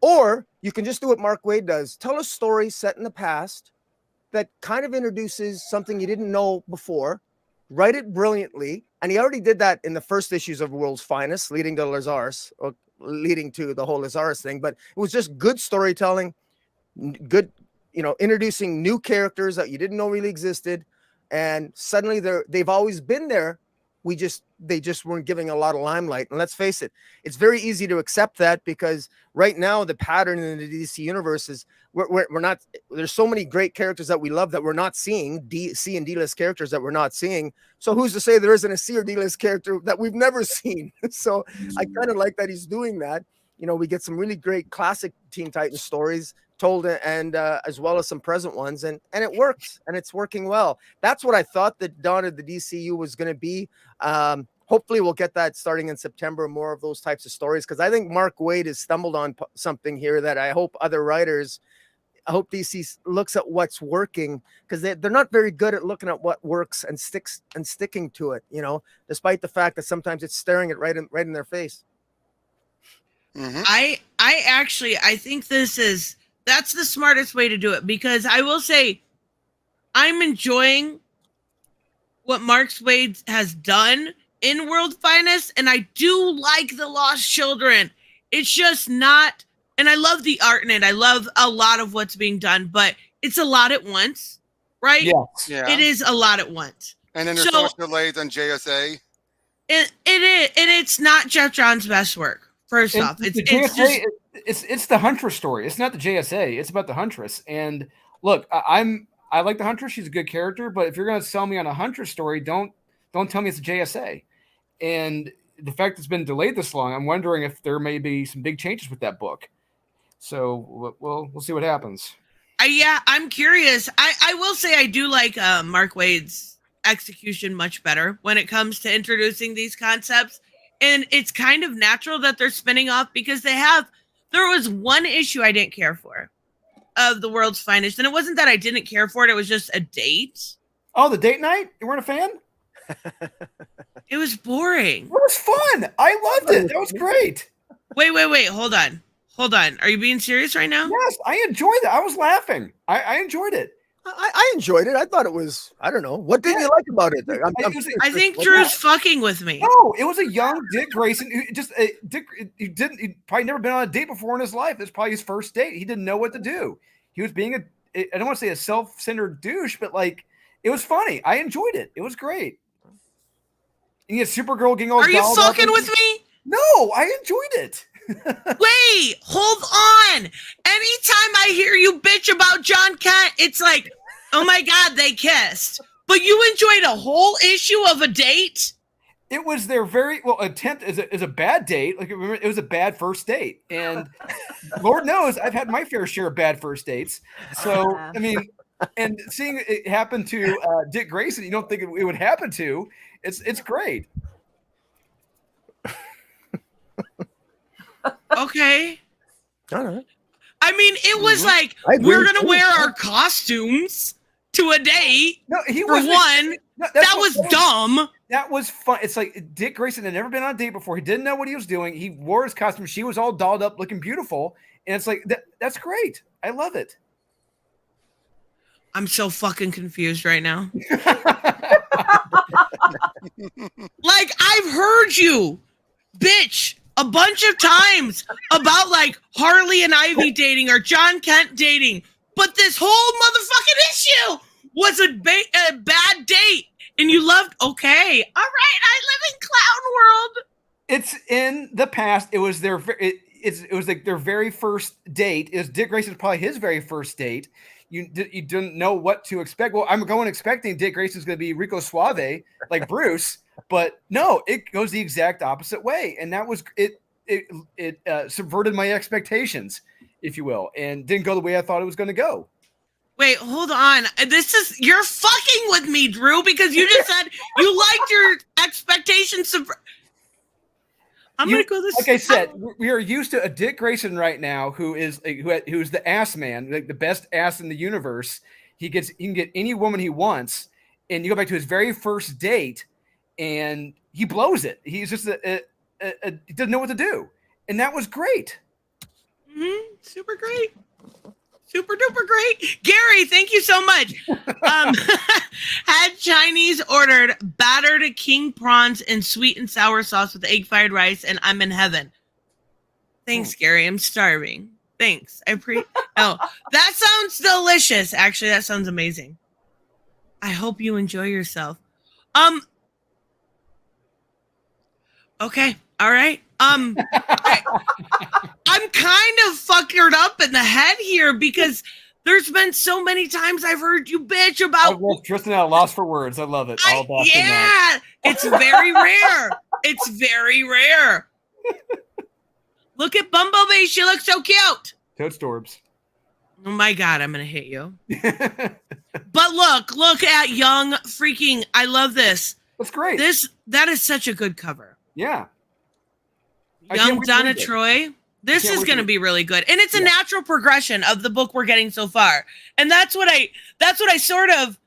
Or you can just do what Mark Waid does. Tell a story set in the past that kind of introduces something you didn't know before. Write it brilliantly. And he already did that in the first issues of World's Finest, leading to the whole Lazarus thing. But it was just good storytelling, good, introducing new characters that you didn't know really existed. And suddenly they've always been there. They just weren't giving a lot of limelight. And let's face it, it's very easy to accept that, because right now the pattern in the DC universe is we're not, there's so many great characters that we love that we're not seeing, C and D-list characters that we're not seeing. So who's to say there isn't a C or D-list character that we've never seen? So I kind of like that he's doing that. We get some really great classic Teen Titans stories told, and as well as some present ones, and it works, and it's working well. That's what I thought that Dawn of the DCU was going to be. hopefully we'll get that starting in September, more of those types of stories. Because I think Mark Waid has stumbled on something here that I hope other writers, I hope DC looks at what's working, because they're not very good at looking at what works and sticking to it, you know, despite the fact that sometimes it's staring it right in their face. Mm-hmm. I think that's the smartest way to do it, because I will say I'm enjoying what Mark Waid has done in World's Finest, and I do like the Lost Children. It's just not, and I love the art in it. I love a lot of what's being done, but it's a lot at once, right? Yes. Yeah. It is a lot at once. And then there's so much delays on JSA. It is, and it's not Jeff John's best work. First off, it's the Huntress story. It's not the JSA. It's about the Huntress. And look, I like the Huntress. She's a good character. But if you're going to sell me on a Huntress story, don't tell me it's a JSA. And the fact it's been delayed this long, I'm wondering if there may be some big changes with that book. So we'll see what happens. Yeah, I'm curious. I will say I do like Mark Waid's execution much better when it comes to introducing these concepts. And it's kind of natural that they're spinning off, because there was one issue I didn't care for of the World's Finest. And it wasn't that I didn't care for it. It was just a date. Oh, the date night? You weren't a fan? It was boring. It was fun. I loved it. That was great. Wait. Hold on. Are you being serious right now? Yes, I enjoyed it. I was laughing. I enjoyed it. I enjoyed it. I thought it was, I don't know. What did you like about it? I think Drew's fucking with me. No, it was a young Dick Grayson who just he'd probably never been on a date before in his life. It's probably his first date. He didn't know what to do. He was being I don't want to say a self-centered douche, but like, it was funny. I enjoyed it. It was great. And you had Supergirl getting all. Are you fucking with me? No, I enjoyed it. Wait, hold on. Anytime I hear you bitch about John Kent, it's like, oh my God, they kissed. But you enjoyed a whole issue of a date? It was their very attempt is a bad date. Like, remember, it was a bad first date, and Lord knows I've had my fair share of bad first dates. So I mean, and seeing it happen to Dick Grayson, you don't think it would happen to. It's great. Okay. All right. I mean, it was like, we're going to wear our costumes to a date. No, he for one. That was dumb. That was fun. It's like Dick Grayson had never been on a date before. He didn't know what he was doing. He wore his costume. She was all dolled up, looking beautiful. And it's like, that's great. I love it. I'm so fucking confused right now. Like, I've heard you, bitch, a bunch of times about like Harley and Ivy dating or John Kent dating, but this whole motherfucking issue was a bad date, and you loved. Okay, all right, I live in clown world. It's in the past. It was their. It was like their very first date. Is Dick Grayson's probably his very first date. You didn't know what to expect. Well, I'm going expecting Dick Grayson's going to be Rico Suave like Bruce, but no, it goes the exact opposite way, and that was it. It subverted my expectations, if you will, and didn't go the way I thought it was going to go. Wait, hold on. You're fucking with me, Drew, because you just said you liked your expectations. I'm going to go this. Like I said, we are used to a Dick Grayson right now who's the ass man, like the best ass in the universe. He can get any woman he wants, and you go back to his very first date, and he blows it. He's just he doesn't know what to do, and that was great. Mm-hmm. Super great. Super duper great. Gary, thank you so much. Had Chinese ordered battered king prawns and sweet and sour sauce with egg fried rice, and I'm in heaven. Thanks, Gary. I'm starving. Thanks. Oh, that sounds delicious. Actually, that sounds amazing. I hope you enjoy yourself. Okay. All right. I'm kind of fuckered up in the head here because there's been so many times I've heard you bitch about Tristan at a loss for words. I love it. It's very rare. It's very rare. Look at Bumblebee. She looks so cute. Toad Storbs. Oh my God, I'm gonna hit you. But look at young freaking. I love this. That's great. That is such a good cover. Yeah. Young Donna Troy. This is going to be really good. And it's a natural progression of the book we're getting so far. And that's what I sort of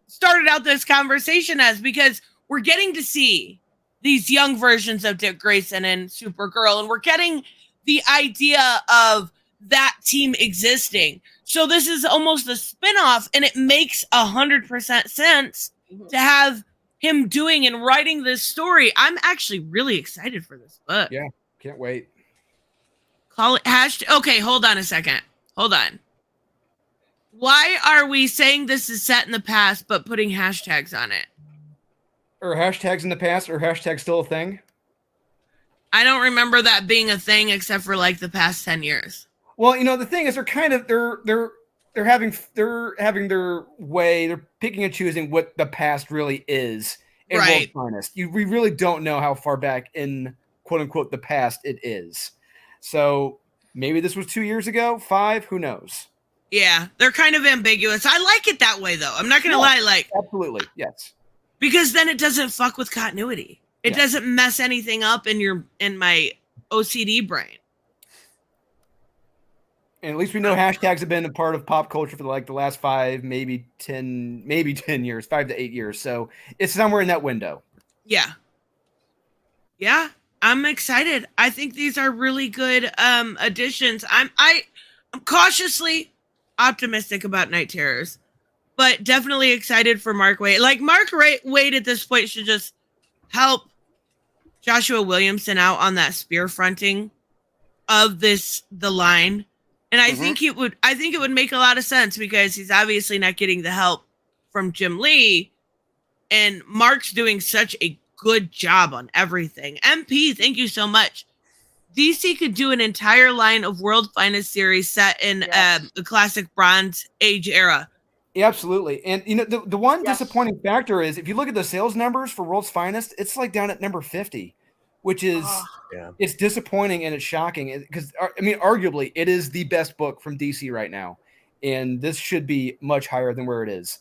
started out this conversation as, because we're getting to see these young versions of Dick Grayson and Supergirl, and we're getting the idea of that team existing. So this is almost a spinoff, and it makes 100% sense to have him doing and writing this story. I'm actually really excited for this book. Yeah, can't wait. Call it hashtag. Okay, hold on a second. Hold on. Why are we saying this is set in the past but putting hashtags on it? Or hashtags in the past, or hashtag still a thing? I don't remember that being a thing except for like the past 10 years. Well, you know, the thing is, they're having their way. They're picking and choosing what the past really is. In Right. World's Finest. We really don't know how far back in quote unquote the past it is. So maybe this was 2 years ago, 5. Who knows? Yeah, they're kind of ambiguous. I like it that way, though. I'm not gonna lie, like absolutely, yes. Because then it doesn't fuck with continuity. It doesn't mess anything up in my OCD brain. And at least we know hashtags have been a part of pop culture for like the last 5, maybe 10 years, 5 to 8 years. So it's somewhere in that window. Yeah. Yeah, I'm excited. I think these are really good additions. I'm cautiously optimistic about Night Terrors, but definitely excited for Mark Waid. Like Mark Waid at this point should just help Joshua Williamson out on that spear fronting of the line. And I think it would make a lot of sense because he's obviously not getting the help from Jim Lee, and Mark's doing such a good job on everything. MP, thank you so much. DC could do an entire line of World Finest series set in the classic Bronze Age era. Yeah, absolutely. And you know, the one disappointing factor is if you look at the sales numbers for World's Finest, it's like down at number 50, which is it's disappointing and it's shocking because I mean, arguably it is the best book from DC right now, and this should be much higher than where it is.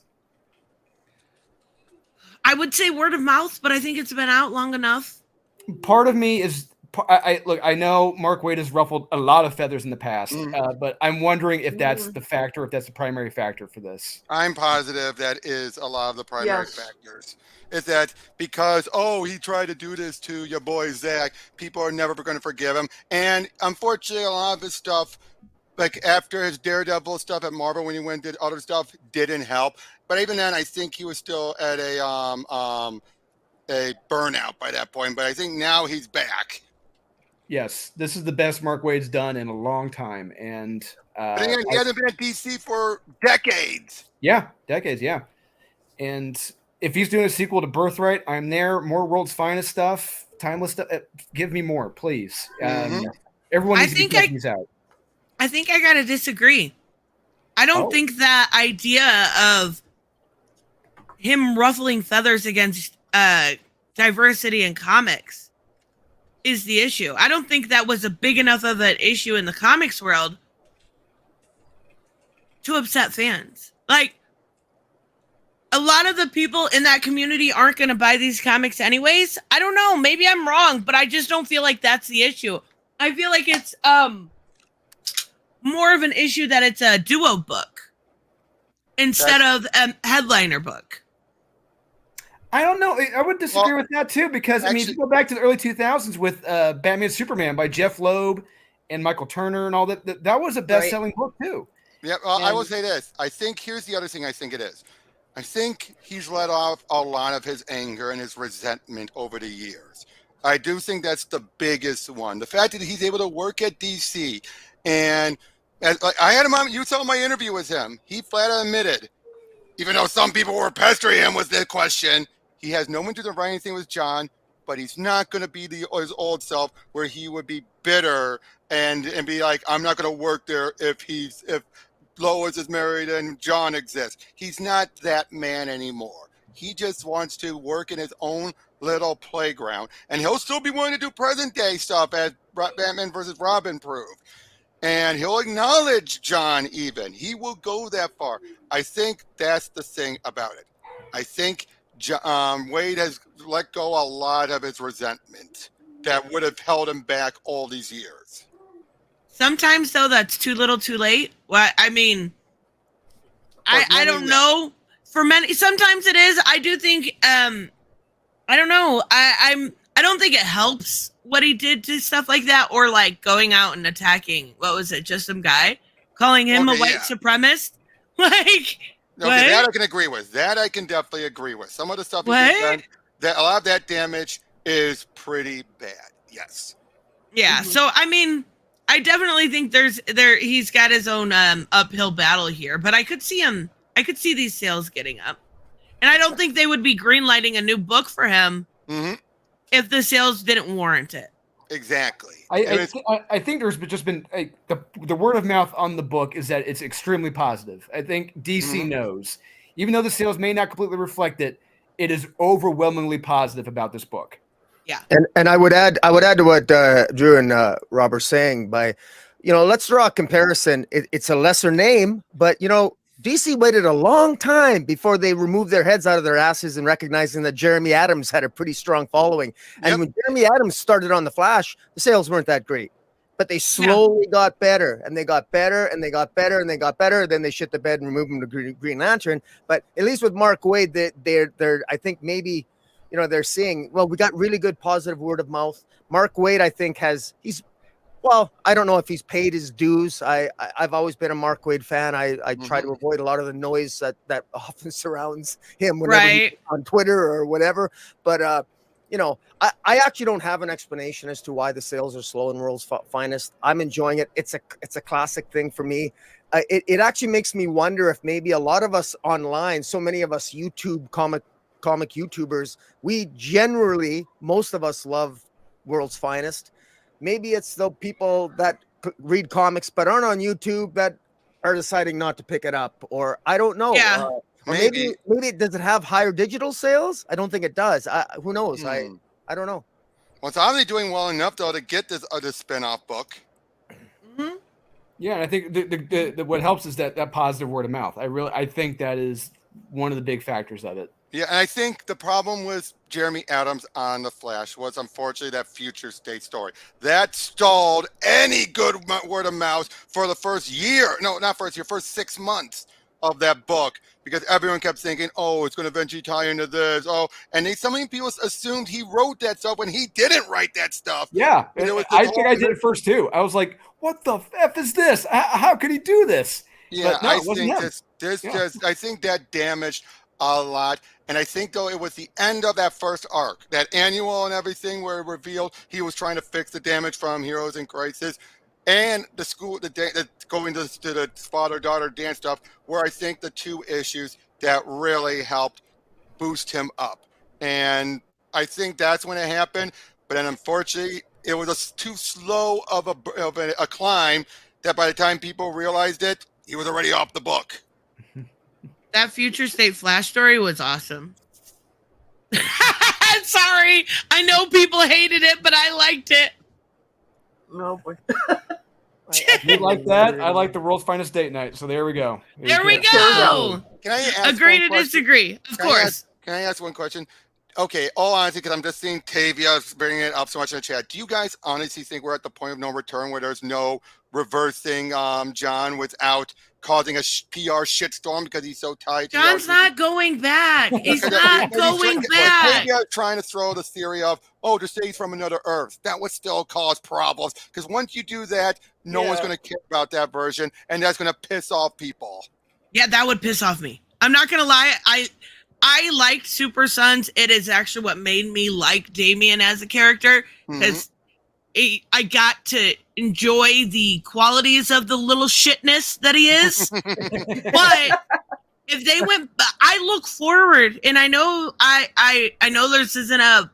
I would say word of mouth, but I think it's been out long enough. Part of me is look. I know Mark Waid has ruffled a lot of feathers in the past, but I'm wondering if that's the factor, if that's the primary factor for this. I'm positive that is a lot of the primary factors. Is that because, he tried to do this to your boy Zach, people are never going to forgive him. And unfortunately, a lot of his stuff, like after his Daredevil stuff at Marvel, when he went and did other stuff, didn't help. But even then, I think he was still at a burnout by that point. But I think now he's back. Yes, this is the best Mark Waid's done in a long time. And but again, he hasn't been at DC for decades. Yeah, decades, yeah. And if he's doing a sequel to Birthright, I'm there. More World's Finest stuff, timeless stuff. Give me more, please. Everyone needs to be checking these out. I think I gotta disagree. I don't think that idea of him ruffling feathers against diversity in comics is the issue. I don't think that was a big enough of an issue in the comics world to upset fans. Like, a lot of the people in that community aren't going to buy these comics anyways. I don't know. Maybe I'm wrong, but I just don't feel like that's the issue. I feel like it's more of an issue that it's a duo book instead of a headliner book. I don't know. I would disagree with that too, because I mean, if you go back to the early 2000s with Batman Superman by Jeff Loeb and Michael Turner and all that, that was a best-selling book too. Yeah, well, I will say this. I think here's the other thing I think it is. I think he's let off a lot of his anger and his resentment over the years. I do think that's the biggest one. The fact that he's able to work at DC, and I had him on, you saw my interview with him. He flat out admitted, even though some people were pestering him with the question, he has no intention to write anything with John, but he's not going to be his old self where he would be bitter and be like, I'm not going to work there if Lois is married and John exists. He's not that man anymore. He just wants to work in his own little playground, and he'll still be willing to do present day stuff as Batman versus Robin proved. And he'll acknowledge John even. He will go that far. I think that's the thing about it. I think Waid has let go a lot of his resentment that would have held him back all these years. Sometimes though, that's too little, too late. Well, I mean, I don't know. For many, sometimes it is. I do think. I don't know. I don't think it helps what he did to stuff like that, or like going out and attacking. What was it? Just some guy calling him a white supremacist. Like, okay, that I can agree with. That I can definitely agree with. Some of the stuff he's done, that a lot of that damage is pretty bad. Yes. Yeah. So I mean, I definitely think he's got his own uphill battle here, but I could see these sales getting up. And I don't think they would be greenlighting a new book for him if the sales didn't warrant it. Exactly. I think there's just been the word of mouth on the book is that it's extremely positive. I think DC knows, even though the sales may not completely reflect it, it is overwhelmingly positive about this book. Yeah. And I would add to what Drew and Rob are saying by, let's draw a comparison. It's a lesser name, but DC waited a long time before they removed their heads out of their asses and recognizing that Jeremy Adams had a pretty strong following. And when Jeremy Adams started on The Flash, the sales weren't that great, but they slowly got better, and they got better, and they got better, and they got better. Then they shit the bed and removed him to Green Lantern. But at least with Mark Waid, they're I think maybe, they're seeing, well, we got really good positive word of mouth. Mark Waid, I think well, I don't know if he's paid his dues. I've always been a Mark Waid fan. I try to avoid a lot of the noise that often surrounds him whenever he's on Twitter or whatever. But I actually don't have an explanation as to why the sales are slow in World's Finest. I'm enjoying it. It's a classic thing for me. It actually makes me wonder if maybe a lot of us online, so many of us comic YouTubers, we generally, most of us love World's Finest. Maybe it's the people that read comics but aren't on YouTube that are deciding not to pick it up, or I don't know. Yeah. Or maybe does it have higher digital sales? I don't think it does. Who knows? I don't know. Well, it's obviously doing well enough though to get this other spin-off book. Yeah, and I think the what helps is that positive word of mouth. I think that is one of the big factors of it. Yeah, and I think the problem with Jeremy Adams on The Flash was unfortunately that future state story. That stalled any good word of mouth for the first year. No, not first year, first 6 months of that book, because everyone kept thinking, oh, it's going to eventually tie into this. Oh, and so many people assumed he wrote that stuff when he didn't write that stuff. Yeah, I think I did it first too. I was like, what the F is this? How could he do this? Yeah, no, I think that damaged a lot. And I think, though, it was the end of that first arc, that annual and everything where it revealed he was trying to fix the damage from Heroes in Crisis, and the school, going to the father-daughter dance stuff, where I think the two issues that really helped boost him up. And I think that's when it happened. But then, unfortunately, it was too slow of a climb that by the time people realized it, he was already off the book. That Future State Flash story was awesome. Sorry, I know people hated it, but I liked it. No, boy. You like that? I like the World's Finest Date Night. So there we go. There we go. Can I ask Agree to disagree? Of course. Can I ask one question? Okay, all honesty, because I'm just seeing Tavia bringing it up so much in the chat. Do you guys honestly think we're at the point of no return where there's no reversing John without causing a PR shitstorm because he's so tight? John's not going back. He's not going back. Tavia's trying to throw the theory of, to say he's from another Earth. That would still cause problems, because once you do that, no one's going to care about that version, and that's going to piss off people. Yeah, that would piss off me. I'm not going to lie. I liked Super Sons. It is actually what made me like Damian as a character, because I got to enjoy the qualities of the little shitness that he is. But if they went, I look forward, and I know I know this isn't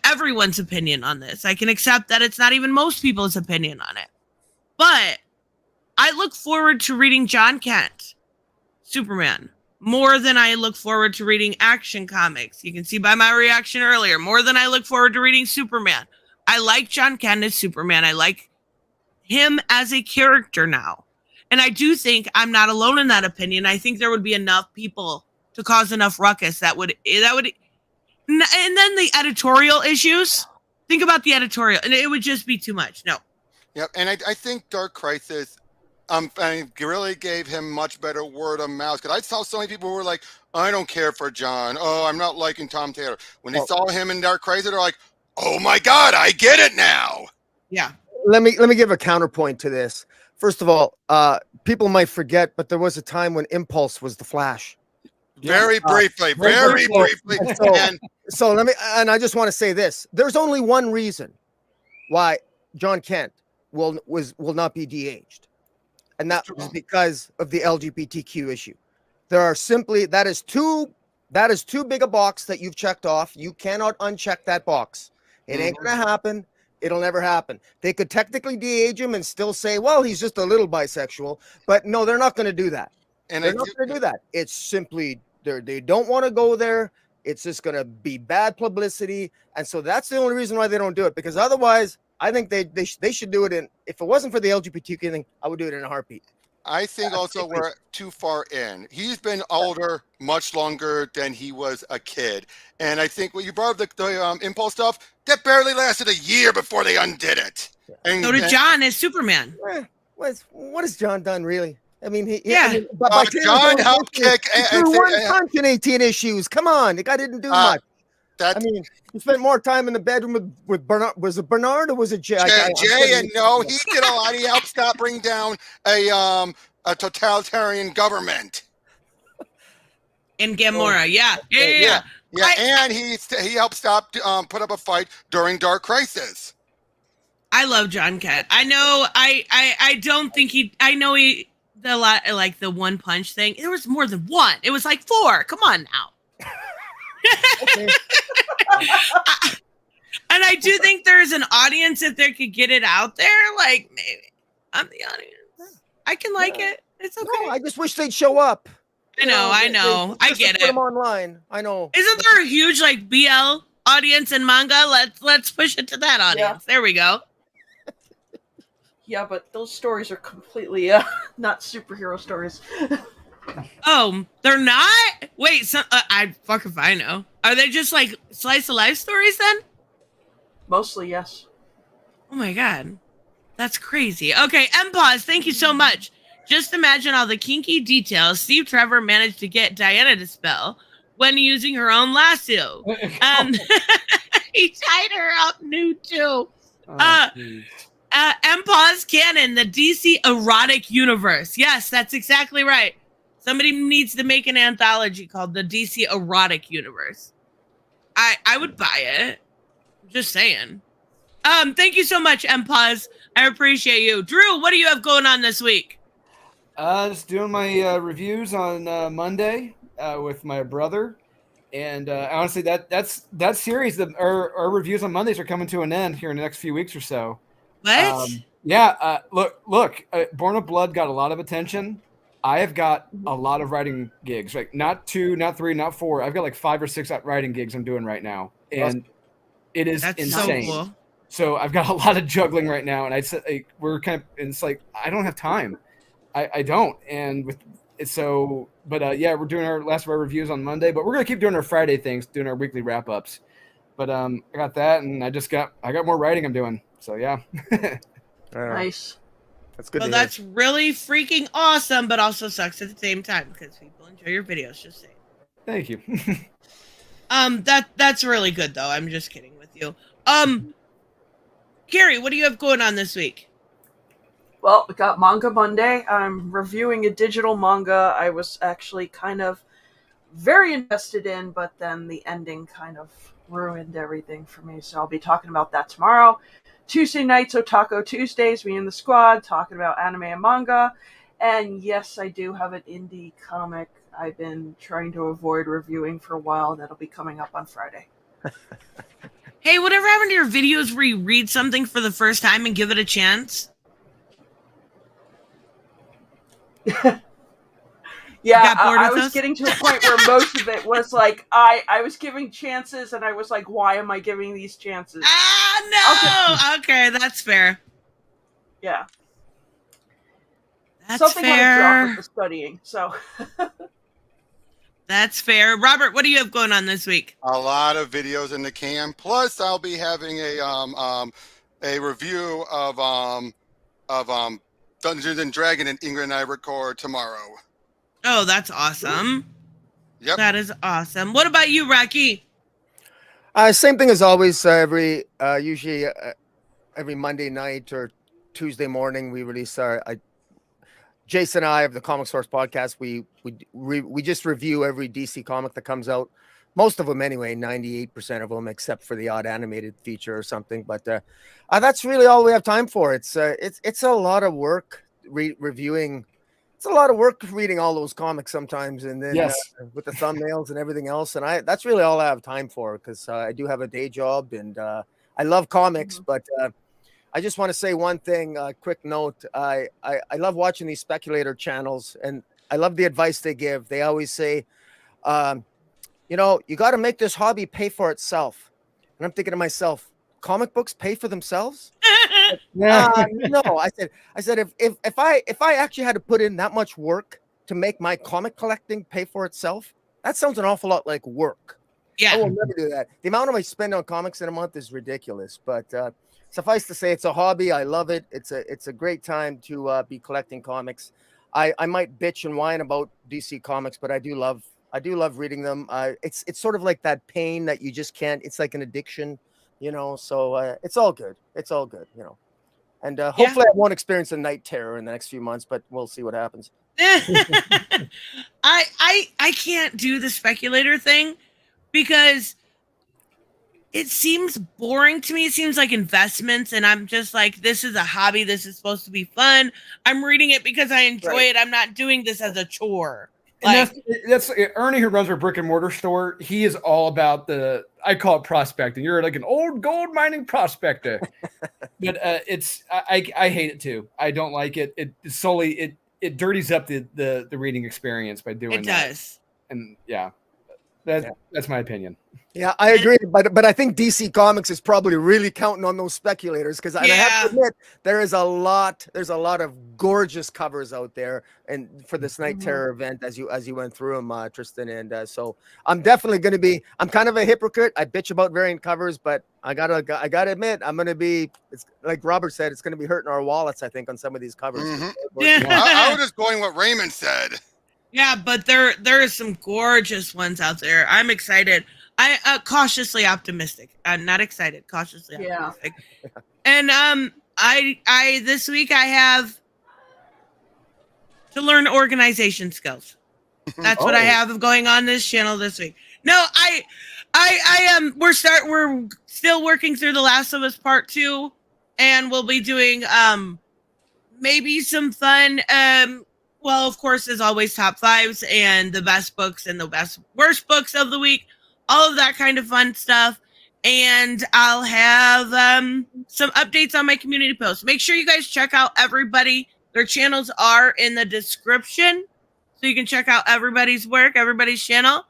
everyone's opinion on this. I can accept that it's not even most people's opinion on it. But I look forward to reading John Kent, Superman, more than I look forward to reading Action Comics. You can see by my reaction earlier, more than I look forward to reading Superman. I like John Kent as Superman. I like him as a character now. And I do think I'm not alone in that opinion. I think there would be enough people to cause enough ruckus that would, and then the editorial issues. Think about the editorial, and it would just be too much. No. Yep, and I think Dark Crisis, I really gave him much better word of mouth, because I saw so many people who were like, I don't care for John. Oh, I'm not liking Tom Taylor. When they saw him in Dark Crisis, they're like, oh my God, I get it now. Yeah. Let me give a counterpoint to this. First of all, people might forget, but there was a time when Impulse was the Flash. Very briefly. So let me, and I just want to say this: there's only one reason why John Kent will not be de-aged, and that is because of the LGBTQ issue. There are simply that is too big a box that you've checked off. You cannot uncheck that box. It ain't gonna happen. It'll never happen. They could technically de-age him and still say, well, he's just a little bisexual, but no, they're not going to do that. And they're not going to do that. It's simply they don't want to go there. It's just going to be bad publicity, and so that's the only reason why they don't do it. Because otherwise, I think they should do it. If it wasn't for the LGBTQ thing, I would do it in a heartbeat. I think also we're too far in. He's been older much longer than he was a kid. And I think what you brought up, the Impulse stuff, that barely lasted a year before they undid it. And, so did John as Superman. What has John done, really? I mean, John helped kick. One punch in 18 issues. Come on, the guy didn't do much. I mean, he spent more time in the bedroom with Bernard. Was it Bernard or was it Jay? Jay, and no, he did a lot. He helped stop bring down a totalitarian government. In Gamora, yeah. And he helped stop put up a fight during Dark Crisis. I love John Kent. I know. I don't think he. I know he. The lot like the one punch thing. There was more than one. It was like 4. Come on now. And I do think there's an audience if they could get it out there. Like maybe I'm the audience. I can like it. It's okay. No, I just wish they'd show up. I know. I get it. Put them online. I know. Isn't there a huge like BL audience in manga? Let's push it to that audience. Yeah. There we go. Yeah, but those stories are completely not superhero stories. Oh, they're not? Wait, I fuck if I know. Are they just like slice of life stories then? Mostly, yes. Oh my God. That's crazy. Okay, M-Pause, thank you so much. Just imagine all the kinky details Steve Trevor managed to get Diana to spell when using her own lasso. He tied her up nude too. M-Pause canon, the DC erotic universe. Yes, that's exactly right. Somebody needs to make an anthology called the DC erotic universe. I would buy it. Just saying. Thank you so much, M-Pause. I appreciate you. Drew, what do you have going on this week? Just doing my reviews on Monday with my brother. And honestly, that series, our reviews on Mondays are coming to an end here in the next few weeks or so. What? Look, Born of Blood got a lot of attention. I have got a lot of writing gigs, like not 2, not 3, not 4. I've got like 5 or 6 writing gigs I'm doing right now. And it is insane. So cool. So I've got a lot of juggling right now. And we're kind of, and it's like, I don't have time. I don't. And we're doing our last of our reviews on Monday, but we're going to keep doing our Friday things, doing our weekly wrap ups. But I got that. And I got more writing I'm doing. So yeah. Nice. That's good. Well, that's really freaking awesome, but also sucks at the same time because people enjoy your videos. Just saying. Thank you. That's really good though. I'm just kidding with you. Gary, what do you have going on this week? Well, we got Manga Monday. I'm reviewing a digital manga I was actually kind of very invested in, but then the ending kind of ruined everything for me. So I'll be talking about that tomorrow. Tuesday nights, Otaku Tuesdays, me and the squad talking about anime and manga. And yes, I do have an indie comic I've been trying to avoid reviewing for a while that'll be coming up on Friday. Hey, whatever happened to your videos where you read something for the first time and give it a chance? Yeah, I was getting to a point where most of it was like, I was giving chances and I was like, why am I giving these chances? No! Okay, that's fair. Yeah. That's something fair. had to drop with the studying, so. That's fair. Robert, what do you have going on this week? A lot of videos in the can. Plus, I'll be having a review of Dungeons and Dragon and Ingrid and I record tomorrow. Oh, that's awesome. Yep. That is awesome. What about you, Rocky? Same thing as always. Usually every Monday night or Tuesday morning, we release Jason and I of the Comic Source podcast. We just review every DC comic that comes out. Most of them, anyway, 98% of them, except for the odd animated feature or something. But that's really all we have time for. It's a lot of work reviewing. It's a lot of work reading all those comics sometimes, and then with the thumbnails and everything else. And that's really all I have time for, because I do have a day job and I love comics. But I just want to say one thing. Quick note: I love watching these speculator channels, and I love the advice they give. They always say, you got to make this hobby pay for itself. And I'm thinking to myself, comic books pay for themselves? No, I said if I actually had to put in that much work to make my comic collecting pay for itself, that sounds an awful lot like work. Yeah, I will never do that. The amount I spend on comics in a month is ridiculous. But suffice to say, it's a hobby. I love it. It's a great time to be collecting comics. I might bitch and whine about DC comics, but I do love reading them. It's sort of like that pain that you just can't. It's like an addiction. So it's all good. It's all good, and hopefully I won't experience a night terror in the next few months, but we'll see what happens. I can't do the speculator thing because it seems boring to me. It seems like investments, and I'm just like, this is a hobby. This is supposed to be fun. I'm reading it because I enjoy it. I'm not doing this as a chore. And that's Ernie, who runs our brick and mortar store. He is all about I call it prospecting. You're like an old gold mining prospector. But I hate it too. I don't like it. It dirties up the reading experience by doing that. It does. And that's my opinion. Yeah, I agree, but I think DC Comics is probably really counting on those speculators, because I have to admit there's a lot of gorgeous covers out there, and for this Night Terror event, as you went through them, Tristan, and so I'm definitely going to be. I'm kind of a hypocrite. I bitch about variant covers, but I gotta admit I'm going to be. It's like Robert said, it's going to be hurting our wallets, I think, on some of these covers. I was just going what Raymond said. Yeah, but there are some gorgeous ones out there. I'm excited. I cautiously optimistic. I'm not excited, cautiously optimistic. And I this week I have to learn organization skills. That's what I have going on this channel this week. No, I am. We're still working through The Last of Us Part 2, and we'll be doing maybe some fun. Well, of course, as always, top fives and the best books and the worst books of the week. All of that kind of fun stuff. And I'll have some updates on my community posts. Make sure you guys check out everybody. Their channels are in the description. So you can check out everybody's work, everybody's channel.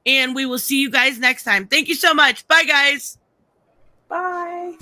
And we will see you guys next time. Thank you so much. Bye, guys. Bye.